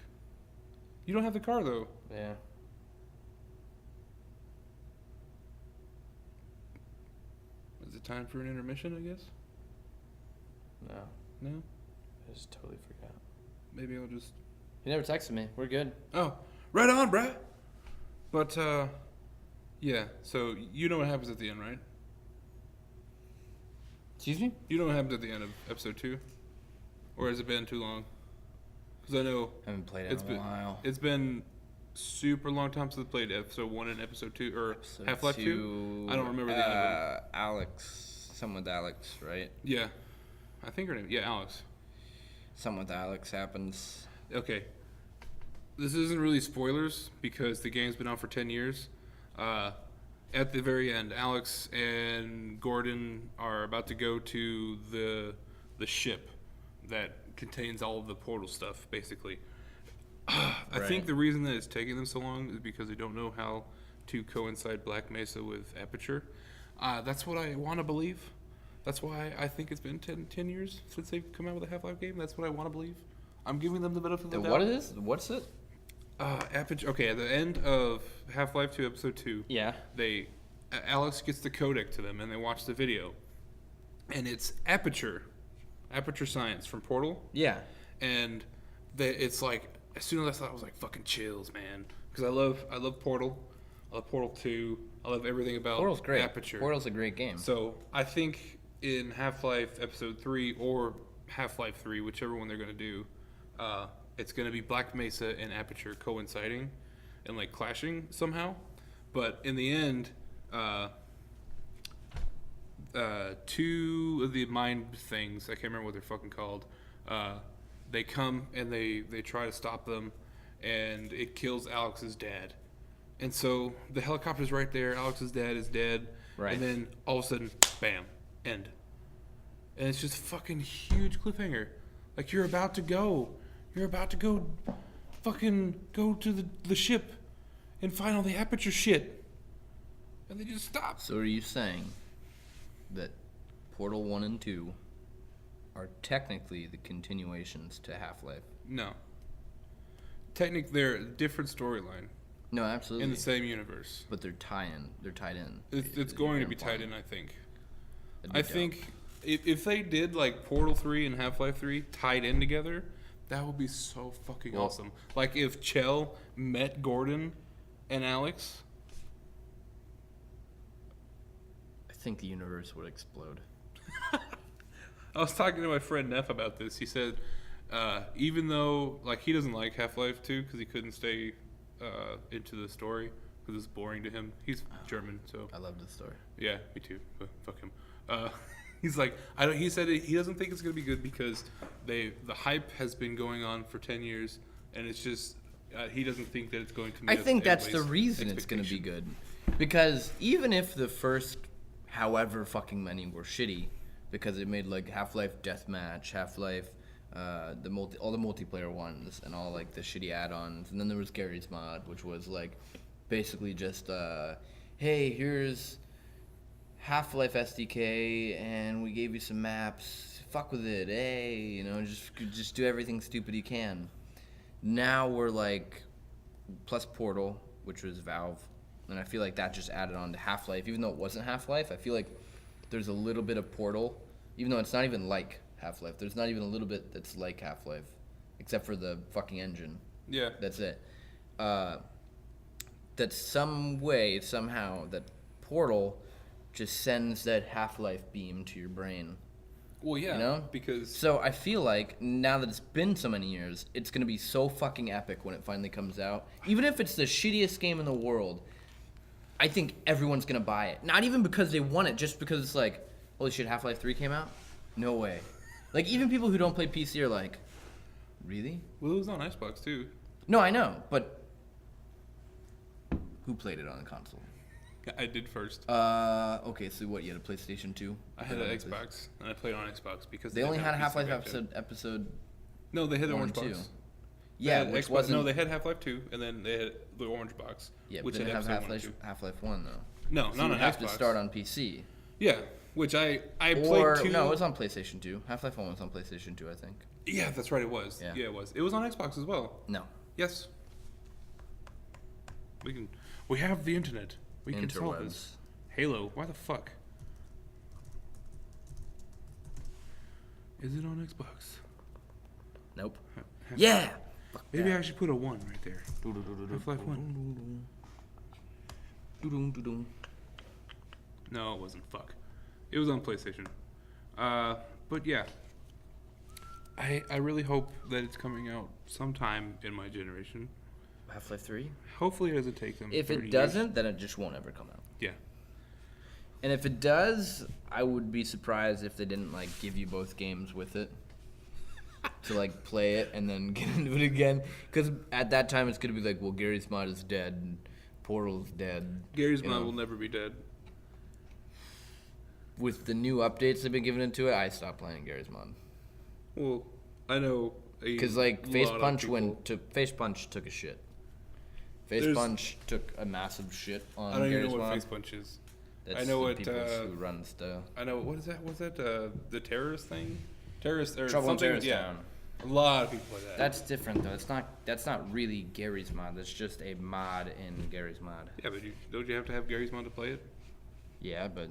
[SPEAKER 1] You don't have the car, though.
[SPEAKER 2] Yeah.
[SPEAKER 1] Is it time for an intermission, I guess?
[SPEAKER 2] No.
[SPEAKER 1] No?
[SPEAKER 2] I just totally forgot.
[SPEAKER 1] Maybe I'll just...
[SPEAKER 2] He never texted me. We're good.
[SPEAKER 1] Oh, right on, bruh. But, yeah, so you know what happens at the end, right?
[SPEAKER 2] Excuse me?
[SPEAKER 1] You know what happens at the end of episode 2? Or has it been too long? Because I know...
[SPEAKER 2] I haven't played it in a while.
[SPEAKER 1] It's been super long time since I played episode 1 and episode 2, or Half-Life 2. I don't remember the end of it.
[SPEAKER 2] Alex. Someone with Alex, right?
[SPEAKER 1] Yeah. I think her name... Yeah, Alex.
[SPEAKER 2] Something with Alex happens.
[SPEAKER 1] Okay. This isn't really spoilers because the game's been out for 10 years. At the very end, Alex and Gordon are about to go to the ship that contains all of the portal stuff, basically. I think the reason that it's taking them so long is because they don't know how to coincide Black Mesa with Aperture. That's what I want to believe. That's why I think it's been 10 years since they've come out with a Half-Life game. That's what I want to believe. I'm giving them the benefit of the doubt.
[SPEAKER 2] What it is? What's it?
[SPEAKER 1] Aperture. Okay, at the end of Half-Life 2, Episode 2,
[SPEAKER 2] Yeah.
[SPEAKER 1] Alex gets the codec to them, and they watch the video. And it's Aperture Science from Portal.
[SPEAKER 2] Yeah.
[SPEAKER 1] And it's like, as soon as I saw it, I was like, fucking chills, man. Because I love Portal. I love Portal 2. I love everything about
[SPEAKER 2] Portal's great.
[SPEAKER 1] Aperture.
[SPEAKER 2] Portal's a great game.
[SPEAKER 1] So I think in Half-Life Episode 3 or Half-Life 3, whichever one they're going to do, it's going to be Black Mesa and Aperture coinciding and like clashing somehow. But in the end, two of the mind things, I can't remember what they're fucking called, they come and they try to stop them, and it kills Alex's dad. And so the helicopter's right there, Alex's dad is dead,
[SPEAKER 2] Right.
[SPEAKER 1] And then all of a sudden, bam, end. And it's just fucking huge cliffhanger. Like, you're about to go fucking go to the ship and find all the Aperture shit. And they just stop.
[SPEAKER 2] So are you saying that Portal 1 and 2 are technically the continuations to Half-Life?
[SPEAKER 1] No. Technically, they're a different storyline
[SPEAKER 2] No, absolutely.
[SPEAKER 1] in the same universe.
[SPEAKER 2] But they're tied in.
[SPEAKER 1] It's going to be tied in, I think.
[SPEAKER 2] That'd be
[SPEAKER 1] I
[SPEAKER 2] dope.
[SPEAKER 1] think if they did like Portal 3 and Half-Life 3 tied in together, that would be so fucking awesome. Like if Chell met Gordon and Alex.
[SPEAKER 2] I think the universe would explode.
[SPEAKER 1] I was talking to my friend Neff about this. He said, even though like he doesn't like Half-Life 2 because he couldn't stay into the story because it's boring to him. He's German, so
[SPEAKER 2] I love this story.
[SPEAKER 1] yeah, me too. But fuck him. He's like, he said he doesn't think it's gonna be good because the hype has been going on for 10 years, and it's just he doesn't think that it's going to.
[SPEAKER 2] I think that's the reason it's going to be good, because even if the first however fucking many were shitty, because it made like Half-Life Deathmatch, Half-Life, all the multiplayer ones, and all like the shitty add-ons, and then there was Gary's mod, which was like basically just hey, here's Half-Life SDK, and we gave you some maps. Fuck with it, hey, just do everything stupid you can. Now we're like, plus Portal, which was Valve, and I feel like that just added on to Half-Life. Even though it wasn't Half-Life, I feel like there's a little bit of Portal, even though it's not even like Half-Life. There's not even a little bit that's like Half-Life, except for the fucking engine.
[SPEAKER 1] Yeah.
[SPEAKER 2] That's it. That some way, somehow, that Portal just sends that Half-Life beam to your brain.
[SPEAKER 1] Well, yeah,
[SPEAKER 2] You know?
[SPEAKER 1] because
[SPEAKER 2] So I feel like, now that it's been so many years, it's going to be so fucking epic when it finally comes out. Even if it's the shittiest game in the world, I think everyone's going to buy it. Not even because they want it, just because it's like, holy shit, Half-Life 3 came out? No way. Like, even people who don't play PC are like, really?
[SPEAKER 1] well, it was on Xbox too.
[SPEAKER 2] No, I know, but who played it on a console?
[SPEAKER 1] I did first.
[SPEAKER 2] Okay, so what, you had a PlayStation 2?
[SPEAKER 1] I had an Xbox, and I played on Xbox because
[SPEAKER 2] They only
[SPEAKER 1] didn't
[SPEAKER 2] had a
[SPEAKER 1] have a PC
[SPEAKER 2] Half-Life
[SPEAKER 1] back then.
[SPEAKER 2] episode.
[SPEAKER 1] No, they had the
[SPEAKER 2] one
[SPEAKER 1] orange
[SPEAKER 2] and
[SPEAKER 1] box.
[SPEAKER 2] 2.
[SPEAKER 1] They
[SPEAKER 2] Yeah,
[SPEAKER 1] had
[SPEAKER 2] which
[SPEAKER 1] Xbox-
[SPEAKER 2] wasn't.
[SPEAKER 1] No, they had Half-Life 2, and then they had the orange box.
[SPEAKER 2] Yeah,
[SPEAKER 1] which
[SPEAKER 2] but they
[SPEAKER 1] had
[SPEAKER 2] didn't have
[SPEAKER 1] episode 1 and
[SPEAKER 2] Half-Life 1 though.
[SPEAKER 1] No,
[SPEAKER 2] So
[SPEAKER 1] not
[SPEAKER 2] you
[SPEAKER 1] on
[SPEAKER 2] would have
[SPEAKER 1] Xbox.
[SPEAKER 2] to start on PC.
[SPEAKER 1] Yeah, which I played
[SPEAKER 2] Or
[SPEAKER 1] 2.
[SPEAKER 2] no, it was on PlayStation 2. Half-Life 1 was on PlayStation 2, I think.
[SPEAKER 1] Yeah, that's right. It was.
[SPEAKER 2] Yeah.
[SPEAKER 1] Yeah, it was. It was on Xbox as well.
[SPEAKER 2] No.
[SPEAKER 1] Yes. We have the internet. We can solve this.
[SPEAKER 2] Interwebs.
[SPEAKER 1] Halo. Why the fuck? Is it on Xbox?
[SPEAKER 2] Nope.
[SPEAKER 1] Half-
[SPEAKER 2] Yeah. Fuck
[SPEAKER 1] Maybe
[SPEAKER 2] that.
[SPEAKER 1] I should put a 1 right there. Half-Life 1. No, it wasn't. Fuck. It was on PlayStation. But yeah. I really hope that it's coming out sometime in my generation.
[SPEAKER 2] Half-Life 3?
[SPEAKER 1] Hopefully it doesn't take them
[SPEAKER 2] If
[SPEAKER 1] 30
[SPEAKER 2] it
[SPEAKER 1] years.
[SPEAKER 2] doesn't, then it just won't ever come out.
[SPEAKER 1] Yeah.
[SPEAKER 2] And if it does, I would be surprised if they didn't like give you both games with it. to like play it and then get into it again. Because at that time it's gonna be like, well, Gary's mod is dead, and Portal's dead.
[SPEAKER 1] Gary's mod will never be dead.
[SPEAKER 2] With the new updates they've been giving into it, I stopped playing Gary's mod.
[SPEAKER 1] Well, I know.
[SPEAKER 2] Because like Face Punch took a shit. Face Punch took a massive shit on Gary's mod.
[SPEAKER 1] I don't even know what Face Punch is.
[SPEAKER 2] That's
[SPEAKER 1] I know what
[SPEAKER 2] people who run stuff.
[SPEAKER 1] I know what is that? What's that? The terrorist thing? Terrorist or
[SPEAKER 2] Trouble in
[SPEAKER 1] something?
[SPEAKER 2] Terrorist
[SPEAKER 1] Yeah.
[SPEAKER 2] Town.
[SPEAKER 1] A lot of people play that.
[SPEAKER 2] That's different though. That's not really Gary's mod. That's just a mod in Gary's mod.
[SPEAKER 1] Yeah, but don't you have to have Gary's mod to play it?
[SPEAKER 2] Yeah, but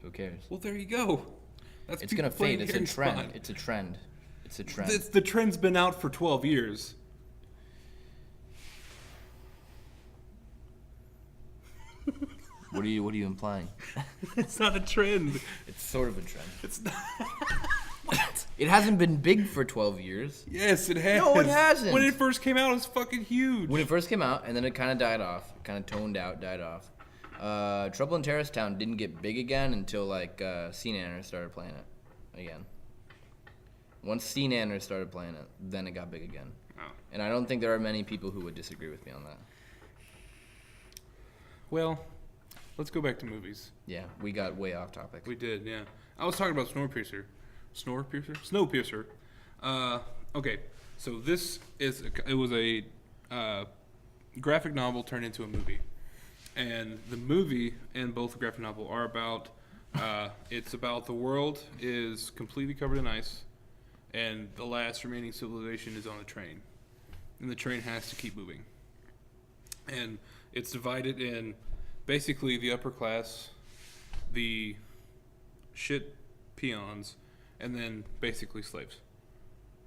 [SPEAKER 2] who cares?
[SPEAKER 1] Well, there you go.
[SPEAKER 2] It's gonna fade. It's a trend. It's a trend. It's a trend.
[SPEAKER 1] The trend's been out for 12 years.
[SPEAKER 2] What are you implying?
[SPEAKER 1] It's not a trend.
[SPEAKER 2] It's sort of a trend.
[SPEAKER 1] It's not.
[SPEAKER 2] It hasn't been big for 12 years.
[SPEAKER 1] Yes, it has.
[SPEAKER 2] No, it hasn't.
[SPEAKER 1] When it first came out, it was fucking huge.
[SPEAKER 2] When it first came out, and then it kind of died off. Kind of toned out, died off. Trouble in Terrorist Town didn't get big again until like CNANer started playing it again. Once CNANer started playing it, then it got big again.
[SPEAKER 1] Oh.
[SPEAKER 2] And I don't think there are many people who would disagree with me on that.
[SPEAKER 1] Well, let's go back to movies.
[SPEAKER 2] Yeah, we got way off topic.
[SPEAKER 1] We did, yeah. I was talking about Snowpiercer. Snowpiercer. Okay, so it was a graphic novel turned into a movie, and the movie and both the graphic novel are about. It's about the world is completely covered in ice, and the last remaining civilization is on a train, and the train has to keep moving, and it's divided in basically the upper class, the shit peons, and then basically slaves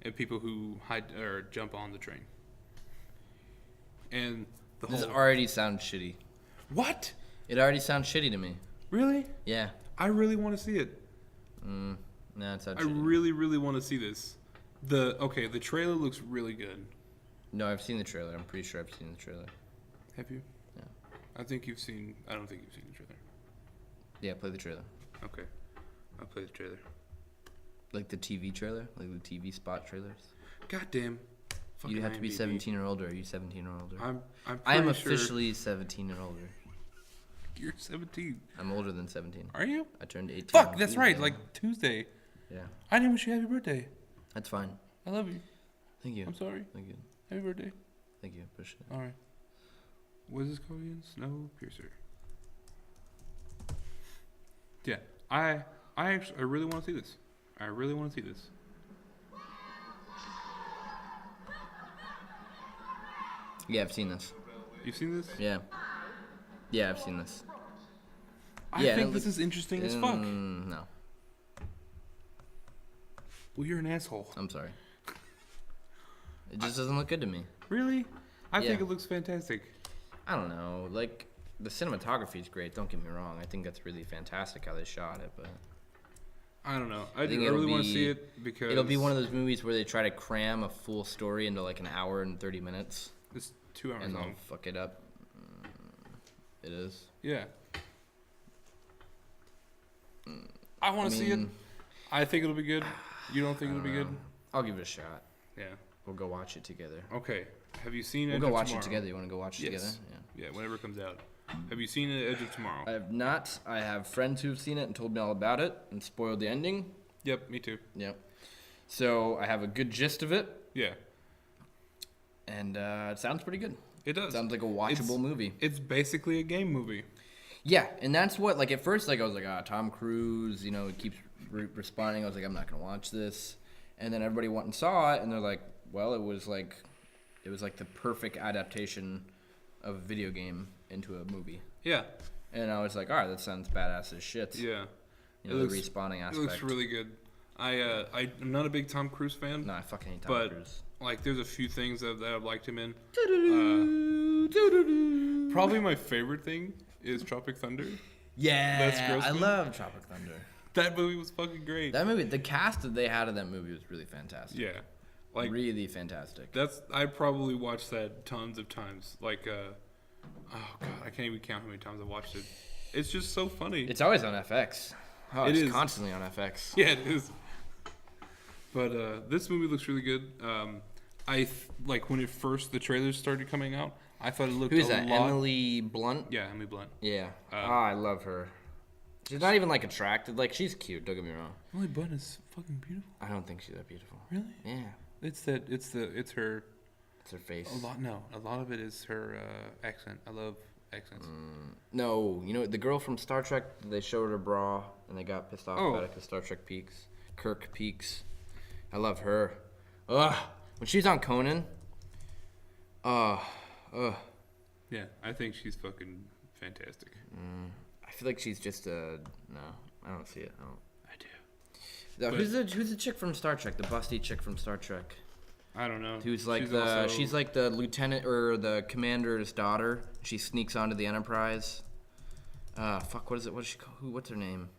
[SPEAKER 1] and people who hide or jump on the train. And
[SPEAKER 2] This already sounds shitty.
[SPEAKER 1] What?
[SPEAKER 2] It already sounds shitty to me.
[SPEAKER 1] Really?
[SPEAKER 2] Yeah.
[SPEAKER 1] I really want to see it.
[SPEAKER 2] No, it's not
[SPEAKER 1] I
[SPEAKER 2] shitty.
[SPEAKER 1] really want to see this. The trailer looks really good.
[SPEAKER 2] No, I've seen the trailer. I'm pretty sure I've seen the trailer.
[SPEAKER 1] Have you?
[SPEAKER 2] Yeah.
[SPEAKER 1] I don't think you've seen the trailer.
[SPEAKER 2] Yeah, play the trailer.
[SPEAKER 1] Okay. I'll play the trailer.
[SPEAKER 2] Like the TV trailer? Like the TV spot trailers?
[SPEAKER 1] Goddamn.
[SPEAKER 2] You have to be
[SPEAKER 1] IMDb.
[SPEAKER 2] 17 or older. Are you 17 or older?
[SPEAKER 1] I'm
[SPEAKER 2] I am
[SPEAKER 1] pretty sure
[SPEAKER 2] officially 17 or older.
[SPEAKER 1] You're 17.
[SPEAKER 2] I'm older than 17.
[SPEAKER 1] Are you?
[SPEAKER 2] I turned 18.
[SPEAKER 1] Fuck,
[SPEAKER 2] on
[SPEAKER 1] that's right.
[SPEAKER 2] Tuesday.
[SPEAKER 1] Like Tuesday.
[SPEAKER 2] Yeah.
[SPEAKER 1] I didn't wish you happy birthday.
[SPEAKER 2] That's fine.
[SPEAKER 1] I love you.
[SPEAKER 2] Thank you.
[SPEAKER 1] I'm sorry.
[SPEAKER 2] Thank you.
[SPEAKER 1] Happy birthday.
[SPEAKER 2] Thank you. Appreciate it.
[SPEAKER 1] All right. What is this called again? Snowpiercer. Yeah, I really want to see this. I really want to see this.
[SPEAKER 2] Yeah, I've seen this.
[SPEAKER 1] You've seen this?
[SPEAKER 2] Yeah. Yeah, I've seen this.
[SPEAKER 1] I
[SPEAKER 2] Yeah,
[SPEAKER 1] think
[SPEAKER 2] it
[SPEAKER 1] this is interesting as fuck.
[SPEAKER 2] No.
[SPEAKER 1] Well, you're an asshole.
[SPEAKER 2] I'm sorry. It just doesn't look good to me.
[SPEAKER 1] Really? I think
[SPEAKER 2] Yeah.
[SPEAKER 1] it looks fantastic.
[SPEAKER 2] I don't know. Like, the cinematography is great. Don't get me wrong. I think that's really fantastic how they shot it, but
[SPEAKER 1] I don't know. I
[SPEAKER 2] think
[SPEAKER 1] really want to see it because
[SPEAKER 2] it'll be one of those movies where they try to cram a full story into like an hour and 30 minutes,
[SPEAKER 1] it's 2 hours
[SPEAKER 2] and they'll
[SPEAKER 1] long.
[SPEAKER 2] fuck it up. It is.
[SPEAKER 1] Yeah. I want to see it. I think it'll be good. You don't think it'll be good?
[SPEAKER 2] I'll give it a shot.
[SPEAKER 1] Yeah.
[SPEAKER 2] We'll go watch it together.
[SPEAKER 1] Okay. Have you seen
[SPEAKER 2] We'll
[SPEAKER 1] Edge
[SPEAKER 2] go
[SPEAKER 1] of
[SPEAKER 2] watch
[SPEAKER 1] Tomorrow?
[SPEAKER 2] it together. You want to go watch it
[SPEAKER 1] Yes.
[SPEAKER 2] together? Yeah.
[SPEAKER 1] Yeah, whenever it comes out. Have you seen Edge of Tomorrow?
[SPEAKER 2] I have not. I have friends who've seen it and told me all about it and spoiled the ending.
[SPEAKER 1] Yep, me too.
[SPEAKER 2] Yep. So I have a good gist of it,
[SPEAKER 1] Yeah.
[SPEAKER 2] and it sounds pretty good.
[SPEAKER 1] It does.
[SPEAKER 2] Sounds like a watchable movie.
[SPEAKER 1] It's basically a game movie.
[SPEAKER 2] Yeah, and that's what, like, at first, like, I was like, Tom Cruise, you know, he keeps responding. I was like, I'm not going to watch this. And then everybody went and saw it, and they're like, well, it was like the perfect adaptation of a video game into a movie.
[SPEAKER 1] Yeah.
[SPEAKER 2] And I was like, all right, that sounds badass as shit.
[SPEAKER 1] Yeah.
[SPEAKER 2] You know, the respawning aspect.
[SPEAKER 1] It looks really good. I'm not a big Tom Cruise fan.
[SPEAKER 2] No, I fucking hate Tom
[SPEAKER 1] but,
[SPEAKER 2] Cruise.
[SPEAKER 1] Like, there's a few things that I've liked him in. Probably my favorite thing is Tropic Thunder.
[SPEAKER 2] Yeah,
[SPEAKER 1] That's Grossman.
[SPEAKER 2] I love Tropic Thunder.
[SPEAKER 1] That movie was fucking great.
[SPEAKER 2] That movie, the cast that they had in that movie was really fantastic.
[SPEAKER 1] Yeah. Like,
[SPEAKER 2] really fantastic.
[SPEAKER 1] I probably watched that tons of times. Like, oh god, I can't even count how many times I watched it. It's just so funny.
[SPEAKER 2] It's always on FX. Oh,
[SPEAKER 1] It
[SPEAKER 2] it's
[SPEAKER 1] is.
[SPEAKER 2] constantly on FX.
[SPEAKER 1] Yeah, it is. But this movie looks really good. Like when the trailers started coming out, I thought it looked
[SPEAKER 2] Who's
[SPEAKER 1] a
[SPEAKER 2] that?
[SPEAKER 1] lot.
[SPEAKER 2] Emily Blunt?
[SPEAKER 1] Yeah, Emily Blunt.
[SPEAKER 2] Yeah. I love her. She's not even like attractive. Like she's cute. Don't get me wrong.
[SPEAKER 1] Emily Blunt is fucking beautiful.
[SPEAKER 2] I don't think she's that beautiful.
[SPEAKER 1] Really?
[SPEAKER 2] Yeah.
[SPEAKER 1] It's her.
[SPEAKER 2] It's her face.
[SPEAKER 1] A lot of it is her accent. I love accents.
[SPEAKER 2] No, you know the girl from Star Trek. They showed her bra and they got pissed off about it because Star Trek peaks. Kirk peaks. I love her. Ugh. When she's on Conan.
[SPEAKER 1] Yeah, I think she's fucking fantastic.
[SPEAKER 2] I feel like she's just no. I don't see it.
[SPEAKER 1] I do.
[SPEAKER 2] Who's the chick from Star Trek? The busty chick from Star Trek.
[SPEAKER 1] I don't know.
[SPEAKER 2] She's like the lieutenant or the commander's daughter. She sneaks onto the Enterprise. Fuck. What is it? What is she called? What's her name?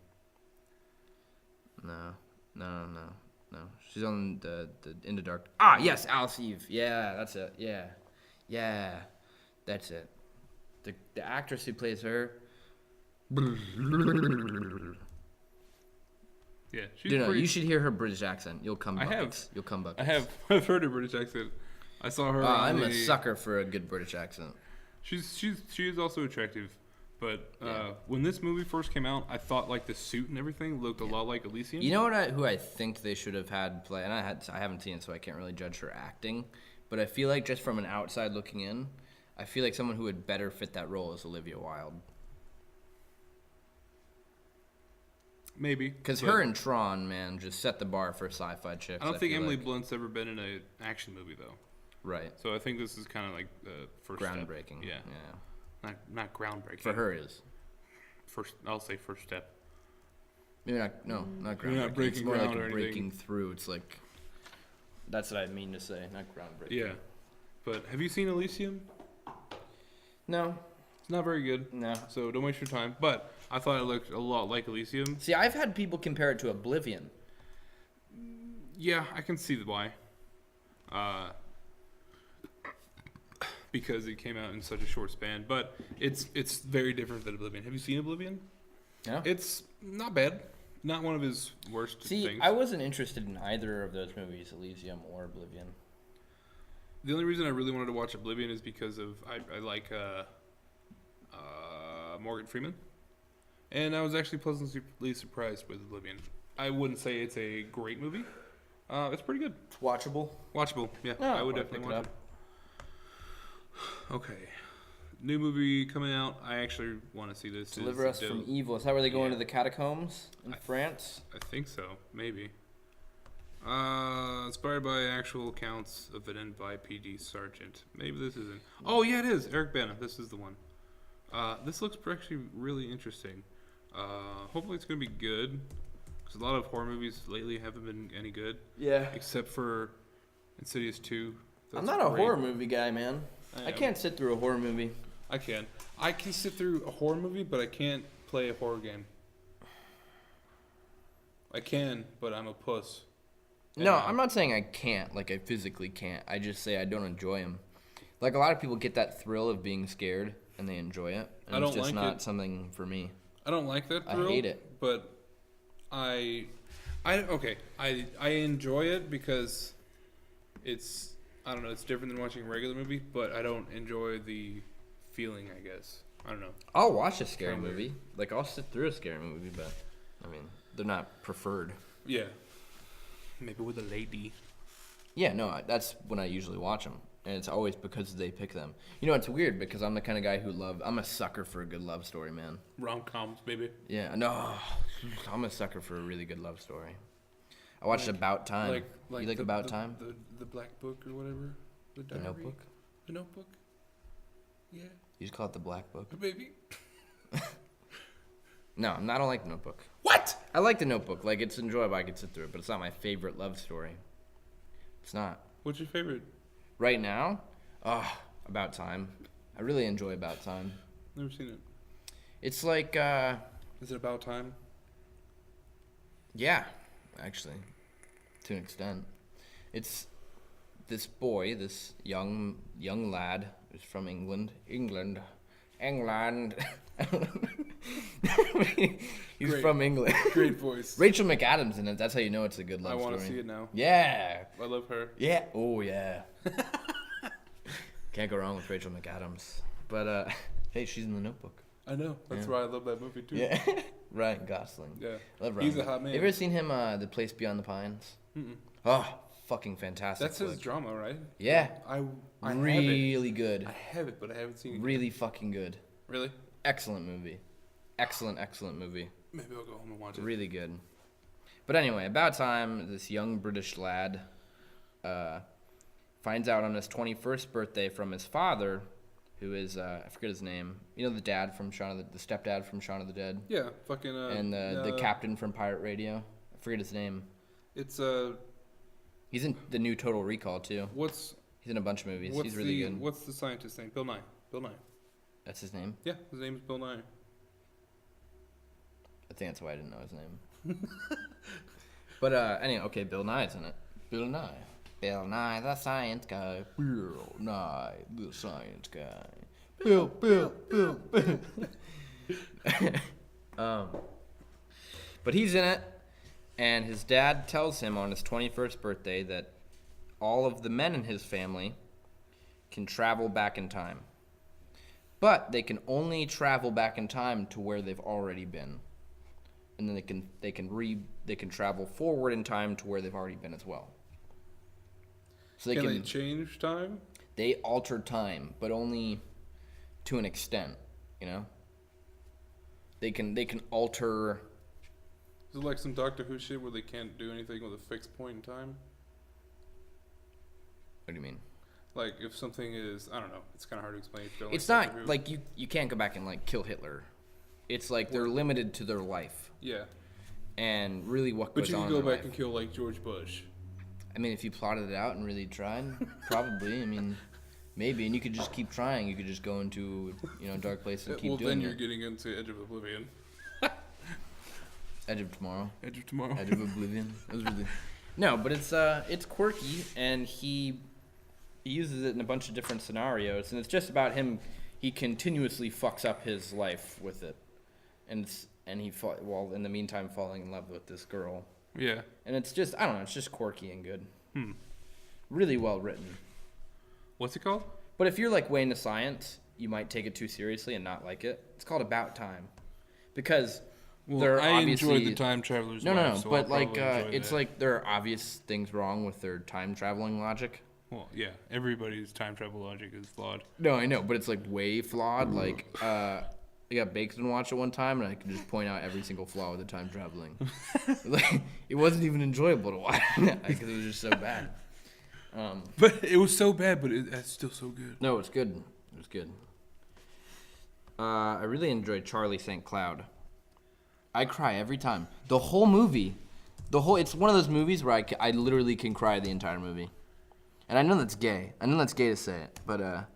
[SPEAKER 2] No. She's on the Into Dark. Ah, yes, Alice Eve. Yeah, that's it. Yeah, that's it. The actress who plays her.
[SPEAKER 1] Yeah, she's
[SPEAKER 2] you should hear her British accent. You'll come buckets.
[SPEAKER 1] I have.
[SPEAKER 2] You'll come buckets.
[SPEAKER 1] I have. I've heard her British accent. I saw her.
[SPEAKER 2] I'm a sucker for a good British accent.
[SPEAKER 1] She is also attractive, but when this movie first came out, I thought like the suit and everything looked a lot like Elysium.
[SPEAKER 2] You know who I think they should have had play, and I haven't seen it, so I can't really judge her acting. But I feel like just from an outside looking in, I feel like someone who would better fit that role is Olivia Wilde.
[SPEAKER 1] Maybe.
[SPEAKER 2] Because her and Tron, man, just set the bar for sci-fi chicks.
[SPEAKER 1] I don't think Emily Blunt's ever been in an action movie, though.
[SPEAKER 2] Right.
[SPEAKER 1] So I think this is kind of like the first
[SPEAKER 2] groundbreaking.
[SPEAKER 1] Step. Yeah. Not groundbreaking.
[SPEAKER 2] For her is.
[SPEAKER 1] I'll say first step.
[SPEAKER 2] Maybe not groundbreaking.
[SPEAKER 1] You're not breaking
[SPEAKER 2] it's more
[SPEAKER 1] ground
[SPEAKER 2] like
[SPEAKER 1] or
[SPEAKER 2] breaking
[SPEAKER 1] anything.
[SPEAKER 2] through. It's like, that's what I mean to say, not groundbreaking.
[SPEAKER 1] Yeah. But have you seen Elysium?
[SPEAKER 2] No.
[SPEAKER 1] It's not very good.
[SPEAKER 2] No.
[SPEAKER 1] So don't waste your time. But I thought it looked a lot like Elysium.
[SPEAKER 2] See, I've had people compare it to Oblivion.
[SPEAKER 1] Yeah, I can see why. Because it came out in such a short span. But it's very different than Oblivion. Have you seen Oblivion?
[SPEAKER 2] Yeah.
[SPEAKER 1] It's not bad. Not one of his worst
[SPEAKER 2] things.
[SPEAKER 1] things.
[SPEAKER 2] I wasn't interested in either of those movies, Elysium or Oblivion.
[SPEAKER 1] The only reason I really wanted to watch Oblivion is because of I like Morgan Freeman. And I was actually pleasantly surprised with Oblivion. I wouldn't say it's a great movie. It's pretty good.
[SPEAKER 2] Watchable?
[SPEAKER 1] Watchable, yeah.
[SPEAKER 2] No,
[SPEAKER 1] I would definitely watch it. Okay. New movie coming out. I actually want to see this.
[SPEAKER 2] Deliver Us from Evil. Is that where they go into the catacombs in France?
[SPEAKER 1] I think so. Maybe. Inspired by actual accounts of an NYPD sergeant. Maybe this isn't. Oh, yeah, it is. Eric Bana. This is the one. This looks actually really interesting. Hopefully it's going to be good. Because a lot of horror movies lately haven't been any good.
[SPEAKER 2] Yeah.
[SPEAKER 1] Except for Insidious 2.
[SPEAKER 2] I'm not a horror movie guy, man. I can't sit through a horror movie.
[SPEAKER 1] I can. I can sit through a horror movie, but I can't play a horror game. I can, but I'm a puss.
[SPEAKER 2] No, I'm not saying I can't. Like, I physically can't. I just say I don't enjoy them. Like, a lot of people get that thrill of being scared, and they enjoy it. And
[SPEAKER 1] I don't
[SPEAKER 2] it's just
[SPEAKER 1] like
[SPEAKER 2] not
[SPEAKER 1] it.
[SPEAKER 2] Something for me.
[SPEAKER 1] I don't like that thrill.
[SPEAKER 2] I hate it.
[SPEAKER 1] But I enjoy it because it's, I don't know, it's different than watching a regular movie, but I don't enjoy the feeling, I guess. I don't know.
[SPEAKER 2] I'll watch a scary movie. Like, I'll sit through a scary movie, but, I mean, they're not preferred.
[SPEAKER 1] Yeah. Maybe with a lady.
[SPEAKER 2] Yeah, no, that's when I usually watch them. And it's always because they pick them. You know, it's weird because I'm the kind of guy I'm a sucker for a good love story, man.
[SPEAKER 1] Rom-coms, baby.
[SPEAKER 2] Yeah, no, I'm a sucker for a really good love story. I watched About Time. You like About Time?
[SPEAKER 1] The Black Book or whatever?
[SPEAKER 2] The Notebook?
[SPEAKER 1] The Notebook? Yeah.
[SPEAKER 2] You just call it The Black Book?
[SPEAKER 1] Baby.
[SPEAKER 2] No, I don't like The Notebook.
[SPEAKER 1] What?
[SPEAKER 2] I like The Notebook. Like, it's enjoyable. I could sit through it, but it's not my favorite love story. It's not.
[SPEAKER 1] What's your favorite?
[SPEAKER 2] Right now? About Time. I really enjoy About Time.
[SPEAKER 1] Never seen it.
[SPEAKER 2] It's like,
[SPEAKER 1] Is it about time?
[SPEAKER 2] Yeah, actually, to an extent. It's this boy, this young lad who's from England. He's
[SPEAKER 1] Great.
[SPEAKER 2] from England.
[SPEAKER 1] Great voice.
[SPEAKER 2] Rachel McAdams in it. That's how you know it's a good love
[SPEAKER 1] I
[SPEAKER 2] story.
[SPEAKER 1] want to see it now.
[SPEAKER 2] Yeah.
[SPEAKER 1] I love her.
[SPEAKER 2] Yeah. Oh, yeah. Can't go wrong with Rachel McAdams. But, hey, she's in The Notebook.
[SPEAKER 1] I know. That's
[SPEAKER 2] Yeah.
[SPEAKER 1] why I love that movie too.
[SPEAKER 2] Yeah. Ryan Gosling.
[SPEAKER 1] Yeah.
[SPEAKER 2] I love Ryan.
[SPEAKER 1] He's a hot man.
[SPEAKER 2] Have you ever seen him, The Place Beyond the Pines?
[SPEAKER 1] Mm-mm.
[SPEAKER 2] Oh, fucking fantastic.
[SPEAKER 1] That's his
[SPEAKER 2] flick.
[SPEAKER 1] drama, right?
[SPEAKER 2] Yeah.
[SPEAKER 1] I
[SPEAKER 2] really
[SPEAKER 1] have it.
[SPEAKER 2] good.
[SPEAKER 1] I have it, but I haven't seen it.
[SPEAKER 2] Really fucking good.
[SPEAKER 1] Really?
[SPEAKER 2] Excellent movie. Excellent movie.
[SPEAKER 1] Maybe I'll go home and watch it.
[SPEAKER 2] Really good. But anyway, about time, this young British lad finds out on his 21st birthday from his father, who is, I forget his name. You know the dad from the stepdad from Shaun of the Dead?
[SPEAKER 1] Yeah, fucking.
[SPEAKER 2] And the captain from Pirate Radio? I forget his name.
[SPEAKER 1] It's
[SPEAKER 2] He's in the new Total Recall, too.
[SPEAKER 1] He's
[SPEAKER 2] in a bunch of movies. He's really good.
[SPEAKER 1] What's the scientist's name? Bill Nye. Bill Nye.
[SPEAKER 2] That's his name?
[SPEAKER 1] Yeah, his name is Bill Nye.
[SPEAKER 2] I think that's why I didn't know his name. But anyway, okay, Bill Nye's in it. Bill Nye. Bill Nye, the science guy. Bill Nye, the science guy. Bill. But he's in it, and his dad tells him on his 21st birthday that all of the men in his family can travel back in time. But they can only travel back in time to where they've already been. And then they can travel forward in time to where they've already been as well. So
[SPEAKER 1] Can they change time?
[SPEAKER 2] They alter time, but only to an extent, you know? They can alter.
[SPEAKER 1] Is it like some Doctor Who shit where they can't do anything with a fixed point in time?
[SPEAKER 2] What do you mean?
[SPEAKER 1] Like if something is, I don't know, it's kind of hard to explain. If you don't
[SPEAKER 2] It's
[SPEAKER 1] like
[SPEAKER 2] not
[SPEAKER 1] Doctor Who.
[SPEAKER 2] like you can't go back and like kill Hitler. It's like they're limited to their life.
[SPEAKER 1] Yeah.
[SPEAKER 2] And really what
[SPEAKER 1] But
[SPEAKER 2] goes
[SPEAKER 1] you
[SPEAKER 2] on
[SPEAKER 1] can
[SPEAKER 2] in
[SPEAKER 1] go
[SPEAKER 2] their
[SPEAKER 1] back
[SPEAKER 2] life.
[SPEAKER 1] and kill like George Bush.
[SPEAKER 2] I mean, if you plotted it out and really tried, probably. I mean, maybe. And you could just keep trying. You could just go into, dark places and keep
[SPEAKER 1] Well,
[SPEAKER 2] doing
[SPEAKER 1] then
[SPEAKER 2] it.
[SPEAKER 1] you're getting into Edge of Oblivion.
[SPEAKER 2] Edge of Tomorrow.
[SPEAKER 1] Edge of Tomorrow.
[SPEAKER 2] Edge of Oblivion. It was really... No, but it's quirky, and he uses it in a bunch of different scenarios, and it's just about him. He continuously fucks up his life with it, and while in the meantime falling in love with this girl.
[SPEAKER 1] Yeah.
[SPEAKER 2] And it's just, I don't know, it's just quirky and good.
[SPEAKER 1] Hmm.
[SPEAKER 2] Really well written.
[SPEAKER 1] What's it called?
[SPEAKER 2] But if you're like way into science, you might take it too seriously and not like it. It's called About Time, because there are
[SPEAKER 1] I
[SPEAKER 2] obviously
[SPEAKER 1] enjoyed the Time Traveler's
[SPEAKER 2] no,
[SPEAKER 1] Wife, so
[SPEAKER 2] but
[SPEAKER 1] I'll
[SPEAKER 2] like
[SPEAKER 1] probably enjoy
[SPEAKER 2] it's
[SPEAKER 1] that.
[SPEAKER 2] like there are obvious things wrong with their time traveling logic.
[SPEAKER 1] Well, yeah, everybody's time travel logic is flawed.
[SPEAKER 2] No, I know, but it's like way flawed. Like I got Bacon watch it one time, and I can just point out every single flaw with the time traveling. Like it wasn't even enjoyable to watch because it was just so bad.
[SPEAKER 1] But it was so bad, but it's still so good.
[SPEAKER 2] No, it's good. It was good. I really enjoyed Charlie St. Cloud. I cry every time. The whole movie, it's one of those movies where I literally can cry the entire movie. And I know that's gay. I know that's gay to say it, but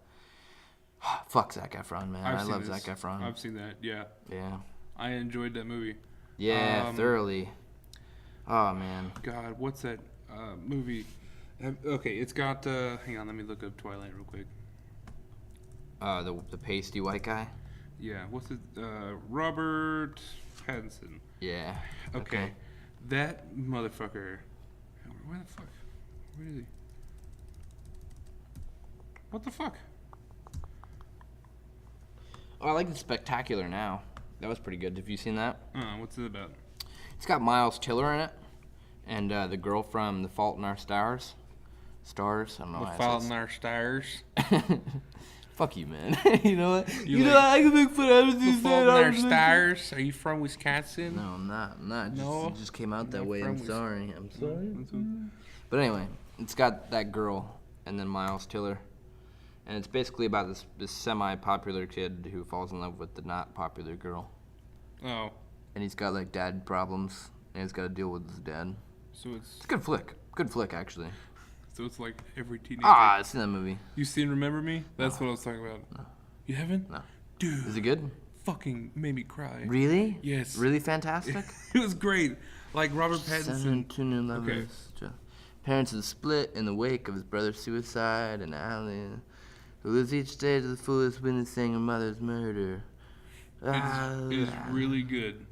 [SPEAKER 2] fuck Zac Efron, man. I love Zac Efron.
[SPEAKER 1] I've seen that. Yeah.
[SPEAKER 2] Yeah.
[SPEAKER 1] I enjoyed that movie.
[SPEAKER 2] Yeah, thoroughly. Oh man.
[SPEAKER 1] God, what's that movie? Okay, it's got. Hang on, let me look up Twilight real quick.
[SPEAKER 2] The pasty white guy.
[SPEAKER 1] Yeah, what's it? Robert Pattinson.
[SPEAKER 2] Yeah.
[SPEAKER 1] Okay. That motherfucker. Where the fuck? Where is he? What the fuck?
[SPEAKER 2] Oh, I like the Spectacular Now. That was pretty good. Have you seen that?
[SPEAKER 1] What's it about?
[SPEAKER 2] It's got Miles Teller in it, and the girl from The Fault in Our Stars. Stars? I don't know why I said
[SPEAKER 1] Fault in Our Stars.
[SPEAKER 2] Fuck you, man. You know what?
[SPEAKER 1] You
[SPEAKER 2] You know
[SPEAKER 1] like-
[SPEAKER 2] what? I can make fun out of
[SPEAKER 1] The
[SPEAKER 2] this.
[SPEAKER 1] Fault in Our Stars. Are you from Wisconsin?
[SPEAKER 2] No, I'm not.
[SPEAKER 1] No?
[SPEAKER 2] It just came out that
[SPEAKER 1] Not
[SPEAKER 2] way.
[SPEAKER 1] from
[SPEAKER 2] I'm sorry. I'm sorry.
[SPEAKER 1] Wisconsin.
[SPEAKER 2] But anyway, it's got that girl and then Miles Teller. And it's basically about this semi-popular kid who falls in love with the not popular girl.
[SPEAKER 1] Oh,
[SPEAKER 2] And he's got like dad problems, and he's got to deal with his dad.
[SPEAKER 1] so it's
[SPEAKER 2] It's a good flick. Good flick, actually.
[SPEAKER 1] like every teenager.
[SPEAKER 2] Ah, it's in that movie.
[SPEAKER 1] You seen Remember Me? That's what I was talking about.
[SPEAKER 2] No.
[SPEAKER 1] You haven't?
[SPEAKER 2] No.
[SPEAKER 1] Dude,
[SPEAKER 2] Is it good?
[SPEAKER 1] fucking made me cry.
[SPEAKER 2] Really?
[SPEAKER 1] Yes.
[SPEAKER 2] Really fantastic?
[SPEAKER 1] It was great. Like Robert
[SPEAKER 2] Seven
[SPEAKER 1] Pattinson.
[SPEAKER 2] two new lovers. Parents of the split in the wake of his brother's suicide, and Allie, who lives each day to the fullest witnessing her mother's murder.
[SPEAKER 1] is really good.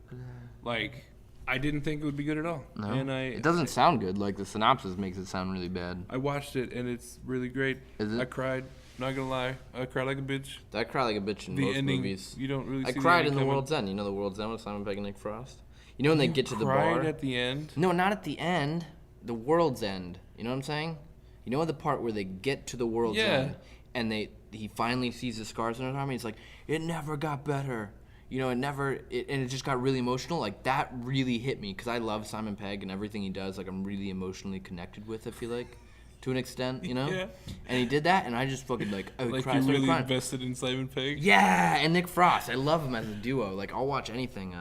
[SPEAKER 1] Like, I didn't think it would be good at all.
[SPEAKER 2] No,
[SPEAKER 1] and
[SPEAKER 2] it doesn't sound good. Like, the synopsis makes it sound really bad.
[SPEAKER 1] I watched it, and it's really great.
[SPEAKER 2] Is it?
[SPEAKER 1] I cried. Not gonna lie, I cried like a bitch.
[SPEAKER 2] I cry like a bitch in
[SPEAKER 1] The
[SPEAKER 2] most
[SPEAKER 1] ending,
[SPEAKER 2] movies.
[SPEAKER 1] you don't really.
[SPEAKER 2] I
[SPEAKER 1] See
[SPEAKER 2] cried
[SPEAKER 1] the
[SPEAKER 2] in The
[SPEAKER 1] ending
[SPEAKER 2] World's End. You know The World's End with Simon Pegg and Nick Frost? You know when they get to the bar?
[SPEAKER 1] Cried at the end.
[SPEAKER 2] No, not at the end. The World's End. You know what I'm saying? You know the part where they get to the World's End and he finally sees the scars on his arm and he's like, it never got better. You know, and it just got really emotional. Like, that really hit me because I love Simon Pegg and everything he does. Like, I'm really emotionally connected with, I feel like, to an extent, you know?
[SPEAKER 1] Yeah.
[SPEAKER 2] And he did that, and I just fucking, like, I would
[SPEAKER 1] Like,
[SPEAKER 2] cry.
[SPEAKER 1] you
[SPEAKER 2] Started
[SPEAKER 1] really
[SPEAKER 2] crying.
[SPEAKER 1] invested in Simon Pegg.
[SPEAKER 2] Yeah, and Nick Frost. I love him as a duo. Like, I'll watch anything.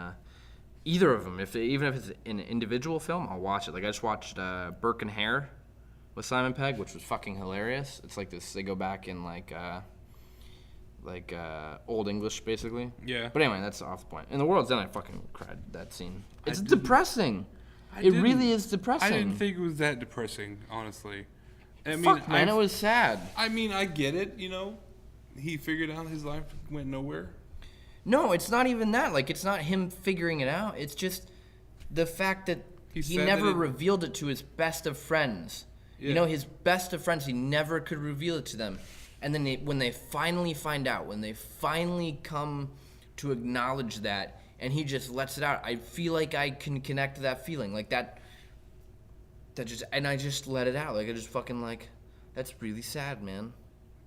[SPEAKER 2] Either of them. Even if it's an individual film, I'll watch it. Like, I just watched Burke and Hare with Simon Pegg, which was fucking hilarious. It's like this. They go back in Old English, basically.
[SPEAKER 1] Yeah.
[SPEAKER 2] But anyway, that's off the point. In The World's End, I fucking cried that scene. It's depressing. It
[SPEAKER 1] didn't-
[SPEAKER 2] really is depressing.
[SPEAKER 1] I didn't think it was that depressing, honestly. I mean,
[SPEAKER 2] Fuck, man, it was sad.
[SPEAKER 1] I mean, I get it. You know, he figured out his life went nowhere.
[SPEAKER 2] No, it's not even that. Like, it's not him figuring it out. It's just the fact that he
[SPEAKER 1] said
[SPEAKER 2] never
[SPEAKER 1] that it-
[SPEAKER 2] revealed it to his best of friends.
[SPEAKER 1] Yeah.
[SPEAKER 2] You know, his best of friends, he never could reveal it to them. And then when they finally find out, when they finally come to acknowledge that, and he just lets it out, I feel like I can connect to that feeling. Like, that just, and I just let it out. Like, I just fucking, like, that's really sad, man.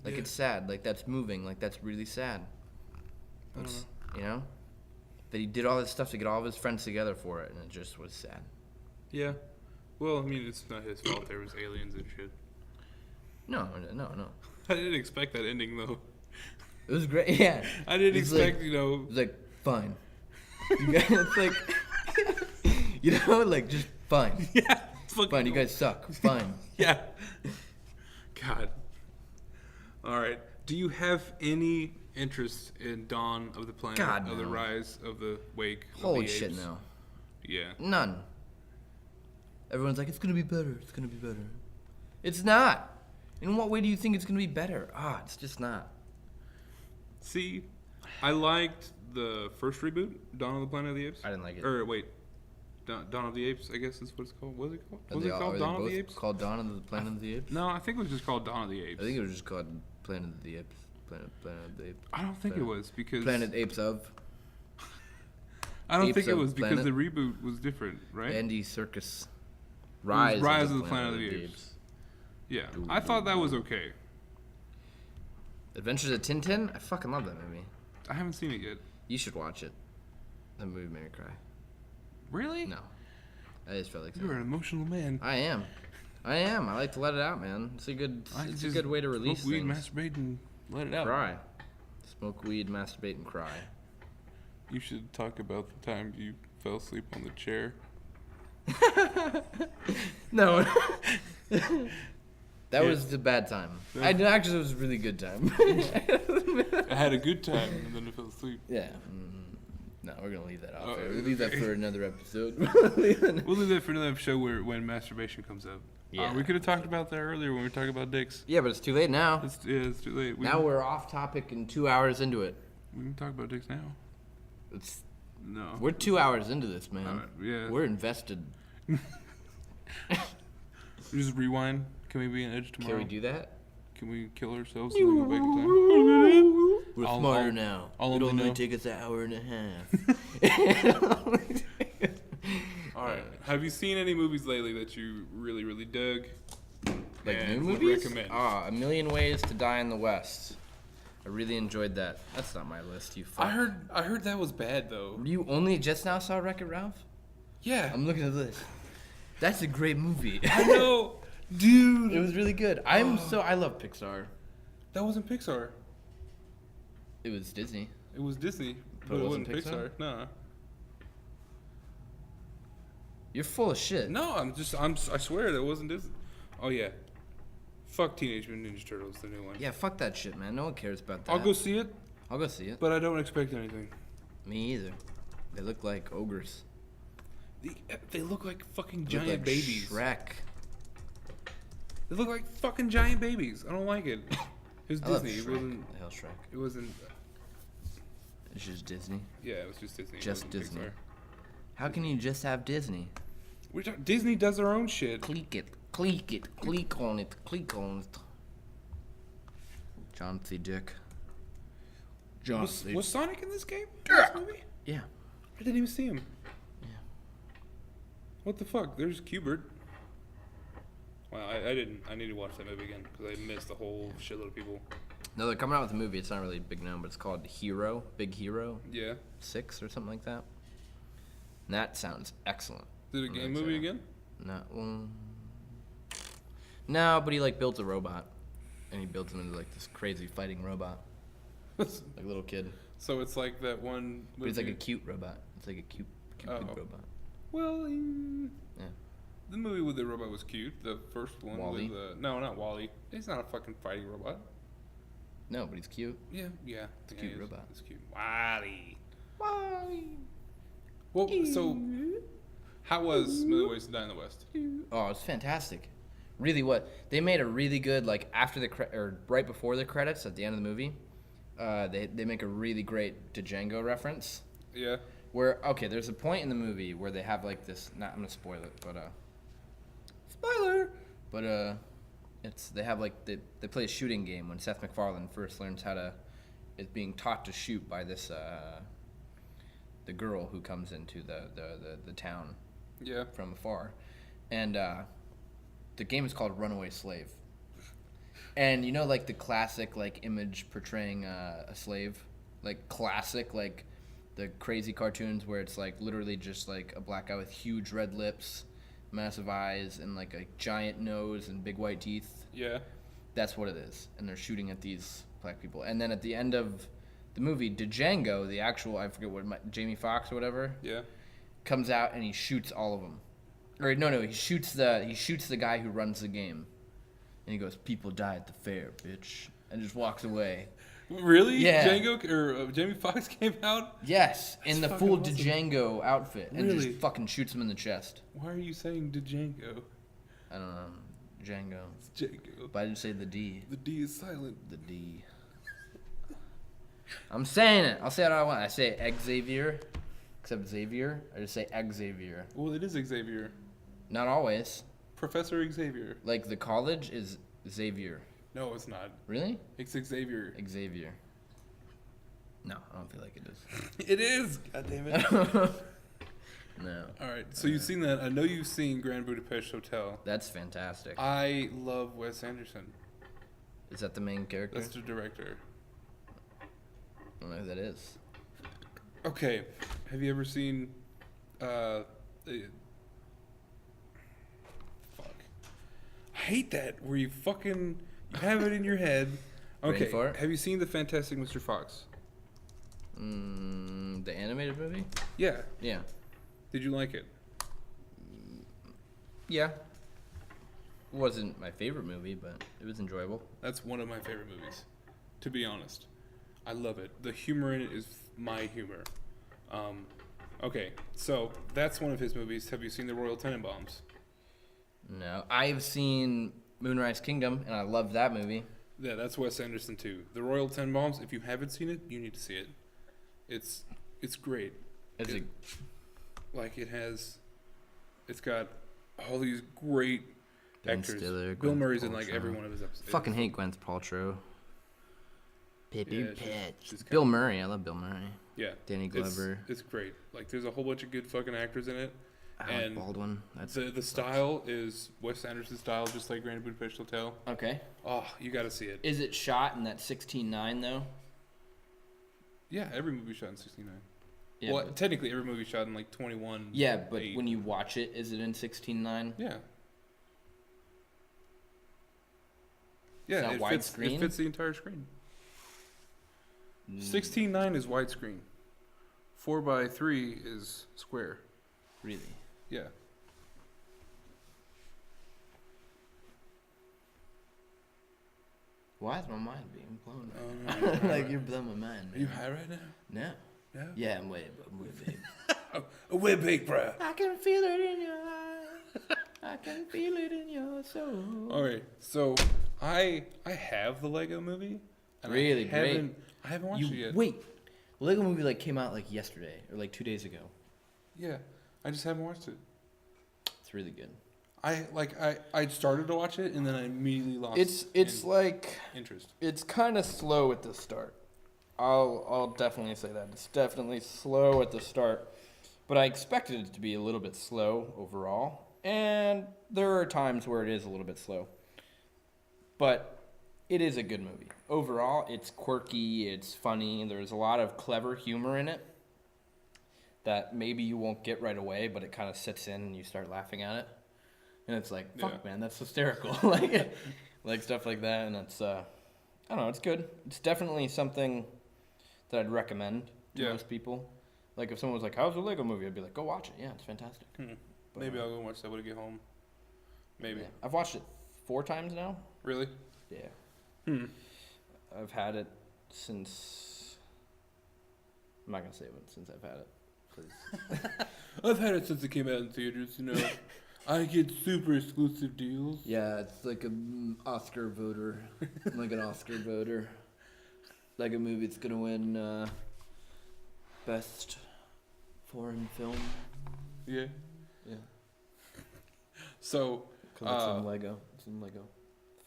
[SPEAKER 2] Like,
[SPEAKER 1] Yeah.
[SPEAKER 2] it's sad. Like, that's moving. Like, that's really sad. It's, you know? That he did all this stuff to get all of his friends together for it, and it just was sad.
[SPEAKER 1] Yeah. Well, I mean, it's not his fault. There was aliens and shit.
[SPEAKER 2] No.
[SPEAKER 1] I didn't expect that ending, though.
[SPEAKER 2] It was great, yeah.
[SPEAKER 1] I didn't
[SPEAKER 2] It's
[SPEAKER 1] expect,
[SPEAKER 2] like,
[SPEAKER 1] you know.
[SPEAKER 2] It was like, fine. You guys, it's like, you know, like, just fine.
[SPEAKER 1] Yeah. It's fucking
[SPEAKER 2] Fine, you guys suck. Fine.
[SPEAKER 1] Yeah. God. All right. Do you have any interest in Dawn of the Planet
[SPEAKER 2] God,
[SPEAKER 1] of the
[SPEAKER 2] no.
[SPEAKER 1] Rise of the Wake of
[SPEAKER 2] Holy
[SPEAKER 1] the
[SPEAKER 2] shit,
[SPEAKER 1] Apes?
[SPEAKER 2] no.
[SPEAKER 1] Yeah.
[SPEAKER 2] None. Everyone's like, it's gonna be better. It's gonna be better. It's not. In what way do you think it's gonna be better? It's just not.
[SPEAKER 1] See, I liked the first reboot, Dawn of the Planet of the Apes.
[SPEAKER 2] I didn't like it.
[SPEAKER 1] Or wait, Dawn of the Apes, I guess is what it's called. What is it called?
[SPEAKER 2] Are
[SPEAKER 1] Was
[SPEAKER 2] they
[SPEAKER 1] it
[SPEAKER 2] all-
[SPEAKER 1] called
[SPEAKER 2] are they
[SPEAKER 1] Dawn of
[SPEAKER 2] both
[SPEAKER 1] the Apes?
[SPEAKER 2] Called Dawn of the Planet of the Apes?
[SPEAKER 1] No, I think it was just called Dawn of the Apes.
[SPEAKER 2] I think it was just called Planet of the Apes. Planet of the Apes.
[SPEAKER 1] I don't think it was because
[SPEAKER 2] Planet Apes of
[SPEAKER 1] I don't
[SPEAKER 2] Apes
[SPEAKER 1] think it
[SPEAKER 2] of
[SPEAKER 1] was because
[SPEAKER 2] Planet.
[SPEAKER 1] the reboot was different, right?
[SPEAKER 2] Andy Serkis.
[SPEAKER 1] Rise of the Planet of the Apes. Yeah, I thought that was okay.
[SPEAKER 2] Adventures of Tintin? I fucking love that movie.
[SPEAKER 1] I haven't seen it yet.
[SPEAKER 2] You should watch it. That movie made me cry.
[SPEAKER 1] Really?
[SPEAKER 2] No. I just felt like
[SPEAKER 1] You're an emotional man.
[SPEAKER 2] I am. I like to let it out, man. It's a good way to release
[SPEAKER 1] smoke weed,
[SPEAKER 2] things.
[SPEAKER 1] masturbate, and let it out.
[SPEAKER 2] Cry. Smoke weed, masturbate, and cry.
[SPEAKER 1] You should talk about the time you fell asleep on the chair.
[SPEAKER 2] No. That was a bad time. Actually, it was a really good time.
[SPEAKER 1] I had a good time, and then I fell asleep.
[SPEAKER 2] Yeah. No, we're gonna leave that off. We'll leave that for another episode.
[SPEAKER 1] We'll leave that for another show when masturbation comes up.
[SPEAKER 2] Yeah.
[SPEAKER 1] We could have talked about that earlier when we were talking about dicks.
[SPEAKER 2] Yeah, but it's too late now.
[SPEAKER 1] It's too late.
[SPEAKER 2] Now we're off topic and 2 hours into it.
[SPEAKER 1] We can talk about dicks now. No.
[SPEAKER 2] We're 2 hours into this, man.
[SPEAKER 1] Alright, yeah.
[SPEAKER 2] We're invested.
[SPEAKER 1] Just rewind. Can we be an edge tomorrow?
[SPEAKER 2] Can we do that?
[SPEAKER 1] Can we kill ourselves and then go back in time?
[SPEAKER 2] We're
[SPEAKER 1] I'll-
[SPEAKER 2] smarter
[SPEAKER 1] I'll-
[SPEAKER 2] now.
[SPEAKER 1] I'll
[SPEAKER 2] It'll
[SPEAKER 1] only
[SPEAKER 2] only
[SPEAKER 1] know.
[SPEAKER 2] take us an hour and a half.
[SPEAKER 1] All right. Have you seen any movies lately that you really, really dug?
[SPEAKER 2] Like
[SPEAKER 1] and
[SPEAKER 2] new
[SPEAKER 1] would
[SPEAKER 2] movies?
[SPEAKER 1] recommend?
[SPEAKER 2] A Million Ways to Die in the West. I really enjoyed that. That's not my list, you fuck.
[SPEAKER 1] I heard that was bad though.
[SPEAKER 2] You only just now saw Wreck-It Ralph?
[SPEAKER 1] Yeah.
[SPEAKER 2] I'm looking at this. That's a great movie.
[SPEAKER 1] I know, dude.
[SPEAKER 2] It was really good. I love Pixar.
[SPEAKER 1] That wasn't Pixar.
[SPEAKER 2] It was Disney.
[SPEAKER 1] It was Disney,
[SPEAKER 2] But
[SPEAKER 1] but
[SPEAKER 2] it
[SPEAKER 1] it
[SPEAKER 2] wasn't
[SPEAKER 1] wasn't
[SPEAKER 2] Pixar?
[SPEAKER 1] Pixar. Nah.
[SPEAKER 2] You're full of shit.
[SPEAKER 1] No, I swear that wasn't Disney. Oh yeah. Fuck Teenage Mutant Ninja Turtles, the new one.
[SPEAKER 2] Yeah, fuck that shit, man. No one cares about that.
[SPEAKER 1] I'll go see it,
[SPEAKER 2] I'll go see it.
[SPEAKER 1] but I don't expect anything.
[SPEAKER 2] Me either. They look like ogres.
[SPEAKER 1] They look like fucking
[SPEAKER 2] They look
[SPEAKER 1] giant
[SPEAKER 2] like
[SPEAKER 1] babies.
[SPEAKER 2] Shrek.
[SPEAKER 1] They look like fucking giant babies. I don't like it. It was
[SPEAKER 2] I love
[SPEAKER 1] Disney. It
[SPEAKER 2] Shrek.
[SPEAKER 1] wasn't.
[SPEAKER 2] The hell Shrek.
[SPEAKER 1] It wasn't.
[SPEAKER 2] It's just Disney.
[SPEAKER 1] Yeah, it was just Disney. It
[SPEAKER 2] Just
[SPEAKER 1] wasn't
[SPEAKER 2] Disney.
[SPEAKER 1] Pixar.
[SPEAKER 2] How can you just have Disney?
[SPEAKER 1] Disney does their own shit.
[SPEAKER 2] Click it, click on it, click on it. John C. Dick.
[SPEAKER 1] Was Sonic in this game?
[SPEAKER 2] Yeah.
[SPEAKER 1] This movie?
[SPEAKER 2] Yeah.
[SPEAKER 1] I didn't even see him.
[SPEAKER 2] Yeah.
[SPEAKER 1] What the fuck? There's Qbert. Wow, I didn't. I need to watch that movie again because I missed a whole shitload of people.
[SPEAKER 2] No, they're coming out with a movie. It's not really big known, but it's called Hero, Big Hero
[SPEAKER 1] Yeah.
[SPEAKER 2] 6 or something like that. And that sounds excellent.
[SPEAKER 1] Did a
[SPEAKER 2] I'm
[SPEAKER 1] game
[SPEAKER 2] excited.
[SPEAKER 1] movie again?
[SPEAKER 2] No, no, but he like builds a robot, and he builds him into like this crazy fighting robot, like a little kid.
[SPEAKER 1] So it's like that one movie.
[SPEAKER 2] But he's like a cute robot. It's like a cute big robot.
[SPEAKER 1] Well,
[SPEAKER 2] Yeah.
[SPEAKER 1] the movie with the robot was cute. The first one
[SPEAKER 2] Wall-E?
[SPEAKER 1] with no, not Wally. He's not a fucking fighting robot.
[SPEAKER 2] No, but he's cute.
[SPEAKER 1] Yeah.
[SPEAKER 2] It's a cute robot.
[SPEAKER 1] It's cute. Wally.
[SPEAKER 2] Wally.
[SPEAKER 1] Well, so how was Million Ways to Die in the West?
[SPEAKER 2] Oh, it's fantastic. Really, what they made a really good like after the or right before the credits at the end of the movie. They make a really great Django reference.
[SPEAKER 1] Yeah.
[SPEAKER 2] Where there's a point in the movie where they have like this. Not I'm gonna spoil it, but spoiler. But they have like they play a shooting game when Seth MacFarlane first learns is being taught to shoot by this the girl who comes into the town.
[SPEAKER 1] Yeah.
[SPEAKER 2] From afar, and the game is called Runaway Slave. And you know, like the classic like image portraying a slave, like classic like the crazy cartoons where it's like literally just like a black guy with huge red lips, massive eyes, and like a giant nose and big white teeth.
[SPEAKER 1] Yeah.
[SPEAKER 2] That's what it is, and they're shooting at these black people. And then at the end of the movie, Django, the actual I forget what Jamie Foxx or whatever.
[SPEAKER 1] Yeah.
[SPEAKER 2] Comes out and he shoots all of them. Or no, he shoots the guy who runs the game, and he goes, "People die at the fair, bitch," and just walks away.
[SPEAKER 1] Really?
[SPEAKER 2] Yeah.
[SPEAKER 1] Django or Jamie Foxx came out?
[SPEAKER 2] Yes, in the
[SPEAKER 1] That's
[SPEAKER 2] full
[SPEAKER 1] fucking awesome.
[SPEAKER 2] Django outfit, and
[SPEAKER 1] Really?
[SPEAKER 2] just fucking shoots him in the chest.
[SPEAKER 1] Why are you saying Django?
[SPEAKER 2] I don't know, Django,
[SPEAKER 1] It's Django.
[SPEAKER 2] but I didn't say the D.
[SPEAKER 1] The D is silent.
[SPEAKER 2] The D. I'm saying it. I'll say it how I want. I say Xavier, except Xavier. I just say Xavier.
[SPEAKER 1] Well, it is Xavier.
[SPEAKER 2] Not always.
[SPEAKER 1] Professor Xavier.
[SPEAKER 2] Like the college is Xavier.
[SPEAKER 1] No, it's not.
[SPEAKER 2] Really?
[SPEAKER 1] It's Xavier.
[SPEAKER 2] Xavier. No, I don't feel like it is.
[SPEAKER 1] It is. God damn it.
[SPEAKER 2] No.
[SPEAKER 1] All right. So you've seen that. I know you've seen Grand Budapest Hotel.
[SPEAKER 2] That's fantastic.
[SPEAKER 1] I love Wes Anderson.
[SPEAKER 2] Is that the main character?
[SPEAKER 1] That's the director.
[SPEAKER 2] I don't know who that is.
[SPEAKER 1] Okay. Have you ever seen? Fuck. I hate that where you have it in your head.
[SPEAKER 2] Ready
[SPEAKER 1] Okay.
[SPEAKER 2] for it?
[SPEAKER 1] Have you seen the Fantastic Mr. Fox?
[SPEAKER 2] The animated movie?
[SPEAKER 1] Yeah.
[SPEAKER 2] Yeah.
[SPEAKER 1] Did you like it?
[SPEAKER 2] Yeah. Wasn't my favorite movie, but it was enjoyable.
[SPEAKER 1] That's one of my favorite movies, to be honest. I love it. The humor in it is my humor. Okay, so that's one of his movies. Have you seen The Royal Tenenbaums?
[SPEAKER 2] No. I've seen Moonrise Kingdom, and I loved that movie.
[SPEAKER 1] Yeah, that's Wes Anderson too. The Royal Tenenbaums. If you haven't seen it, you need to see it. It's great.
[SPEAKER 2] Is it?
[SPEAKER 1] It's got all these great
[SPEAKER 2] Ben
[SPEAKER 1] actors.
[SPEAKER 2] Stiller,
[SPEAKER 1] Bill
[SPEAKER 2] Gwyneth
[SPEAKER 1] Murray's in like
[SPEAKER 2] Paltrow.
[SPEAKER 1] every one of his episodes.
[SPEAKER 2] Fucking hate Gwyneth Paltrow. Pippi
[SPEAKER 1] Yeah,
[SPEAKER 2] Pitch.
[SPEAKER 1] she's
[SPEAKER 2] Bill Murray. I love Bill Murray.
[SPEAKER 1] Yeah.
[SPEAKER 2] Danny Glover.
[SPEAKER 1] It's great. Like there's a whole bunch of good fucking actors in it.
[SPEAKER 2] Alec
[SPEAKER 1] and
[SPEAKER 2] Baldwin. That's
[SPEAKER 1] the style is Wes Anderson's style, just like Grand Budapest Hotel.
[SPEAKER 2] okay.
[SPEAKER 1] Oh, you got to see it.
[SPEAKER 2] Is it shot in that 16:9 though?
[SPEAKER 1] Yeah, every movie shot in 69.
[SPEAKER 2] Yeah.
[SPEAKER 1] Well, technically every movie shot in like 21.
[SPEAKER 2] Yeah, but
[SPEAKER 1] 8.
[SPEAKER 2] when you watch it, is it in 16:9?
[SPEAKER 1] Yeah. Yeah,
[SPEAKER 2] not
[SPEAKER 1] it
[SPEAKER 2] widescreen?
[SPEAKER 1] fits the entire screen. 16:9 is widescreen. 4:3 is square.
[SPEAKER 2] Really?
[SPEAKER 1] Yeah.
[SPEAKER 2] Why is my mind being blown?
[SPEAKER 1] Oh, no.
[SPEAKER 2] Like you're blowing my mind.
[SPEAKER 1] Are you
[SPEAKER 2] Man.
[SPEAKER 1] high right now?
[SPEAKER 2] No.
[SPEAKER 1] No.
[SPEAKER 2] Yeah, I'm way big.
[SPEAKER 1] We're big, bro.
[SPEAKER 2] I can feel it in your eyes. I can feel it in your soul.
[SPEAKER 1] All right, so I have the Lego Movie. And
[SPEAKER 2] Really great.
[SPEAKER 1] I haven't watched it yet.
[SPEAKER 2] Wait, Lego Movie like came out like yesterday or like 2 days ago.
[SPEAKER 1] Yeah, I just haven't watched it.
[SPEAKER 2] It's really good.
[SPEAKER 1] I started to watch it and then I immediately lost.
[SPEAKER 2] It's like
[SPEAKER 1] interest.
[SPEAKER 2] it's kind of slow at the start. I'll definitely say that it's definitely slow at the start, but I expected it to be a little bit slow overall, and there are times where it is a little bit slow. But it is a good movie. Overall, it's quirky, it's funny, there's a lot of clever humor in it that maybe you won't get right away, but it kind of sits in and you start laughing at it. And it's like, fuck, man, that's hysterical. like stuff like that, and it's, I don't know, it's good. It's definitely something that I'd recommend to most people. Like, if someone was like, how's the Lego Movie? I'd be like, go watch it. Yeah, it's fantastic. But,
[SPEAKER 1] Maybe I'll go watch that when I get home. Maybe.
[SPEAKER 2] Yeah. I've watched it 4 times now.
[SPEAKER 1] Really?
[SPEAKER 2] Yeah. I've had it since... I'm not going to say it since I've had it. 'Cause
[SPEAKER 1] I've had it since it came out in theaters, you know. I get super exclusive deals.
[SPEAKER 2] yeah, it's like an Oscar voter. I'm like an Oscar voter. Like a movie that's going to win best foreign film.
[SPEAKER 1] Yeah.
[SPEAKER 2] Yeah.
[SPEAKER 1] So,
[SPEAKER 2] Because it's in Lego. It's in Lego.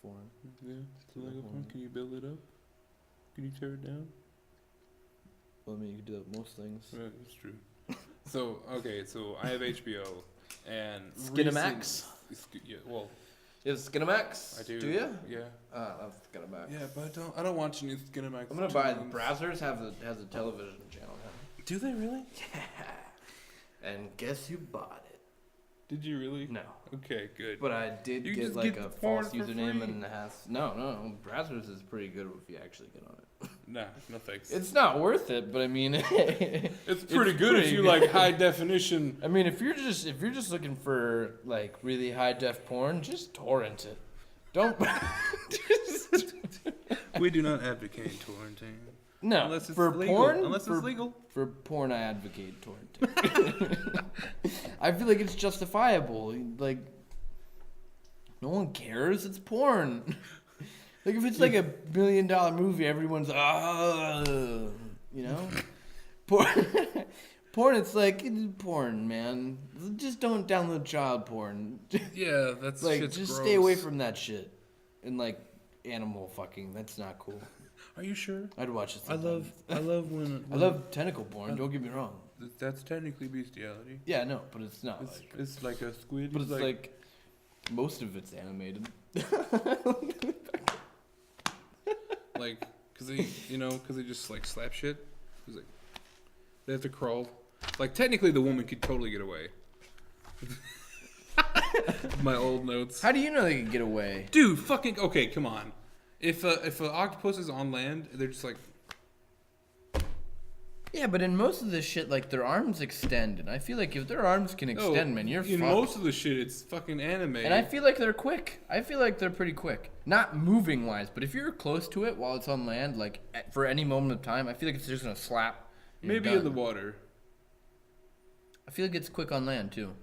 [SPEAKER 2] Foreign.
[SPEAKER 1] yeah, it's a Lego phone. Can you build it up? Can you tear it down?
[SPEAKER 2] Well, I mean, you can do that with most things.
[SPEAKER 1] Right, that's true. So, okay, so I have HBO and
[SPEAKER 2] Skinamax?
[SPEAKER 1] Yeah, well,
[SPEAKER 2] Is Skinamax?
[SPEAKER 1] I do.
[SPEAKER 2] Do you?
[SPEAKER 1] Yeah.
[SPEAKER 2] I love Skinamax.
[SPEAKER 1] Yeah, but I don't watch any Skinamax.
[SPEAKER 2] I'm gonna buy the Brazzers has a television channel now.
[SPEAKER 1] Do they really?
[SPEAKER 2] Yeah. And guess who bought it?
[SPEAKER 1] Did you really?
[SPEAKER 2] No.
[SPEAKER 1] Okay, good.
[SPEAKER 2] But I did
[SPEAKER 1] You
[SPEAKER 2] get
[SPEAKER 1] just
[SPEAKER 2] like
[SPEAKER 1] get
[SPEAKER 2] a
[SPEAKER 1] the porn
[SPEAKER 2] false
[SPEAKER 1] for
[SPEAKER 2] username
[SPEAKER 1] free.
[SPEAKER 2] and it has no. Brazzers is pretty good if you actually get on it.
[SPEAKER 1] Nah, no thanks.
[SPEAKER 2] It's not worth it, but I mean,
[SPEAKER 1] It's pretty good if you like high definition.
[SPEAKER 2] I mean, if you're just looking for like really high def porn, just torrent it. Don't.
[SPEAKER 1] We do not advocate torrenting.
[SPEAKER 2] No,
[SPEAKER 1] Unless it's
[SPEAKER 2] for
[SPEAKER 1] legal.
[SPEAKER 2] porn.
[SPEAKER 1] Unless it's legal.
[SPEAKER 2] For porn, I advocate torrenting. I feel like it's justifiable. Like, no one cares. It's porn. Like, if it's like $1 billion movie, everyone's you know, porn. It's like it's porn, man. Just don't download child porn.
[SPEAKER 1] Yeah, that's
[SPEAKER 2] Like,
[SPEAKER 1] shit's
[SPEAKER 2] just
[SPEAKER 1] gross.
[SPEAKER 2] stay away from that shit. And like animal fucking. That's not cool.
[SPEAKER 1] Are you sure?
[SPEAKER 2] I'd watch it.
[SPEAKER 1] I
[SPEAKER 2] Sometimes.
[SPEAKER 1] love when
[SPEAKER 2] I love tentacle porn. Don't get me wrong.
[SPEAKER 1] That's technically bestiality.
[SPEAKER 2] Yeah, no, but it's not.
[SPEAKER 1] It's like a squid.
[SPEAKER 2] But it's like most of it's animated.
[SPEAKER 1] like, cause they just like slap shit. It's like they have to crawl. Like technically, the woman could totally get away. My old notes.
[SPEAKER 2] How do you know they can get away?
[SPEAKER 1] Dude, fucking okay. Come on. If an octopus is on land, they're just like.
[SPEAKER 2] Yeah, but in most of this shit, like their arms extend, and I feel like if their arms can extend, man, you're
[SPEAKER 1] in
[SPEAKER 2] fucked.
[SPEAKER 1] most of the shit, it's fucking anime.
[SPEAKER 2] And I feel like they're quick. I feel like they're pretty quick. Not moving wise, but if you're close to it while it's on land, like for any moment of time, I feel like it's just gonna slap. and
[SPEAKER 1] Maybe
[SPEAKER 2] you're
[SPEAKER 1] in the
[SPEAKER 2] done.
[SPEAKER 1] water.
[SPEAKER 2] I feel like it's quick on land too.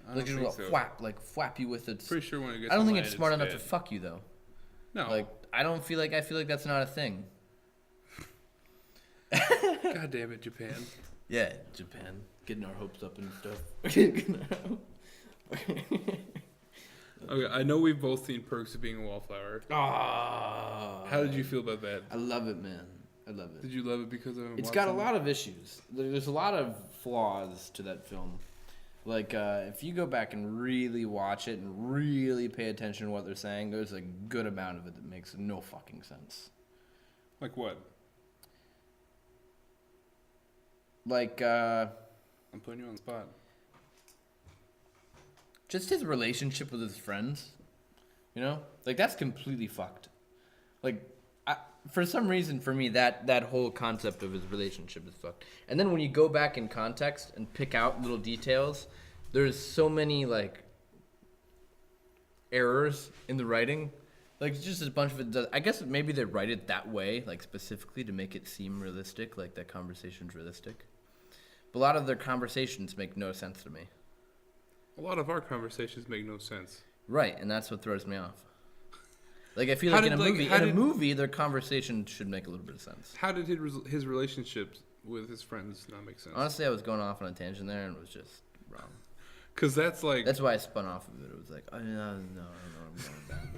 [SPEAKER 1] I
[SPEAKER 2] Like
[SPEAKER 1] don't
[SPEAKER 2] just
[SPEAKER 1] think
[SPEAKER 2] will
[SPEAKER 1] so.
[SPEAKER 2] flap you with its.
[SPEAKER 1] Pretty sure when it gets.
[SPEAKER 2] I don't
[SPEAKER 1] on
[SPEAKER 2] think
[SPEAKER 1] land,
[SPEAKER 2] it's smart enough to
[SPEAKER 1] dead.
[SPEAKER 2] fuck you though.
[SPEAKER 1] No.
[SPEAKER 2] Like I feel like that's not a thing.
[SPEAKER 1] God damn it, Japan.
[SPEAKER 2] Yeah, Japan. Getting our hopes up and stuff.
[SPEAKER 1] Okay, I know we've both seen Perks of Being a Wallflower.
[SPEAKER 2] Ah.
[SPEAKER 1] How did you feel about that?
[SPEAKER 2] I love it, man. I love it.
[SPEAKER 1] Did you love it because of
[SPEAKER 2] It's got a lot of issues. There's a lot of flaws to that film. Like, if you go back and really watch it and really pay attention to what they're saying, there's a good amount of it that makes no fucking sense.
[SPEAKER 1] Like what?
[SPEAKER 2] Like,
[SPEAKER 1] I'm putting you on the spot.
[SPEAKER 2] just his relationship with his friends. You know? Like, that's completely fucked. Like, for some reason, for me, that whole concept of his relationship is fucked. And then when you go back in context and pick out little details, there's so many, like, errors in the writing. Like, it's just a bunch of it. I guess maybe they write it that way, like, specifically to make it seem realistic, like that conversation's realistic. But a lot of their conversations make no sense to me.
[SPEAKER 1] A lot of our conversations make no sense.
[SPEAKER 2] Right, and that's what throws me off. Like, I feel like in a movie, their conversation should make a little bit of sense.
[SPEAKER 1] How did his relationships with his friends not make sense.
[SPEAKER 2] Honestly, I was going off on a tangent there and it was just wrong.
[SPEAKER 1] Because that's like...
[SPEAKER 2] That's why I spun off of it. It was like, oh, no, I'm going down.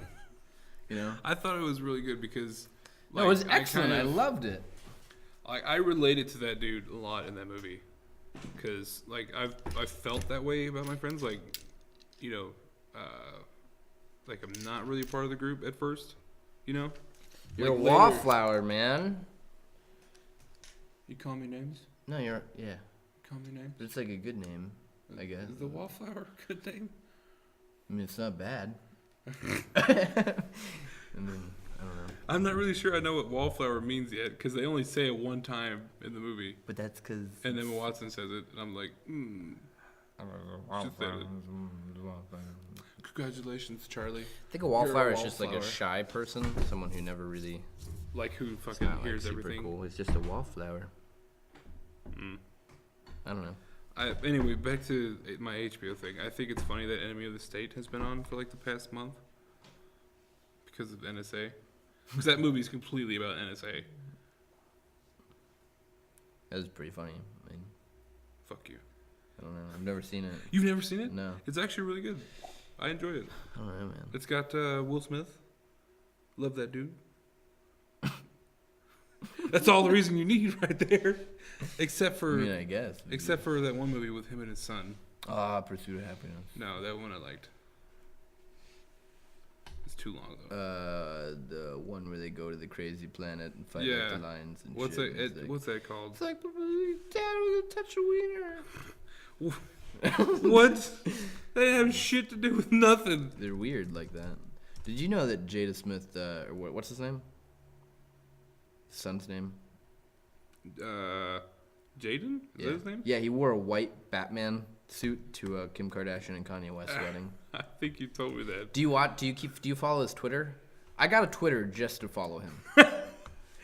[SPEAKER 2] You know?
[SPEAKER 1] I thought it was really good because...
[SPEAKER 2] Like, no, it was excellent. I loved it.
[SPEAKER 1] Like, I related to that dude a lot in that movie. Because, like, I've felt that way about my friends. Like, you know, like I'm not really part of the group at first. You know?
[SPEAKER 2] You're
[SPEAKER 1] like
[SPEAKER 2] a wallflower, man.
[SPEAKER 1] You call me names?
[SPEAKER 2] No, yeah.
[SPEAKER 1] Call me names?
[SPEAKER 2] It's like a good name, I guess.
[SPEAKER 1] Is the wallflower a good name?
[SPEAKER 2] I mean, it's not bad. I mean, I don't know.
[SPEAKER 1] I'm not really sure I know what wallflower means yet, because they only say it one time in the movie.
[SPEAKER 2] But that's because...
[SPEAKER 1] And then Watson says it, and I'm like, Congratulations, Charlie.
[SPEAKER 2] I think a wallflower is just like a shy person, someone who never really...
[SPEAKER 1] Like who fucking hears
[SPEAKER 2] super
[SPEAKER 1] everything.
[SPEAKER 2] Cool. It's just a wallflower. I don't know.
[SPEAKER 1] Anyway, back to my HBO thing. I think it's funny that Enemy of the State has been on for like the past month. Because of NSA. Because that movie is completely about NSA.
[SPEAKER 2] That was pretty funny. I mean,
[SPEAKER 1] fuck you.
[SPEAKER 2] I don't know. I've never seen it.
[SPEAKER 1] You've never seen it?
[SPEAKER 2] No.
[SPEAKER 1] It's actually really good. I enjoyed it.
[SPEAKER 2] I don't know, man.
[SPEAKER 1] It's got Will Smith. Love that dude. That's all the reason you need right there. Except for...
[SPEAKER 2] I mean, I guess.
[SPEAKER 1] Except for that one movie with him and his son.
[SPEAKER 2] Pursuit of Happiness.
[SPEAKER 1] No, that one I liked. It's too long though.
[SPEAKER 2] The one where they go to the crazy planet and fight like the lions and
[SPEAKER 1] what's
[SPEAKER 2] shit.
[SPEAKER 1] what's that called?
[SPEAKER 2] It's like, Dad, we're gonna touch a wiener.
[SPEAKER 1] What? They have shit to do with nothing.
[SPEAKER 2] They're weird like that. Did you know that Jada Smith, or what's his name? His son's name?
[SPEAKER 1] Jaden? Is that his name?
[SPEAKER 2] Yeah, he wore a white Batman suit to Kim Kardashian and Kanye West's wedding.
[SPEAKER 1] I think you told me that.
[SPEAKER 2] Do you follow his Twitter? I got a Twitter just to follow him.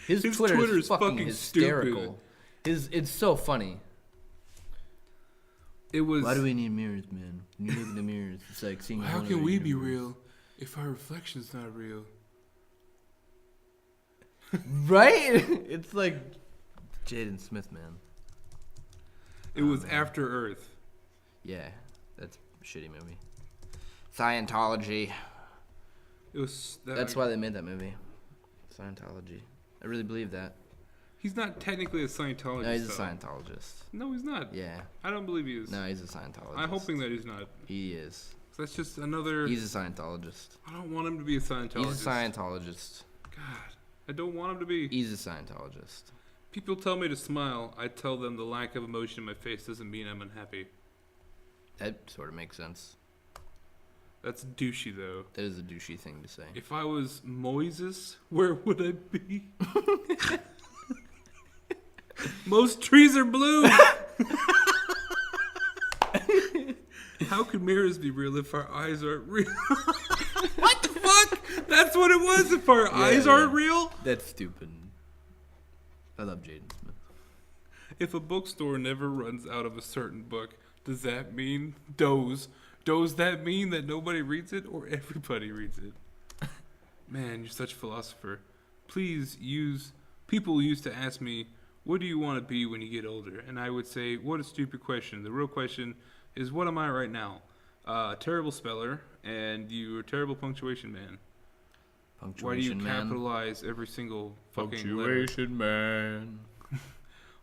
[SPEAKER 2] His Twitter is fucking hysterical. It's so funny.
[SPEAKER 1] It was.
[SPEAKER 2] Why do we need mirrors, man? When you look in the mirrors, it's like seeing.
[SPEAKER 1] How can we be real if our reflection's not real?
[SPEAKER 2] Right? It's like Jaden Smith, man.
[SPEAKER 1] It was After Earth.
[SPEAKER 2] Yeah, that's a shitty movie. Scientology.
[SPEAKER 1] It was.
[SPEAKER 2] That's why they made that movie. Scientology. I really believe that.
[SPEAKER 1] He's not technically a Scientologist.
[SPEAKER 2] No, he's a Scientologist.
[SPEAKER 1] No, he's not.
[SPEAKER 2] Yeah.
[SPEAKER 1] I don't believe he is.
[SPEAKER 2] No, he's a Scientologist.
[SPEAKER 1] I'm hoping that he's not.
[SPEAKER 2] He is.
[SPEAKER 1] That's just another...
[SPEAKER 2] He's a Scientologist.
[SPEAKER 1] I don't want him to be a Scientologist.
[SPEAKER 2] He's a Scientologist.
[SPEAKER 1] God, I don't want him to be.
[SPEAKER 2] He's a Scientologist.
[SPEAKER 1] People tell me to smile. I tell them the lack of emotion in my face doesn't mean I'm unhappy.
[SPEAKER 2] That sort of makes sense.
[SPEAKER 1] That's douchey, though.
[SPEAKER 2] That is a douchey thing to say.
[SPEAKER 1] If I was Moises, where would I be? Most trees are blue. How could mirrors be real if our eyes aren't real? What the fuck? That's what it was. If our eyes aren't real?
[SPEAKER 2] That's stupid. I love Jaden Smith.
[SPEAKER 1] If a bookstore never runs out of a certain book, does that mean does that mean that nobody reads it or everybody reads it? Man, you're such a philosopher. People used to ask me, what do you want to be when you get older? And I would say, what a stupid question. The real question is, what am I right now? A terrible speller, and you're a terrible punctuation man. Why do you capitalize every single fucking letter?
[SPEAKER 2] Punctuation man.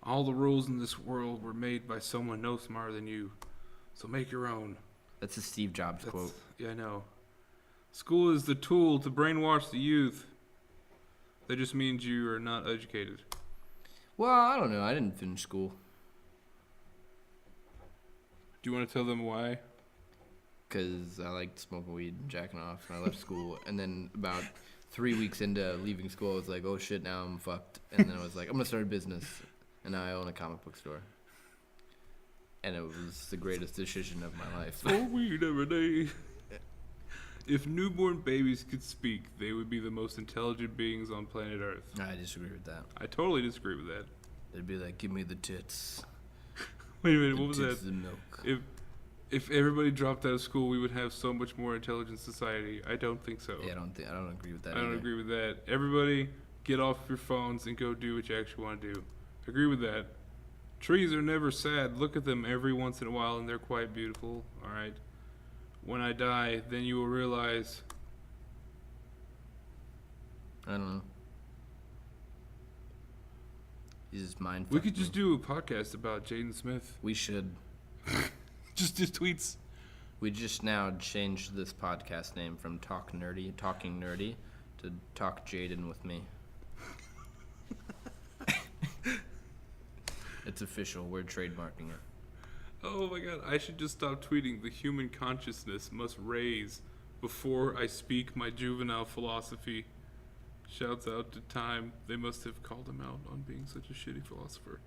[SPEAKER 1] All the rules in this world were made by someone no smarter than you. So make your own.
[SPEAKER 2] That's a Steve Jobs quote.
[SPEAKER 1] Yeah, I know. School is the tool to brainwash the youth. That just means you are not educated.
[SPEAKER 2] Well, I don't know. I didn't finish school.
[SPEAKER 1] Do you want to tell them why?
[SPEAKER 2] Because I liked smoking weed and jacking off, and I left school. And then about 3 weeks into leaving school, I was like, oh shit, now I'm fucked. And then I was like, I'm going to start a business. And now I own a comic book store. And it was the greatest decision of my life.
[SPEAKER 1] Smoke weed every day. If newborn babies could speak, they would be the most intelligent beings on planet Earth.
[SPEAKER 2] I disagree with that.
[SPEAKER 1] I totally disagree with that.
[SPEAKER 2] They'd be like, give me the tits.
[SPEAKER 1] Wait a minute, what was that?
[SPEAKER 2] The milk.
[SPEAKER 1] If everybody dropped out of school, we would have so much more intelligent society. I don't think so.
[SPEAKER 2] Yeah, I don't agree with that.
[SPEAKER 1] I don't agree with that. Everybody, get off your phones and go do what you actually want to do. Agree with that. Trees are never sad. Look at them every once in a while, and they're quite beautiful. All right. When I die, then you will realize.
[SPEAKER 2] I don't know. He's just mind.
[SPEAKER 1] We could just do a podcast about Jaden Smith.
[SPEAKER 2] We should.
[SPEAKER 1] Just his tweets.
[SPEAKER 2] We just now changed this podcast name from Talking Nerdy to Talk Jaden with me. It's official. We're trademarking it.
[SPEAKER 1] Oh my god, I should just stop tweeting. The human consciousness must raise before I speak my juvenile philosophy. Shouts out to Time. They must have called him out on being such a shitty philosopher.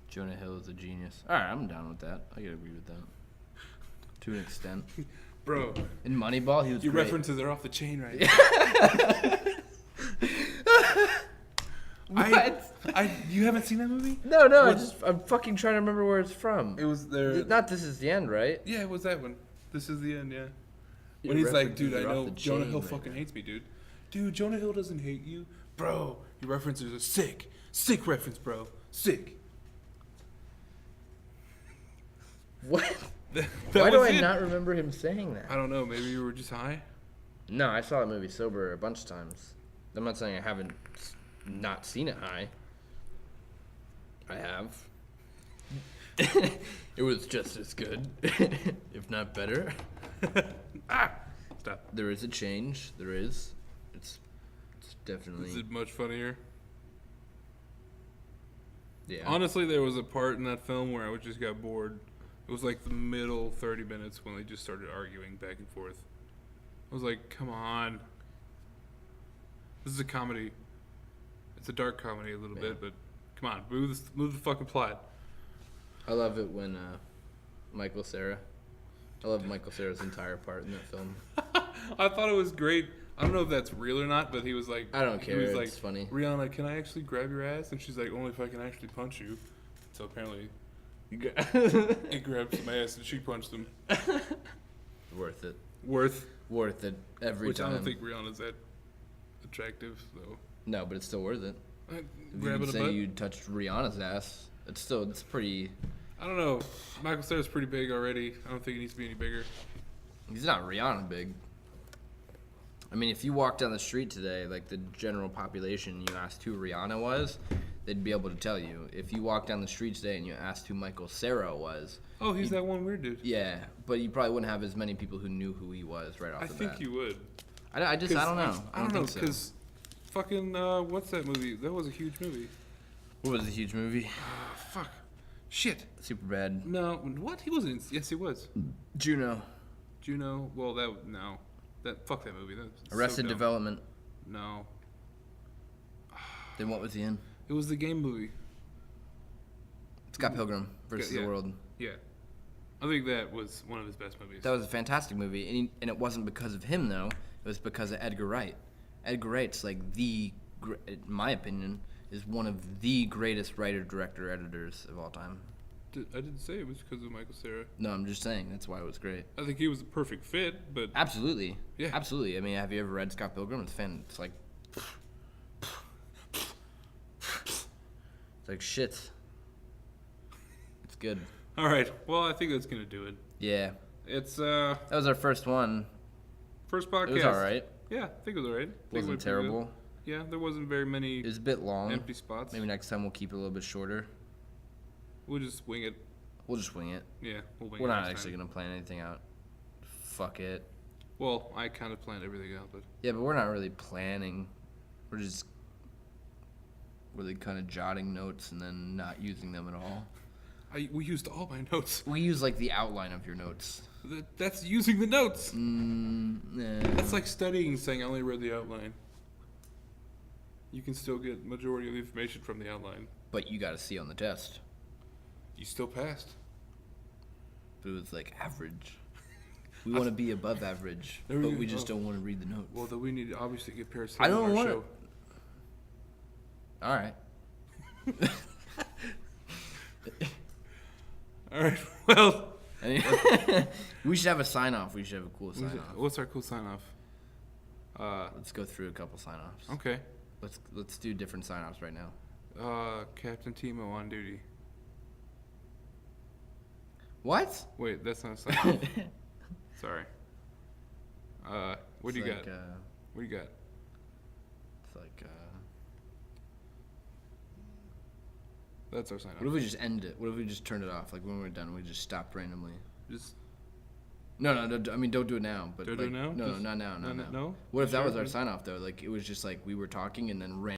[SPEAKER 2] Jonah Hill is a genius. Alright, I'm down with that. I can agree with that. To an extent.
[SPEAKER 1] Bro.
[SPEAKER 2] In Moneyball, he was
[SPEAKER 1] Your
[SPEAKER 2] great.
[SPEAKER 1] references are off the chain right now.
[SPEAKER 2] What?
[SPEAKER 1] You haven't seen that movie?
[SPEAKER 2] No, I'm fucking trying to remember where it's from.
[SPEAKER 1] It was there.
[SPEAKER 2] Not This Is the End, right?
[SPEAKER 1] Yeah, it was that one. This is the end, yeah.
[SPEAKER 2] Your
[SPEAKER 1] When he's like,
[SPEAKER 2] references
[SPEAKER 1] dude, I
[SPEAKER 2] are off
[SPEAKER 1] know
[SPEAKER 2] the
[SPEAKER 1] Jonah
[SPEAKER 2] chain
[SPEAKER 1] Hill
[SPEAKER 2] right
[SPEAKER 1] fucking
[SPEAKER 2] now.
[SPEAKER 1] hates me, dude. Dude, Jonah Hill doesn't hate you. Bro, your references are sick. Sick reference, bro. Sick.
[SPEAKER 2] What?
[SPEAKER 1] That
[SPEAKER 2] Why do
[SPEAKER 1] was
[SPEAKER 2] I
[SPEAKER 1] it.
[SPEAKER 2] not remember him saying that?
[SPEAKER 1] I don't know. Maybe you were just high.
[SPEAKER 2] No, I saw that movie sober a bunch of times. I'm not saying I haven't not seen it high. I have. It was just as good, if not better.
[SPEAKER 1] Stop.
[SPEAKER 2] There is a change. There is. It's definitely.
[SPEAKER 1] Is it much funnier?
[SPEAKER 2] Yeah.
[SPEAKER 1] Honestly, there was a part in that film where I just got bored. It was like the middle 30 minutes when they just started arguing back and forth. I was like, come on. This is a comedy. It's a dark comedy a little bit, but come on, move the fucking plot.
[SPEAKER 2] I love it when Michael Cera. I love Michael Cera's entire part in that film.
[SPEAKER 1] I thought it was great. I don't know if that's real or not, but he was like,
[SPEAKER 2] I don't care.
[SPEAKER 1] He was
[SPEAKER 2] It's
[SPEAKER 1] like,
[SPEAKER 2] funny.
[SPEAKER 1] Rihanna, can I actually grab your ass? And she's like, only if I can actually punch you. So apparently, he grabbed some ass and she punched him.
[SPEAKER 2] Worth it.
[SPEAKER 1] Worth
[SPEAKER 2] Every
[SPEAKER 1] which
[SPEAKER 2] time.
[SPEAKER 1] I don't think Rihanna's that attractive, though.
[SPEAKER 2] No, but it's still worth it. If
[SPEAKER 1] Grabbing
[SPEAKER 2] you
[SPEAKER 1] a
[SPEAKER 2] say
[SPEAKER 1] butt.
[SPEAKER 2] you touched Rihanna's ass, it's pretty.
[SPEAKER 1] I don't know. Michael Cera's pretty big already. I don't think he needs to be any bigger.
[SPEAKER 2] He's not Rihanna big. I mean, if you walk down the street today, like the general population, you asked who Rihanna was, they'd be able to tell you. If you walk down the street today and you asked who Michael Cera was,
[SPEAKER 1] Oh, he's that one weird dude.
[SPEAKER 2] yeah, but you probably wouldn't have as many people who knew who he was right off
[SPEAKER 1] I
[SPEAKER 2] the
[SPEAKER 1] think
[SPEAKER 2] bat.
[SPEAKER 1] you would.
[SPEAKER 2] I don't know.
[SPEAKER 1] I don't know,
[SPEAKER 2] think so.
[SPEAKER 1] because fucking, what's that movie? That was a huge movie.
[SPEAKER 2] What was the huge movie?
[SPEAKER 1] Fuck. Shit.
[SPEAKER 2] Superbad.
[SPEAKER 1] No, what? He wasn't. Yes, he was.
[SPEAKER 2] Juno.
[SPEAKER 1] Juno. Well, no. Fuck that movie. That's
[SPEAKER 2] Arrested
[SPEAKER 1] so dumb.
[SPEAKER 2] Development.
[SPEAKER 1] No.
[SPEAKER 2] Then what was he in?
[SPEAKER 1] It was the game movie.
[SPEAKER 2] Scott Pilgrim versus
[SPEAKER 1] Yeah.
[SPEAKER 2] the World.
[SPEAKER 1] Yeah. I think that was one of his best movies.
[SPEAKER 2] That was a fantastic movie, and it wasn't because of him though. It was because of Edgar Wright. Edgar Wright's like in my opinion, is one of the greatest writer, director, editors of all time.
[SPEAKER 1] I didn't say it was because of Michael Cera.
[SPEAKER 2] No, I'm just saying that's why it was great.
[SPEAKER 1] I think he was the perfect fit, but
[SPEAKER 2] Absolutely.
[SPEAKER 1] Yeah.
[SPEAKER 2] Absolutely. I mean, have you ever read Scott Pilgrim? It's like it's like shit. It's good.
[SPEAKER 1] all right. Well, I think that's gonna do it.
[SPEAKER 2] Yeah.
[SPEAKER 1] It's
[SPEAKER 2] That was our first one.
[SPEAKER 1] first podcast.
[SPEAKER 2] It was all right.
[SPEAKER 1] Yeah, I think it was all right. I think it
[SPEAKER 2] Wasn't
[SPEAKER 1] went pretty good.
[SPEAKER 2] terrible.
[SPEAKER 1] Yeah, there wasn't very many
[SPEAKER 2] It was a bit long.
[SPEAKER 1] empty spots.
[SPEAKER 2] Maybe next time we'll keep it a little bit shorter.
[SPEAKER 1] We'll just wing it.
[SPEAKER 2] We'll just wing it.
[SPEAKER 1] Yeah, we'll wing
[SPEAKER 2] We're
[SPEAKER 1] it
[SPEAKER 2] not
[SPEAKER 1] next
[SPEAKER 2] actually
[SPEAKER 1] time.
[SPEAKER 2] gonna plan anything out. Fuck it.
[SPEAKER 1] Well, I kind of planned everything out, but
[SPEAKER 2] Yeah, but we're not really planning. We're just really kind of jotting notes and then not using them at all.
[SPEAKER 1] we used all my notes.
[SPEAKER 2] We use like the outline of your notes.
[SPEAKER 1] That's using the notes.
[SPEAKER 2] Nah.
[SPEAKER 1] That's like studying, saying I only read the outline. You can still get majority of the information from the outline.
[SPEAKER 2] But you got to see on the test.
[SPEAKER 1] You still passed.
[SPEAKER 2] But it was like average. We want to be above average,
[SPEAKER 1] There we
[SPEAKER 2] but
[SPEAKER 1] go.
[SPEAKER 2] we just
[SPEAKER 1] Oh.
[SPEAKER 2] don't want to read the notes.
[SPEAKER 1] Well, then we need to obviously get Paris
[SPEAKER 2] I
[SPEAKER 1] on
[SPEAKER 2] don't
[SPEAKER 1] our
[SPEAKER 2] want
[SPEAKER 1] show.
[SPEAKER 2] All right.
[SPEAKER 1] All right. Well,
[SPEAKER 2] We should have a sign off. We should have a cool sign off.
[SPEAKER 1] what's our cool sign off?
[SPEAKER 2] Let's go through a couple sign offs.
[SPEAKER 1] Okay.
[SPEAKER 2] Let's do different sign offs right now.
[SPEAKER 1] Captain Timo on duty.
[SPEAKER 2] What?
[SPEAKER 1] Wait, that's not a sign off. Sorry. What do you got? What do you got?
[SPEAKER 2] It's like.
[SPEAKER 1] That's our sign off.
[SPEAKER 2] What if we just end it? What if we just turned it off? Like when we're done, we just stopped randomly.
[SPEAKER 1] Just
[SPEAKER 2] No. I mean, don't do it now. But
[SPEAKER 1] Don't
[SPEAKER 2] like,
[SPEAKER 1] do it now?
[SPEAKER 2] No,
[SPEAKER 1] Just-
[SPEAKER 2] not now. Not now.
[SPEAKER 1] no?
[SPEAKER 2] What if that
[SPEAKER 1] Sure,
[SPEAKER 2] was our
[SPEAKER 1] please.
[SPEAKER 2] sign off though? Like it was just like we were talking and then